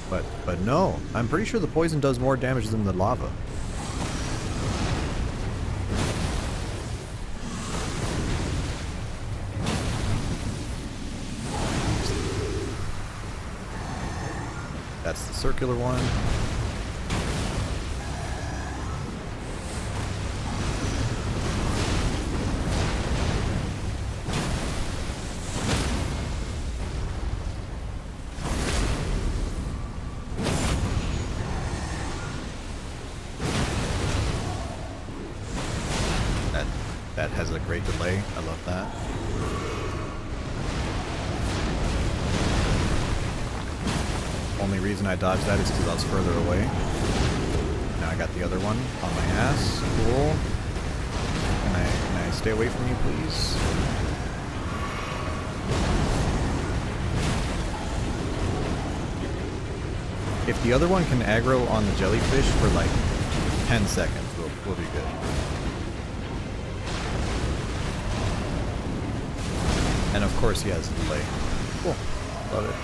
But no, I'm pretty sure the poison does more damage than the lava. That's the circular one. That has a great delay. I love that. Only reason I dodged that is because I was further away. Now I got the other one on my ass. Cool. Can I stay away from you, please? If the other one can aggro on the jellyfish for like 10 seconds, we'll be good. And of course he has a delay. Cool. Love it.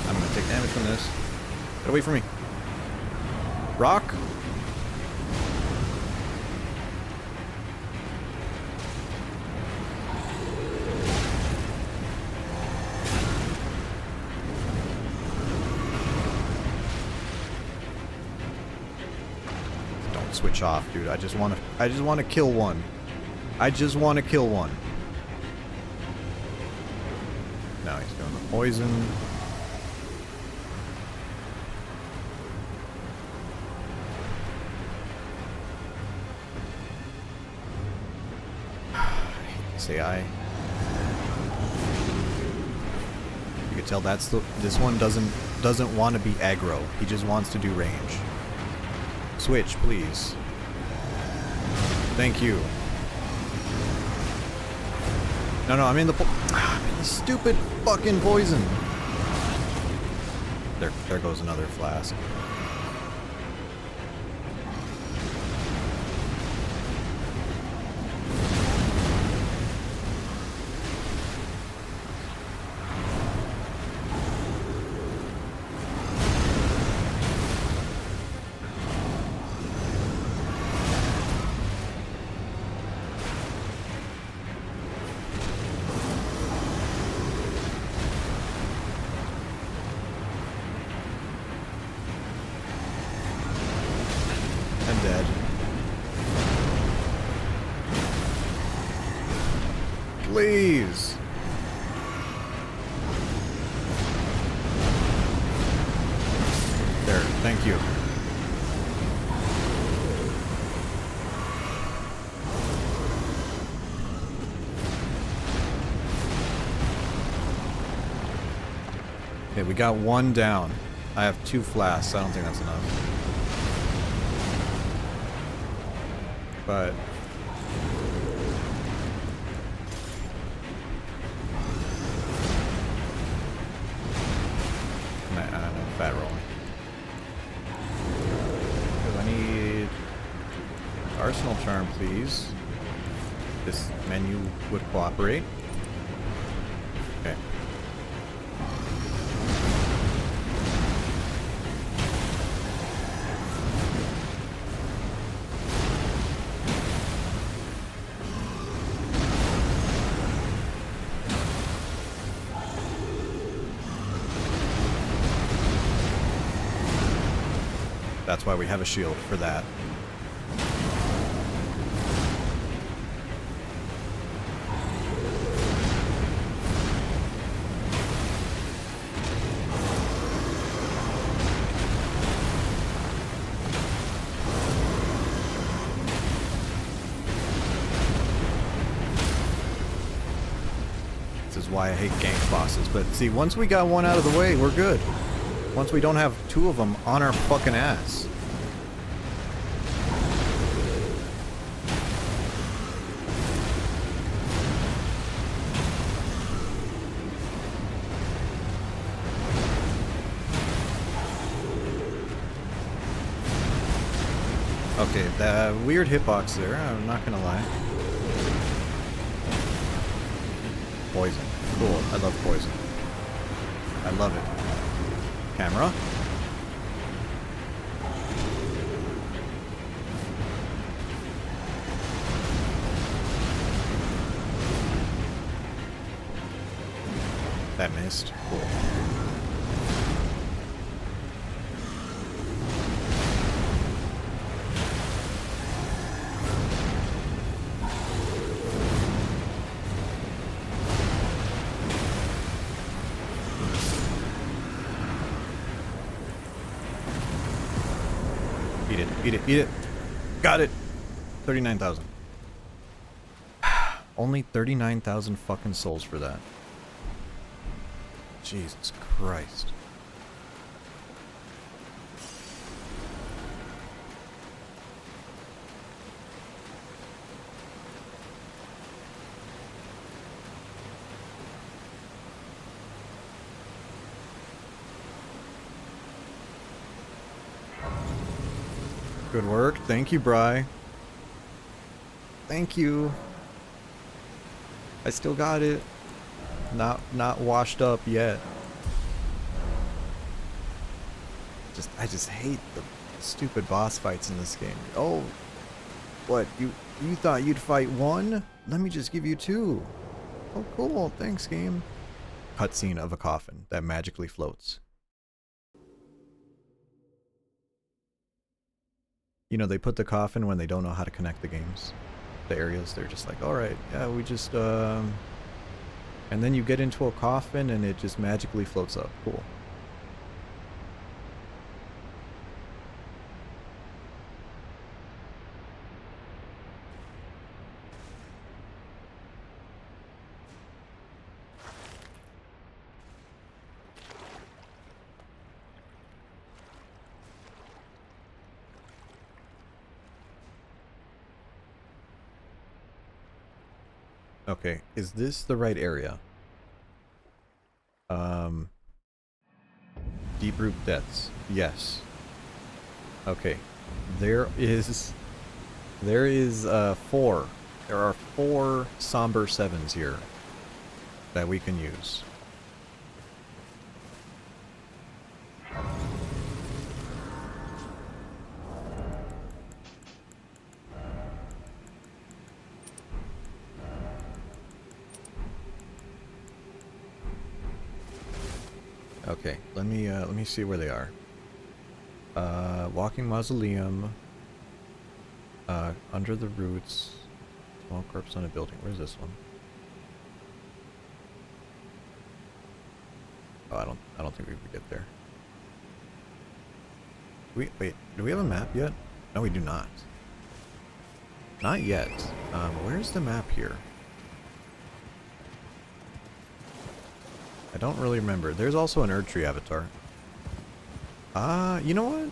I'm gonna take damage from this. Get away from me. Rock? Switch off, dude. I just want to kill one. I just want to kill one. Now he's doing the poison. I hate this AI. You can tell that's this one doesn't want to be aggro. He just wants to do range. Switch, please. Thank you. No, I'm in the stupid fucking poison. There goes another flask. Dead. Please. There, thank you. Okay, we got one down. I have 2 flasks. I don't think that's enough. But I don't know, fat rolling. Because I need Arsenal Charm, please. This menu would cooperate. Okay. That's why we have a shield for that. This is why I hate gank bosses. But see, once we got one out of the way, we're good. Once we don't have 2 of them on our fucking ass. Okay, the weird hitbox there, I'm not gonna lie. Poison. Cool, I love poison. I love it. Camera. That missed. Cool. Eat it, eat it, eat it. Got it. 39,000. Only 39,000 fucking souls for that. Jesus Christ. Good work. Thank you, Bri. Thank you. I still got it. Not washed up yet. I just hate the stupid boss fights in this game. Oh, what? You thought you'd fight one? Let me just give you two. Oh, cool. Thanks, game. Cutscene of a coffin that magically floats. You know, they put the coffin when they don't know how to connect the games. The areas, they're just like, alright, yeah, we just, and then you get into a coffin and it just magically floats up. Cool. Okay, is this the right area? Deep root deaths. Yes. Okay. There are 4 somber 7s here that we can use. Okay, let me see where they are. Walking Mausoleum. Under the roots. Small corpse on a building. Where's this one? Oh, I don't think we could get there. Wait, do we have a map yet? No, we do not. Not yet. Where's the map here? I don't really remember. There's also an Erdtree avatar. You know what?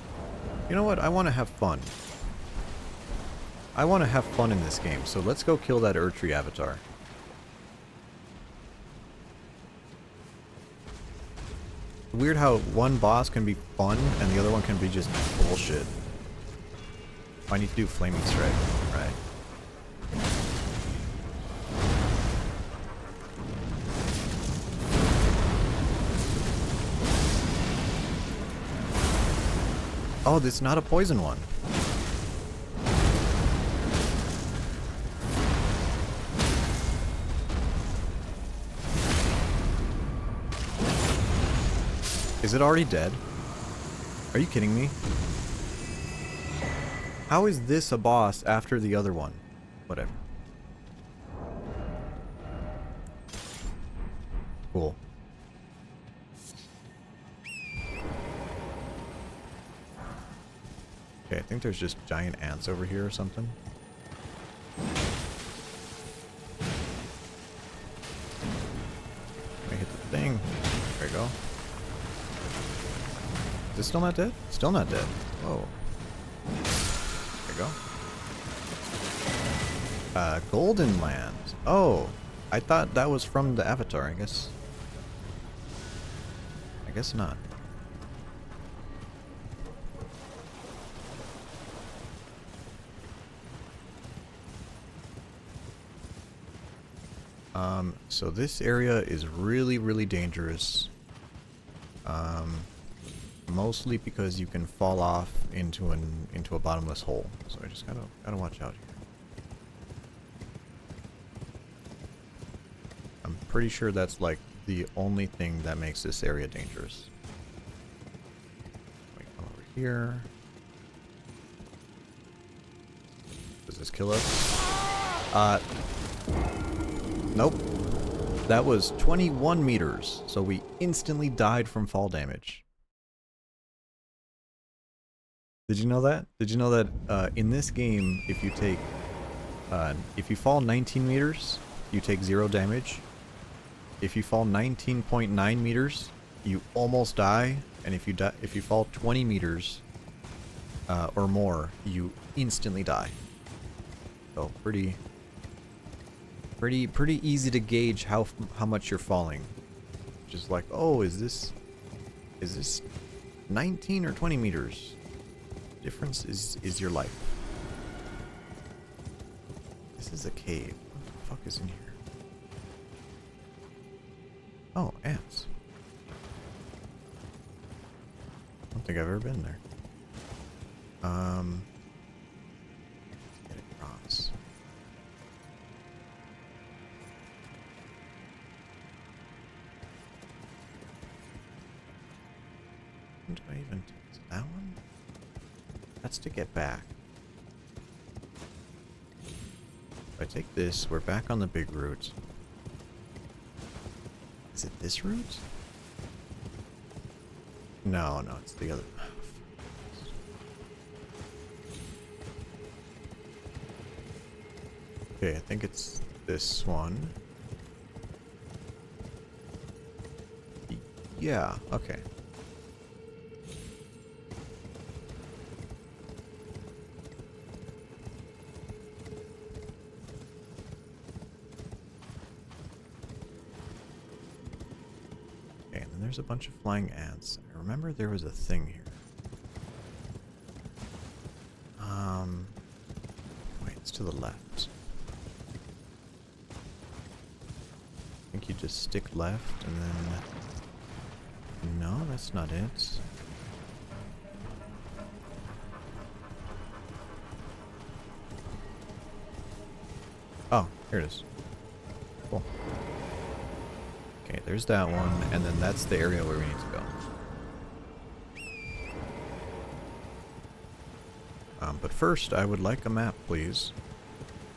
You know what? I want to have fun. I want to have fun in this game, so let's go kill that Erdtree avatar. Weird how one boss can be fun and the other one can be just bullshit. I need to do Flaming Strike, right? Oh, this is not a poison one. Is it already dead? Are you kidding me? How is this a boss after the other one? Whatever. Cool. Okay, I think there's just giant ants over here or something. Let me hit the thing. There you go. Is it still not dead? Still not dead. Whoa. There you go. Golden Land. Oh, I thought that was from the Avatar, I guess. I guess not. So this area is really, really dangerous. Mostly because you can fall off into a bottomless hole. So I just gotta watch out here. I'm pretty sure that's like the only thing that makes this area dangerous. Wait, come over here. Does this kill us? Nope. That was 21 meters, so we instantly died from fall damage. Did you know that? Did you know that in this game, if you fall 19 meters, you take 0 damage. If you fall 19.9 meters, you almost die, and if you fall 20 meters or more, you instantly die. So pretty easy to gauge how much you're falling. Just like, oh, is this 19 or 20 meters? Difference is your life. This is a cave. What the fuck is in here? Oh, ants. I don't think I've ever been there. Let's get across. Do I even take that one? That's to get back. If I take this, we're back on the big route. Is it this route? No, it's the other. Okay, I think it's this one. Yeah, okay. There's a bunch of flying ants. I remember there was a thing here. Wait, it's to the left. I think you just stick left and then... No, that's not it. Oh, here it is. Cool. Okay, there's that one, and then that's the area where we need to go. But first, I would like a map, please.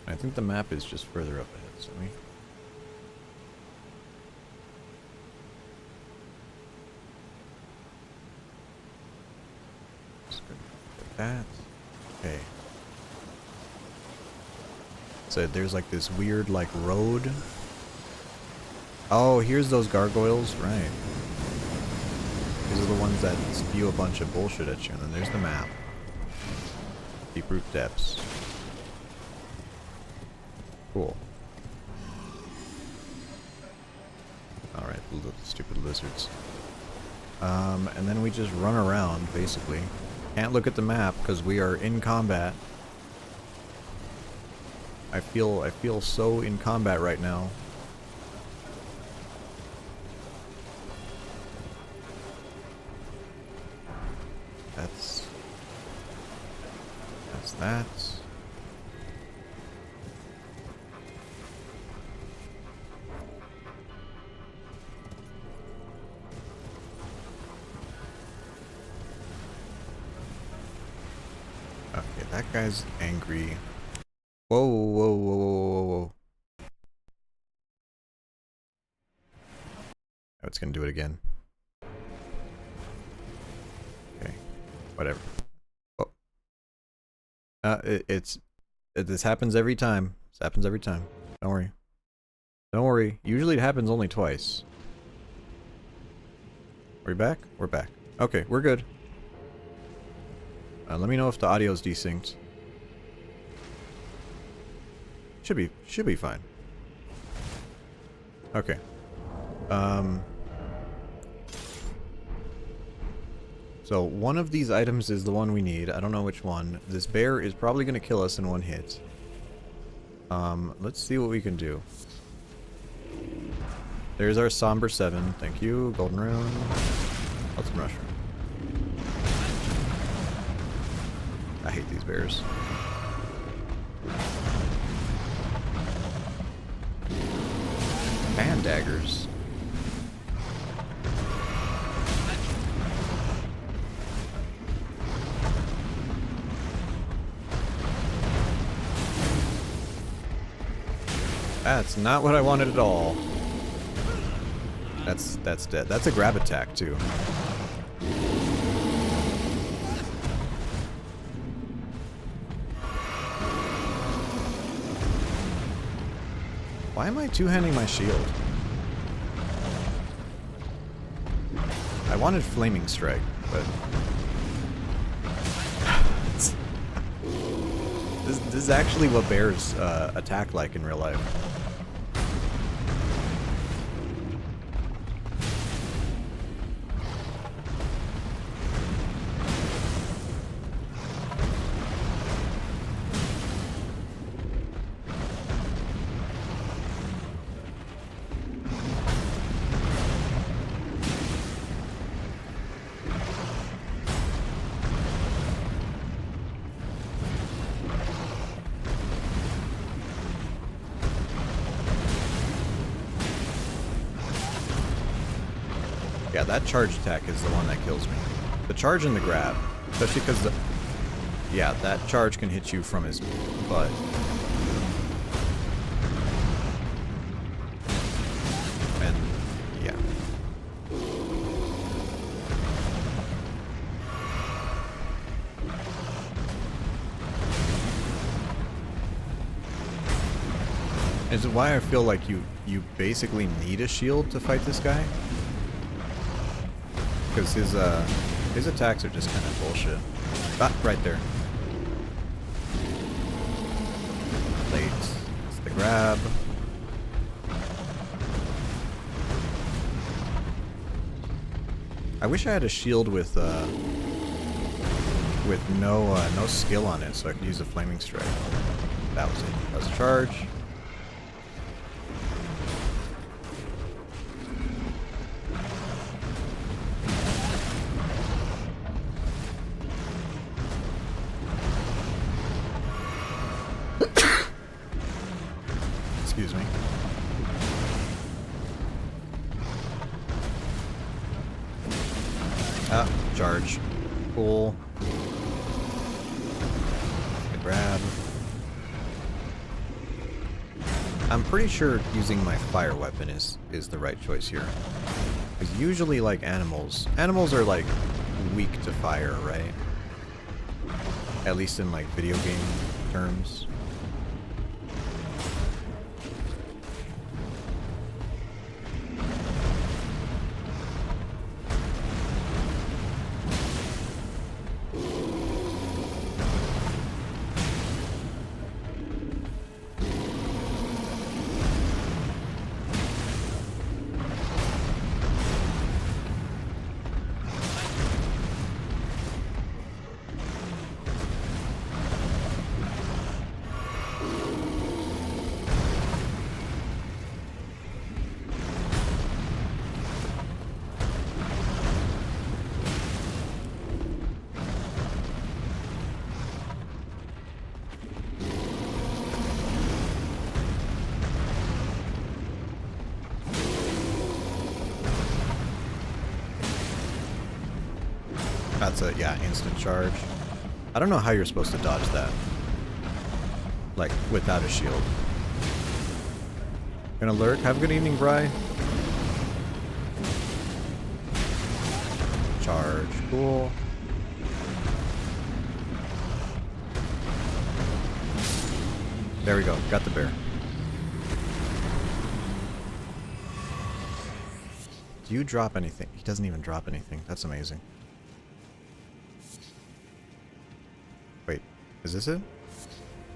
I think the map is just further up ahead, so we... Just go get that. Okay. So there's like this weird, like, road. Oh, here's those gargoyles, right. These are the ones that spew a bunch of bullshit at you, and then there's the map. Deep root depths. Cool. Alright, little stupid lizards. And then we just run around, basically. Can't look at the map, because we are in combat. I feel so in combat right now. That's that. Okay, that guy's angry. Whoa, whoa, whoa, whoa, whoa, whoa. Oh, it's gonna do it again. Okay, whatever. Oh. This happens every time. This happens every time. Don't worry. Don't worry. Usually it happens only twice. Are we back? We're back. Okay, we're good. Let me know if the audio is desynced. Should be fine. Okay. So one of these items is the one we need. I don't know which one. This bear is probably going to kill us in one hit. Let's see what we can do. There's our Somber 7. Thank you. Golden Rune. Let's mushroom. I hate these bears. And daggers. That's not what I wanted at all. That's dead. That's a grab attack too. Why am I two-handing my shield? I wanted Flaming Strike, but... this is actually what bears attack like in real life. Yeah, that charge attack is the one that kills me. The charge and the grab, especially because the... Yeah, that charge can hit you from his butt. And, yeah. Is it why I feel like you basically need a shield to fight this guy? Because his attacks are just kind of bullshit. Ah, right there. Late. It's the grab. I wish I had a shield with no skill on it, so I could use a flaming strike. That was it. That was a charge. Excuse me. Ah, charge. Cool. The grab. I'm pretty sure using my fire weapon is the right choice here. Because usually, like, animals are, like, weak to fire, right? At least in, like, video game terms. That's a, yeah, instant charge. I don't know how you're supposed to dodge that. Like, without a shield. Gonna lurk. Have a good evening, Bri. Charge. Cool. There we go. Got the bear. Do you drop anything? He doesn't even drop anything. That's amazing. Wait, is this it?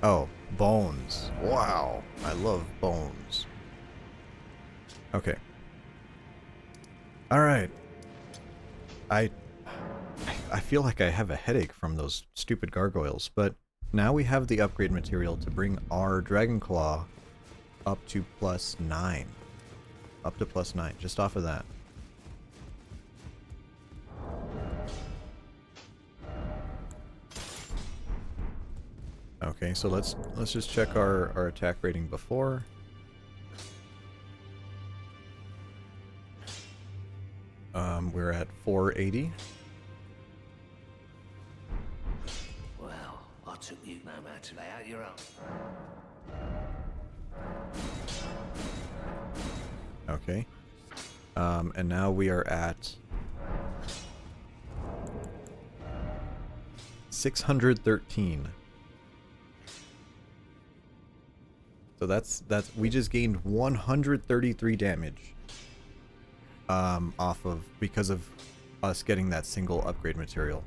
Oh, bones. Wow, I love bones. Okay. Alright. I feel like I have a headache from those stupid gargoyles, but now we have the upgrade material to bring our Dragon Claw up to +9. Up to +9, just off of that. Okay, so let's just check our attack rating before. We're at 480. Well, I took you no man to lay out your own. Okay. And now we are at 613. So that's we just gained 133 damage. Off of because of us getting that single upgrade material.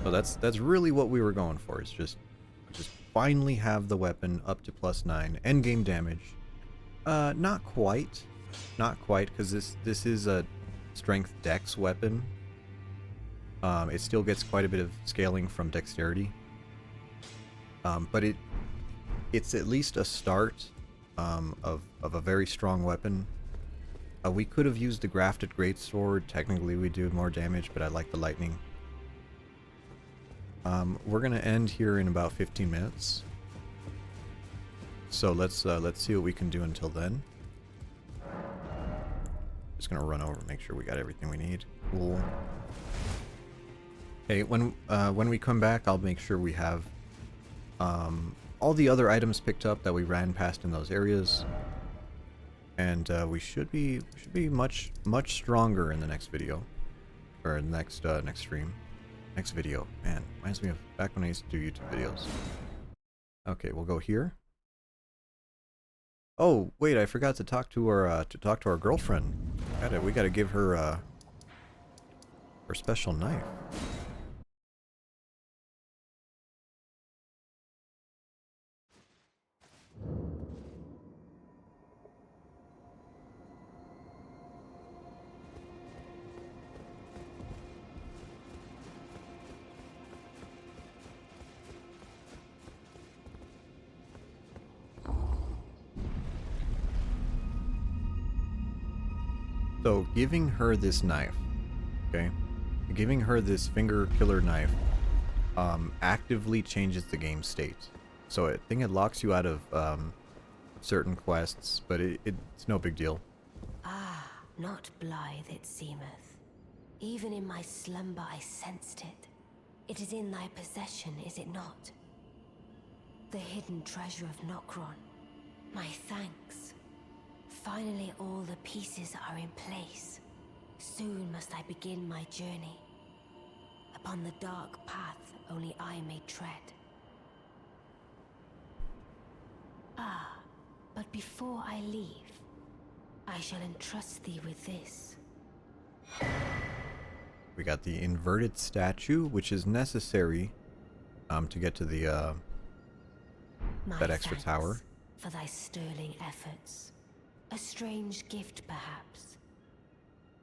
So that's really what we were going for. Is just finally have the weapon up to +9 endgame damage. Not quite, because this is a strength dex weapon. It still gets quite a bit of scaling from dexterity. But it's at least a start of a very strong weapon. We could have used the grafted greatsword. Technically, we do more damage, but I like the lightning. We're gonna end here in about 15 minutes. So let's see what we can do until then. Just gonna run over, make sure we got everything we need. Cool. Okay, when we come back, I'll make sure we have all the other items picked up that we ran past in those areas, and we should be much stronger in the next video, or next stream, next video. Man, reminds me of back when I used to do YouTube videos. Okay, we'll go here. Oh wait, I forgot to talk to our girlfriend. We gotta give her her special knife. So, giving her this knife, okay? Giving her this finger killer knife actively changes the game state. So I think it locks you out of certain quests, but it's no big deal. Ah, not blithe it seemeth. Even in my slumber I sensed it. It is in thy possession, is it not? The hidden treasure of Nokron. My thanks. Finally all the pieces are in place. Soon must I begin my journey. Upon the dark path only I may tread. Ah, but before I leave, I shall entrust thee with this. We got the inverted statue, which is necessary to get to the that extra tower. For thy sterling efforts. A strange gift, perhaps.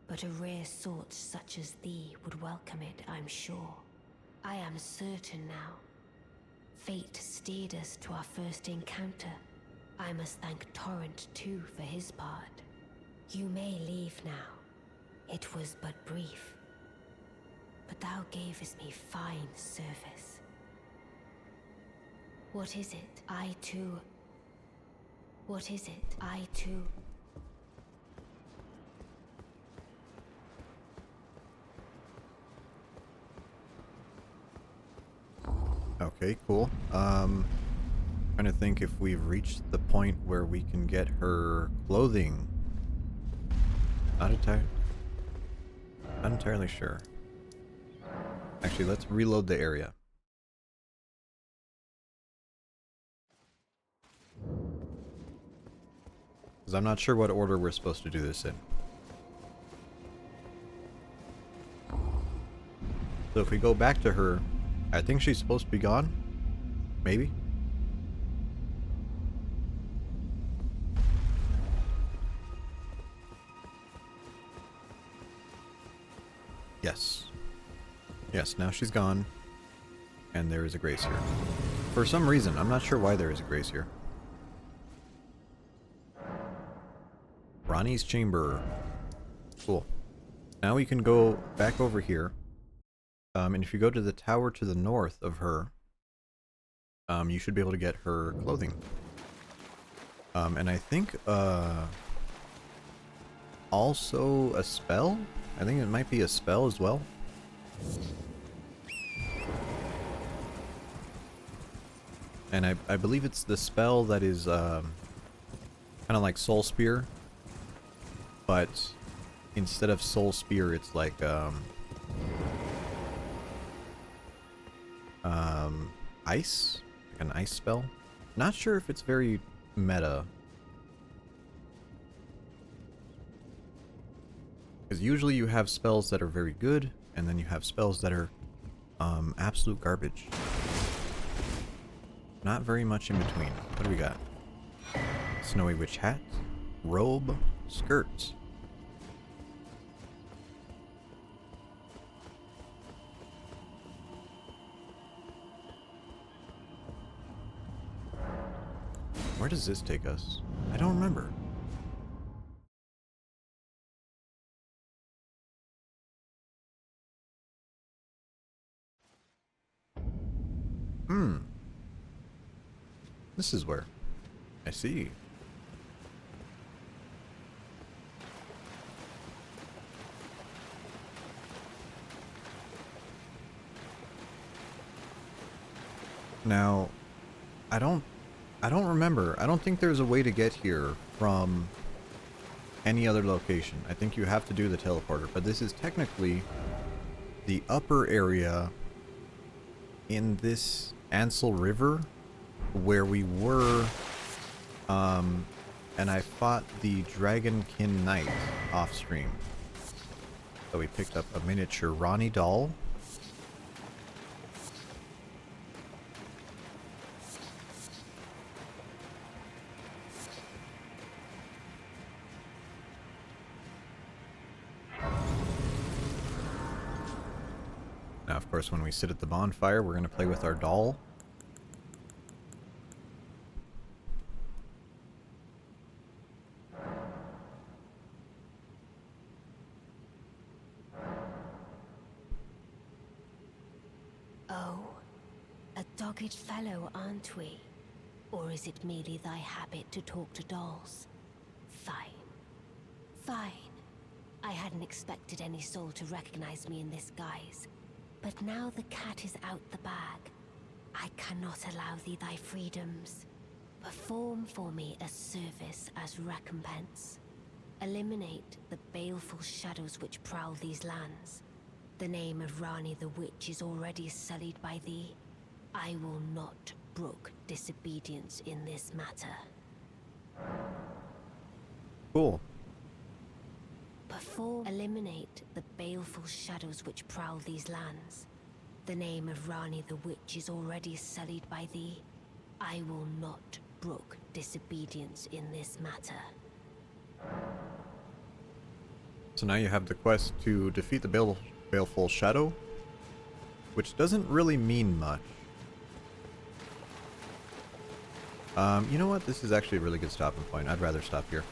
But a rare sort such as thee would welcome it, I'm sure. I am certain now. Fate steered us to our first encounter. I must thank Torrent, too, for his part. You may leave now. It was but brief. But thou gavest me fine service. What is it? I too... What is it? I too... Okay, cool. Trying to think if we've reached the point where we can get her clothing. Not entirely sure. Actually, let's reload the area. Because I'm not sure what order we're supposed to do this in. So if we go back to her, I think she's supposed to be gone. Maybe. Yes. Yes, now she's gone. And there is a grace here. For some reason, I'm not sure why there is a grace here. Ronnie's chamber. Cool. Now we can go back over here. And if you go to the tower to the north of her, you should be able to get her clothing. And I think, also a spell? I think it might be a spell as well. And I believe it's the spell that is, kind of like Soul Spear. But instead of Soul Spear, it's like, ice? Like an ice spell? Not sure if it's very meta. Because usually you have spells that are very good, and then you have spells that are, absolute garbage. Not very much in between. What do we got? Snowy Witch Hat, Robe, Skirt. Where does this take us? I don't remember. This is where. I see. Now, I don't remember. I don't think there's a way to get here from any other location. I think you have to do the teleporter, but this is technically the upper area in this Ansel River where we were, and I fought the Dragonkin Knight off stream. So we picked up a miniature Ronnie doll. Now, of course, when we sit at the bonfire, we're going to play with our doll. Oh, a dogged fellow, aren't we? Or is it merely thy habit to talk to dolls? Fine. Fine. I hadn't expected any soul to recognize me in this guise. But now the cat is out the bag. I cannot allow thee thy freedoms. Perform for me a service as recompense. Eliminate the baleful shadows which prowl these lands. The name of Rani the Witch is already sullied by thee. I will not brook disobedience in this matter. Cool. Eliminate the baleful shadows which prowl these lands. The name of Rani the Witch is already sullied by thee. I will not brook disobedience in this matter. So now you have the quest to defeat the baleful shadow, which doesn't really mean much. You know what? This is actually a really good stopping point. I'd rather stop here.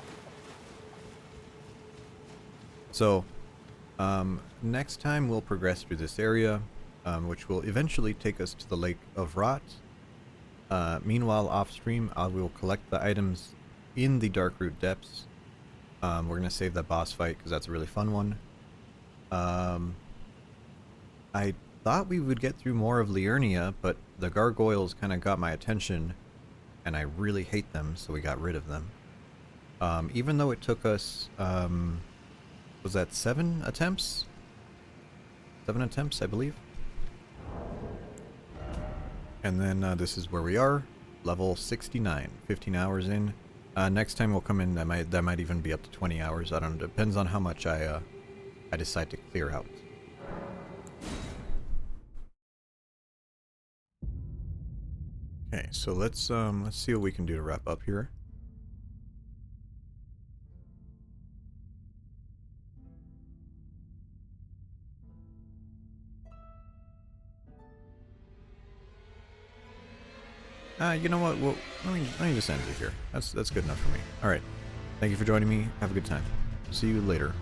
So, next time we'll progress through this area, which will eventually take us to the Lake of Rot. Meanwhile, off stream, I will collect the items in the Darkroot Depths. We're going to save that boss fight because that's a really fun one. I thought we would get through more of Liurnia, but the gargoyles kind of got my attention, and I really hate them, so we got rid of them. Even though it took us, was that 7 attempts? 7 attempts, I believe. And then this is where we are, level 69, 15 hours in. Next time we'll come in, that might even be up to 20 hours. I don't know, depends on how much I decide to clear out. Okay, so let's see what we can do to wrap up here. You know what? Well, let me just end it here. That's good enough for me. All right. Thank you for joining me. Have a good time. See you later.